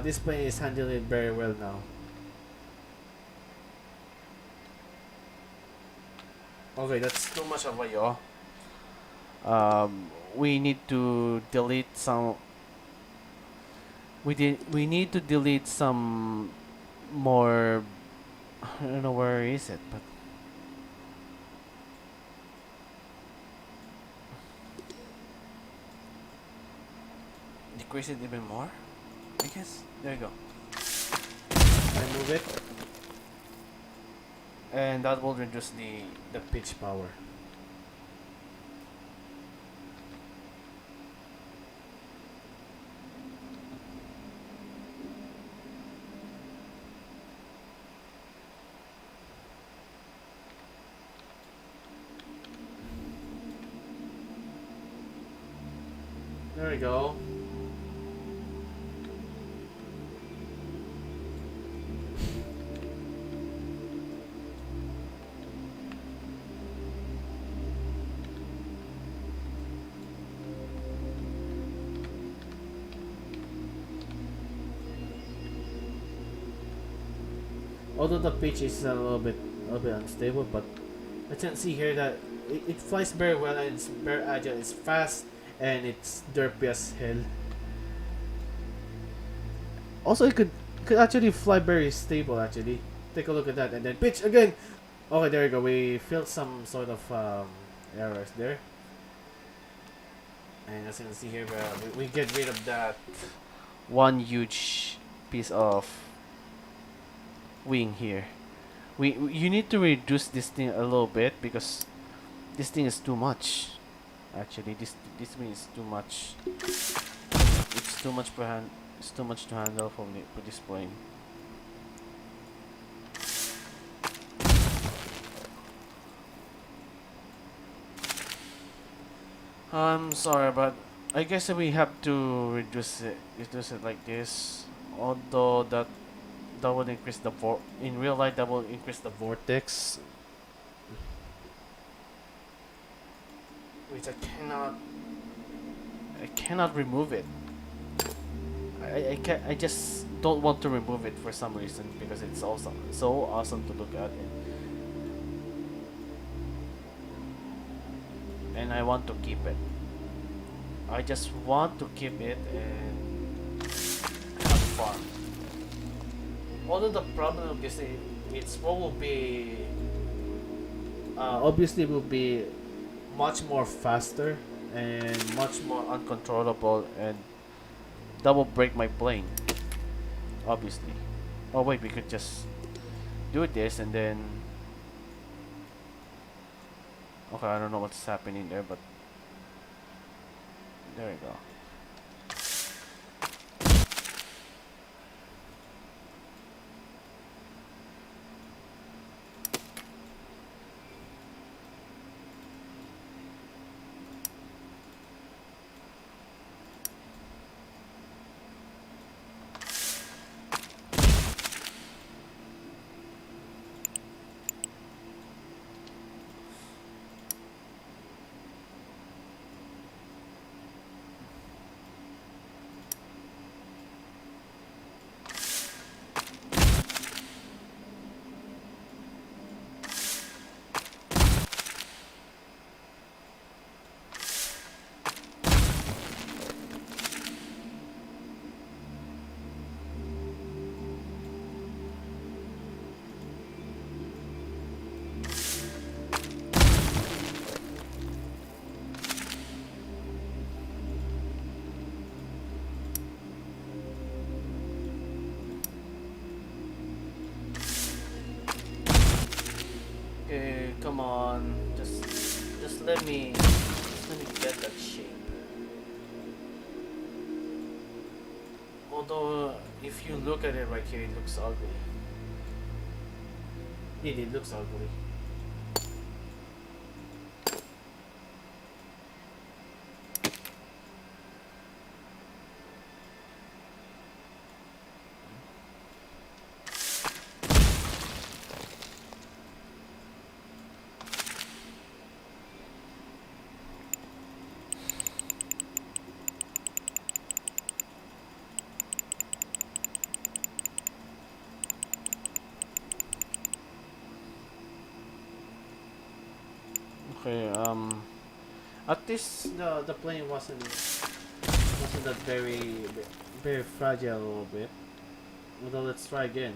Speaker 1: This plane is handling it very well now. Okay, that's too much of a yaw. We need to delete some. We need to delete some more. I don't know where is it, but decrease it even more. I guess there you go. I move it, and that will reduce the pitch power. There we go. Although the pitch is a little bit unstable, but I can see here that it flies very well and it's very agile. It's fast and it's derpy as hell. Also, it could actually fly very stable. Actually, take a look at that and then pitch again. Okay, there you go. We felt some sort of errors there, and as you can see here, we get rid of that one huge piece of wing here. You need to reduce this thing a little bit because this thing is too much. Actually, this wing is too much. It's too much per hand. It's too much to handle for this plane. I'm sorry, but I guess we have to reduce it like this. Although that would increase in real life that will increase the vortex, which I cannot remove it. I just don't want to remove it for some reason because it's awesome, so awesome to look at it, and I want to keep it. I just want to keep it and have fun. Although the problem of this it's probably obviously will be much more faster and much more uncontrollable, and that will break my plane. Obviously. Oh wait, we could just do this and then Okay, I don't know what's happening there, but there you go. Okay, come on. Just let me get that shape. Although, if you look at it right here, it looks ugly. It looks ugly. Okay, at least the plane wasn't that very fragile a little bit. Although let's try again.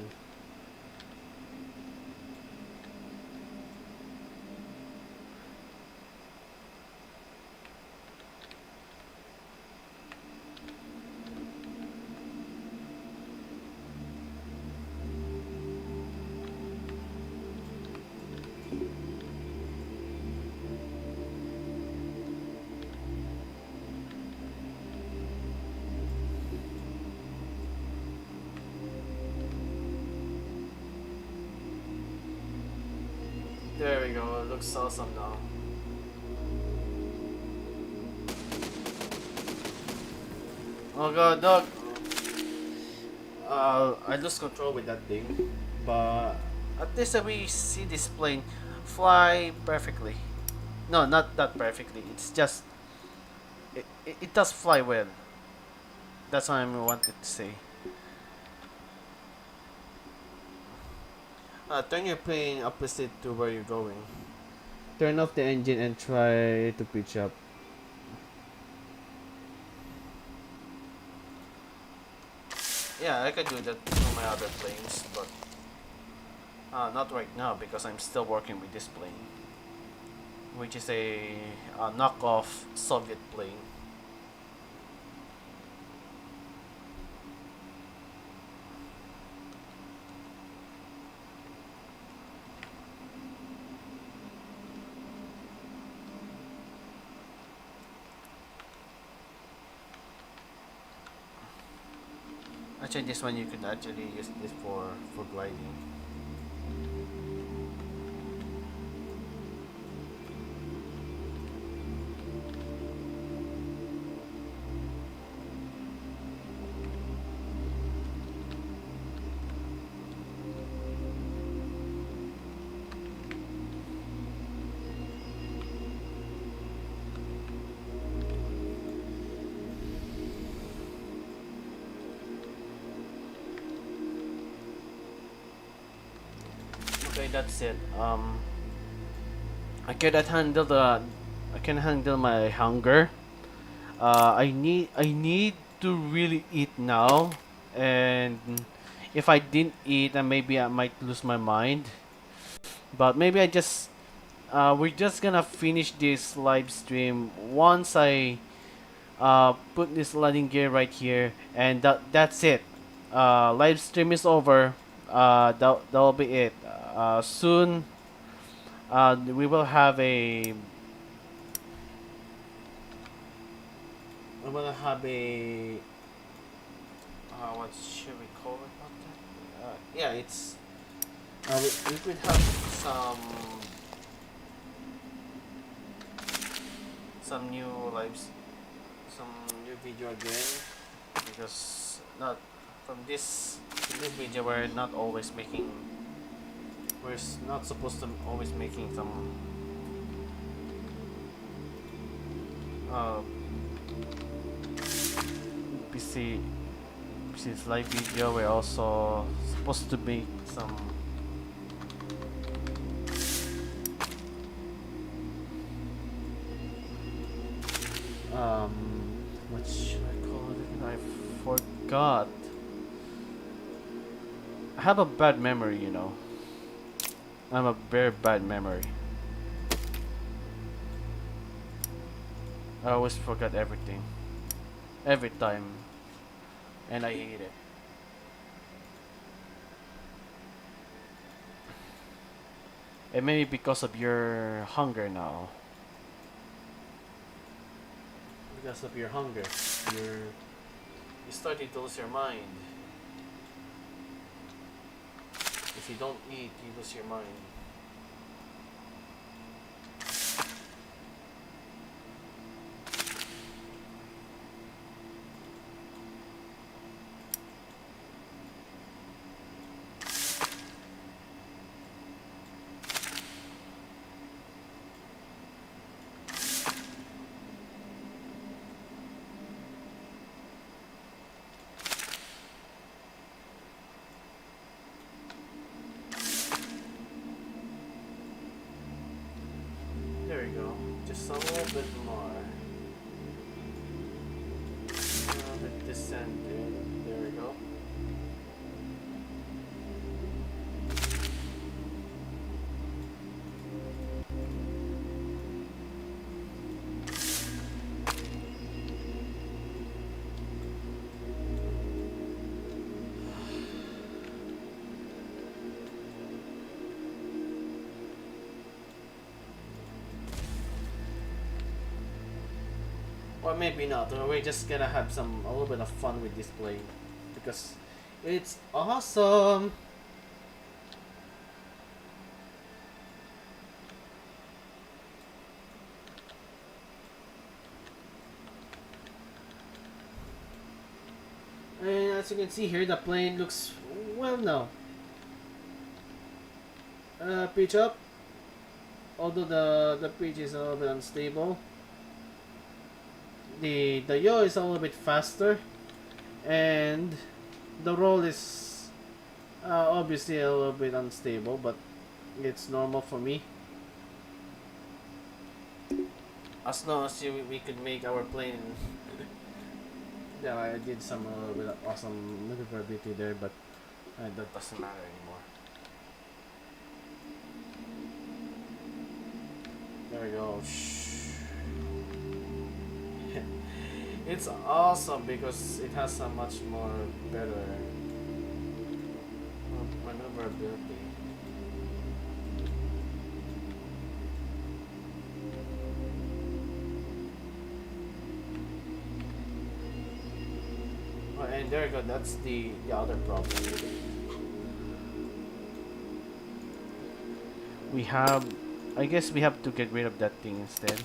Speaker 1: There we go. It looks awesome now. Oh god, dog. I lost control with that thing, but at least we see this plane fly perfectly. No, not that perfectly. It's just it does fly well. That's what I wanted to say. Turn your plane opposite to where you're going. Turn off the engine and try to pitch up. Yeah, I could do that to my other planes, but not right now because I'm still working with this plane, which is a knockoff Soviet plane. Actually, this one you could actually use this for gliding. Okay, that's it. I cannot handle the. I can handle my hunger. I need to really eat now, and if I didn't eat, then maybe I might lose my mind. But maybe we're just gonna finish this live stream once I put this landing gear right here, and that's it. Live stream is over. That'll be it. Soon We will have a. We will have a. What should we call it? About that? Yeah, it's. We could have some new lives, some new video again, because not from this video we're not always making. Not supposed to always making some uh, PC PC's live video. We're also supposed to make some um what should I call it? I forgot. I have a bad memory, you know. I'm a very bad memory. I always forget everything. Every time. And I hate it. And maybe because of your hunger now. Because of your hunger. You're starting to lose your mind. If you don't eat, you lose your mind. There we go. Just a little bit more. A little bit descending. There we go. Or maybe not, or we're just gonna have a little bit of fun with this plane. Because it's awesome! And as you can see here, the plane looks well now. Pitch up. Although the pitch is a little bit unstable. The yaw is a little bit faster, and the roll is obviously a little bit unstable, but it's normal for me. As long as we could make our plane. Yeah, I did some a little bit of awesome maneuverability there, but that doesn't matter anymore. There we go. It's awesome because it has a much more better maneuverability. Oh, and there you go. That's the other problem. We have, I guess we have to get rid of that thing instead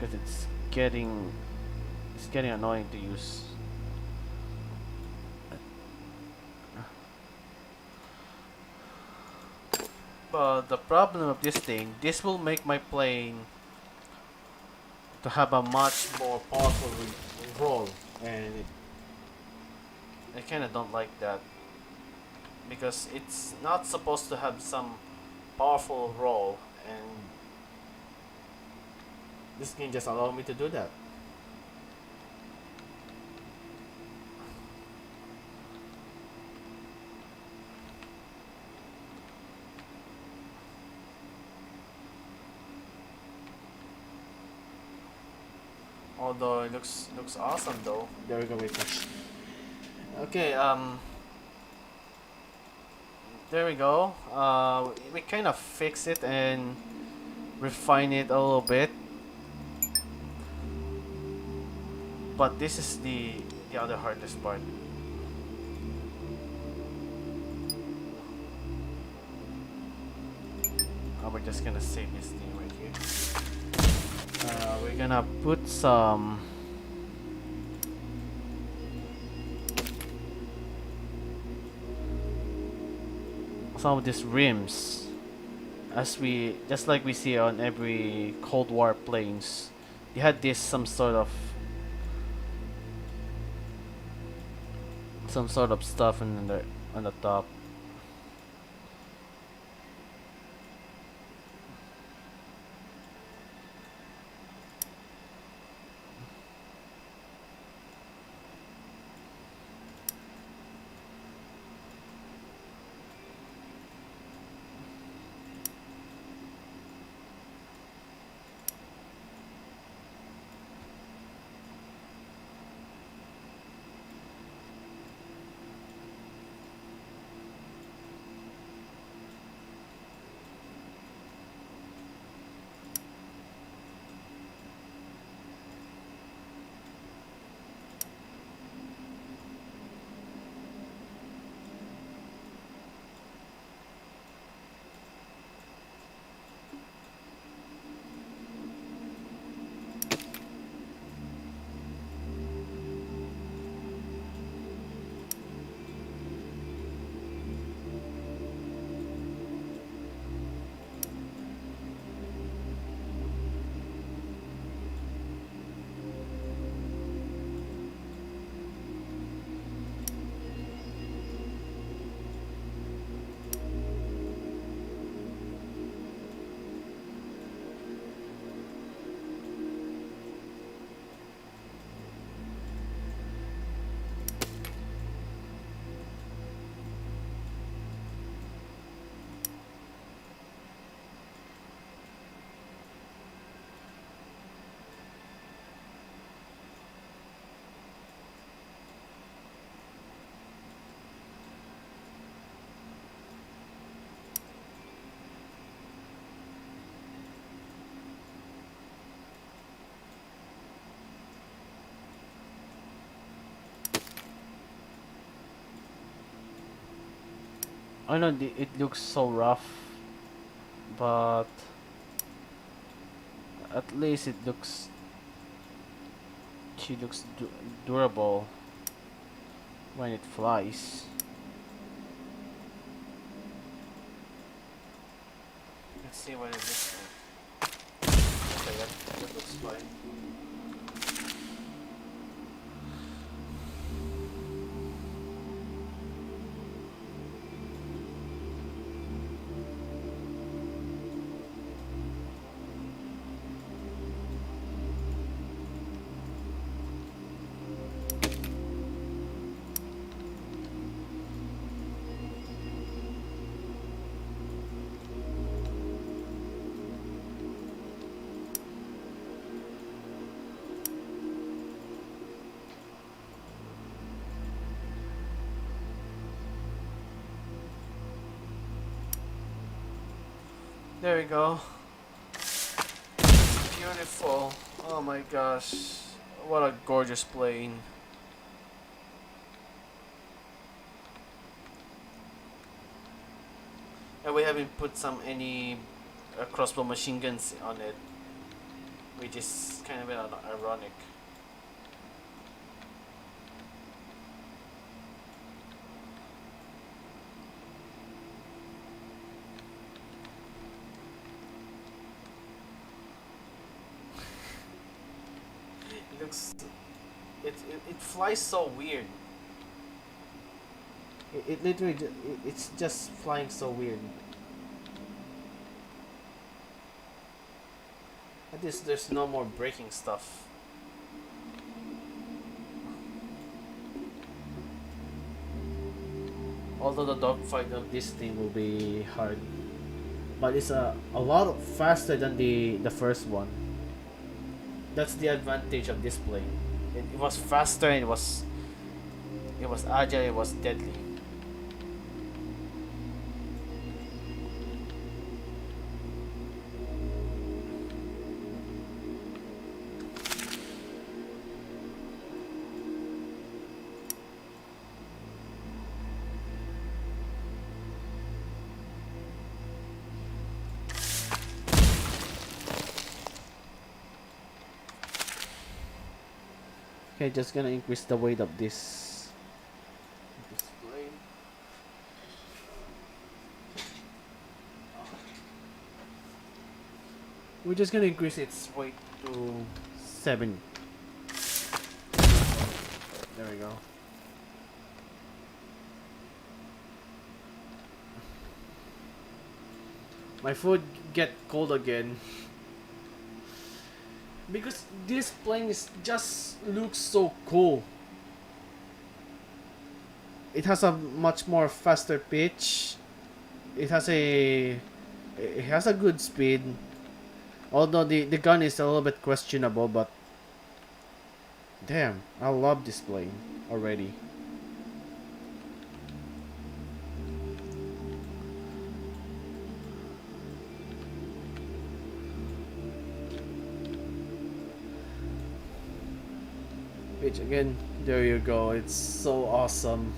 Speaker 1: because it's getting annoying to use. But the problem of this thing, this will make my plane to have a much more powerful roll, and I kind of don't like that because it's not supposed to have some powerful roll, and this game just allow me to do that. Although it looks awesome though. There we go, wait. Okay, There we go. We kind of fix it and refine it a little bit, but this is the other hardest part. We're just gonna save this thing right here. We're gonna put some of these rims, as we just like we see on every Cold War planes. You had this some sort of stuff on the top. I know it looks so rough, but at least she looks durable when it flies. Let's see what it looks like. Okay, that looks fine. There we go. Beautiful. Oh my gosh. What a gorgeous plane. And we haven't put any crossbow machine guns on it, which is kind of ironic. It flies so weird. It literally it's just flying so weird. At least there's no more breaking stuff. Although the dogfight of this thing will be hard, but it's a lot faster than the first one. That's the advantage of this plane. It was faster and it was agile, it was deadly. Okay, just gonna increase the weight of this plane. We're just gonna increase its weight to 7. There we go. My food get cold again. Because this plane is just looks so cool. It has a much more faster pitch. It has a good speed. Although the gun is a little bit questionable, but damn, I love this plane already. Pitch again. There you go. It's so awesome.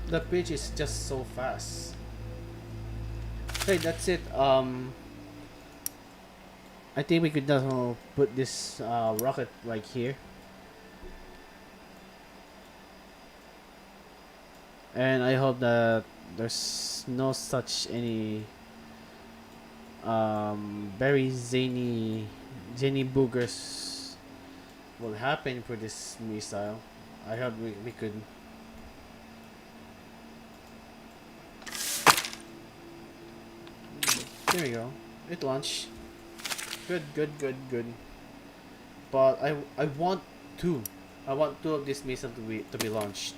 Speaker 1: The pitch is just so fast. Okay, that's it. I think we could now put this rocket right here. And I hope that there's no such any very zany boogers will happen for this missile. I hope we could. There we go. It launched. Good. But I want two. I want two of this missile to be launched.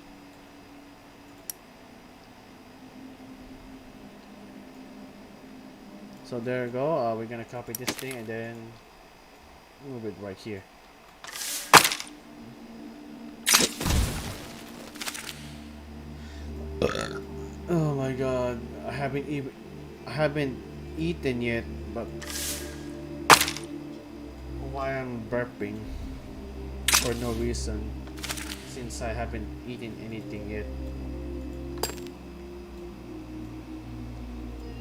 Speaker 1: So there we go. We're gonna copy this thing and then move it right here. Oh my god! I haven't eaten yet, but why I'm burping for no reason since I haven't eaten anything yet.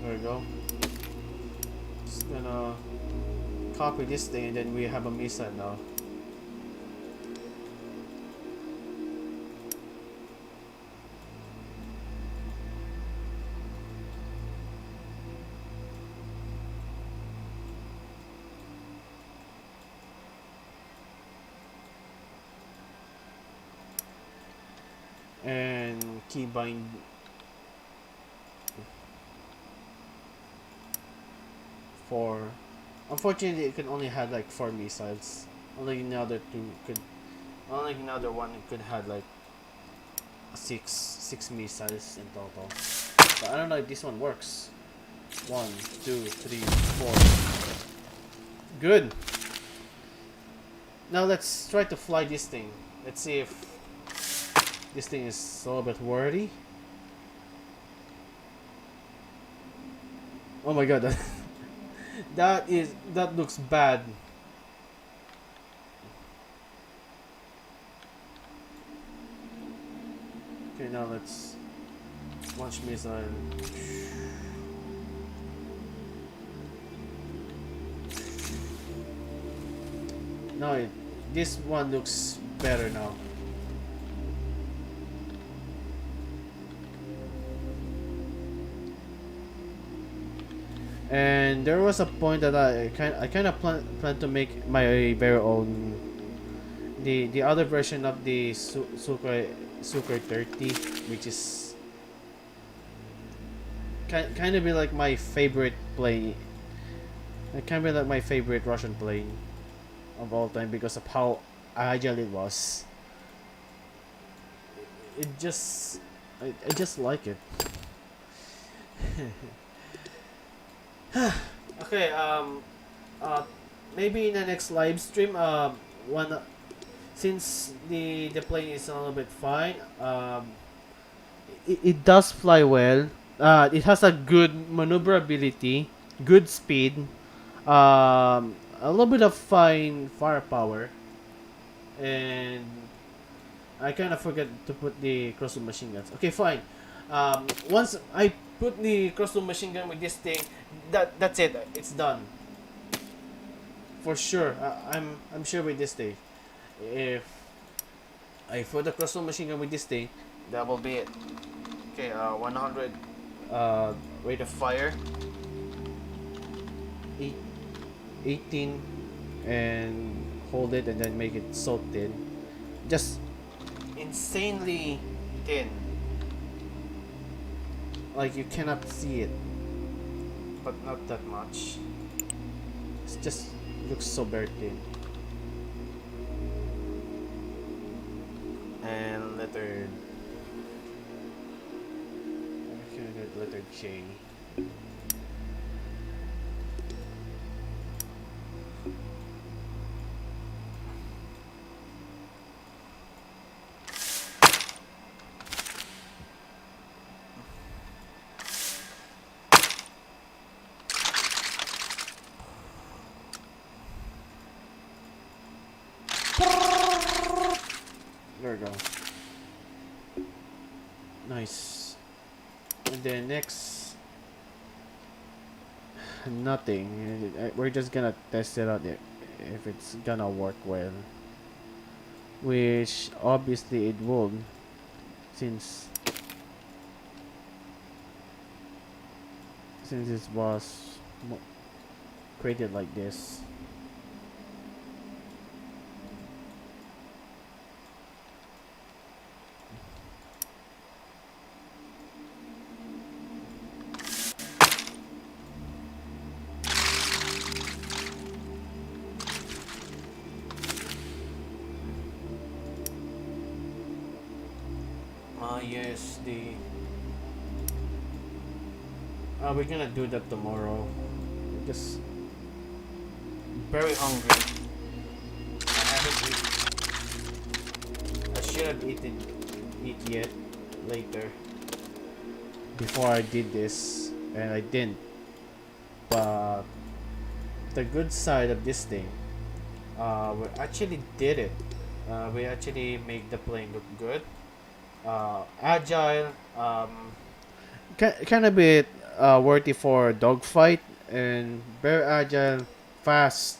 Speaker 1: There we go. Just gonna copy this thing and then we have a missile now. And keybind for, unfortunately it can only have like 4 missiles. Only another one could have like six missiles in total. But I don't know if this one works. 1, 2, 3, 4. Good. Now let's try to fly this thing. Let's see if this thing is a little bit worthy. Oh my god, that looks bad. Okay, now let's launch missile. No, this one looks better now. And there was a point that I kind of plan to make my very own, the other version of the Sukhoi 30, which is kind of be like my favorite plane. It can be like my favorite Russian plane of all time because of how agile it was. I just like it. Okay, maybe in the next live stream, since the plane is a little bit fine, it does fly well. It has a good maneuverability, good speed. a little bit of fine firepower, and I kind of forgot to put the crossbow machine guns. Okay, fine. Once I put the crossbow machine gun with this thing, that's it. It's done for sure. I'm sure with this thing. If I put the crossbow machine gun with this thing, that will be it. Okay, 100 rate of fire, 8, 18, and hold it and then make it so thin. Just insanely thin. Like you cannot see it, but not that much. It just looks so very thin. And letter. I'm gonna get letter J. There we go. Nice. And then next, nothing. We're just gonna test it out if it's gonna work well. Which obviously it would, since it was created like this. Yes, we're gonna do that tomorrow. Just very hungry. I haven't eaten. I should have eat yet later before I did this, and I didn't. But the good side of this thing, we actually did it. We actually make the plane look good. Agile, kind of bit worthy for dogfight, and very agile, fast,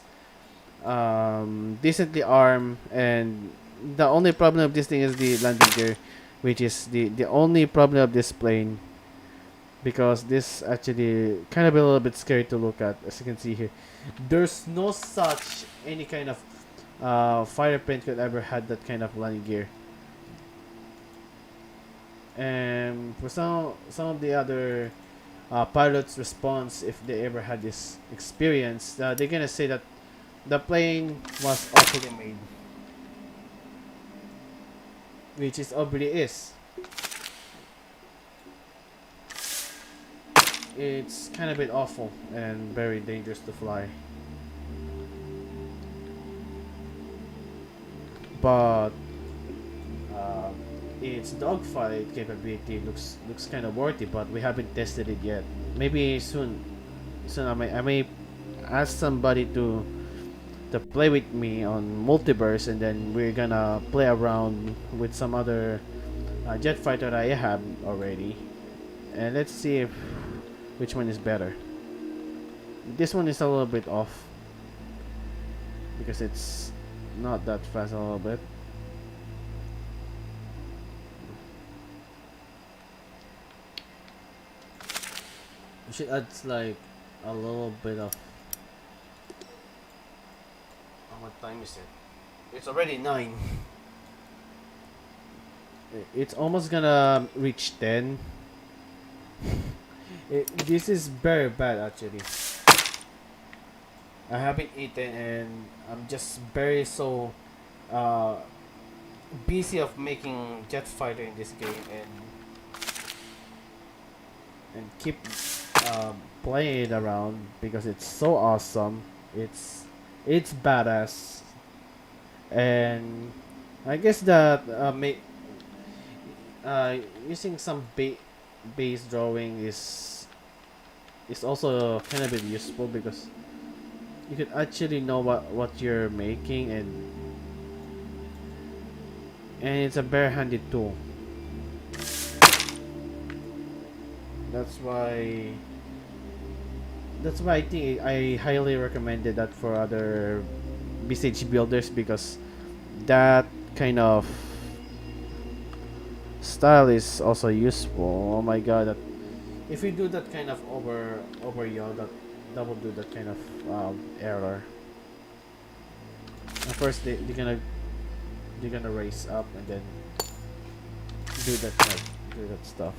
Speaker 1: decently armed, and the only problem of this thing is the landing gear, which is the only problem of this plane, because this actually kind of a little bit scary to look at, as you can see here. There's no such any kind of fighter plane could ever had that kind of landing gear. And for some of the other pilots' response, if they ever had this experience, they're gonna say that the plane was awfully made, which is obviously is. It's kind of a bit awful and very dangerous to fly. But its dogfight capability looks kind of worthy, but we haven't tested it yet. Maybe soon. I may ask somebody to play with me on Multiverse, and then we're gonna play around with some other jet fighter that I have already, and let's see if which one is better. This one is a little bit off because it's not that fast a little bit. We should add like a little bit of. What time is it? It's already 9. It's almost gonna reach 10. This is very bad actually. I haven't eaten and I'm just very so busy of making jet fighter in this game, and keep playing it around because it's so awesome. It's badass, and I guess that using some base drawing is also kind of bit useful, because you could actually know what you're making, and it's a bare-handed tool. That's why I think I highly recommended that for other Besiege builders, because that kind of style is also useful. Oh my god, that if you do that kind of over yaw, that will do that kind of error. And first they're gonna raise up and then do that do that stuff.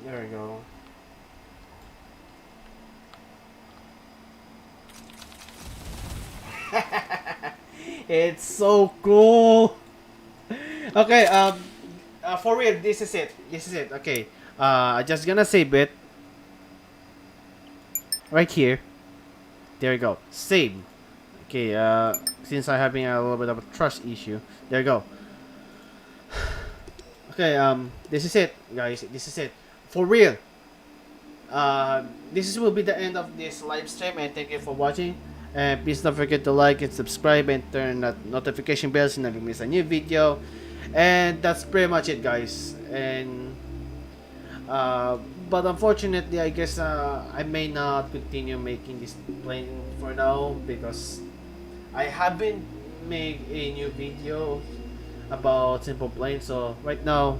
Speaker 1: There we go. It's so cool. Okay, for real, this is it. This is it. Okay. I just gonna save it right here. There you go. Save. Okay. Since I'm having a little bit of a trust issue, there you go. Okay. This is it, guys. This is it. For real. This will be the end of this live stream, and thank you for watching. And please don't forget to like and subscribe and turn that notification bell so you never miss a new video. And that's pretty much it, guys. And but unfortunately, I guess I may not continue making this plane for now, because I haven't made a new video about simple plane. So right now,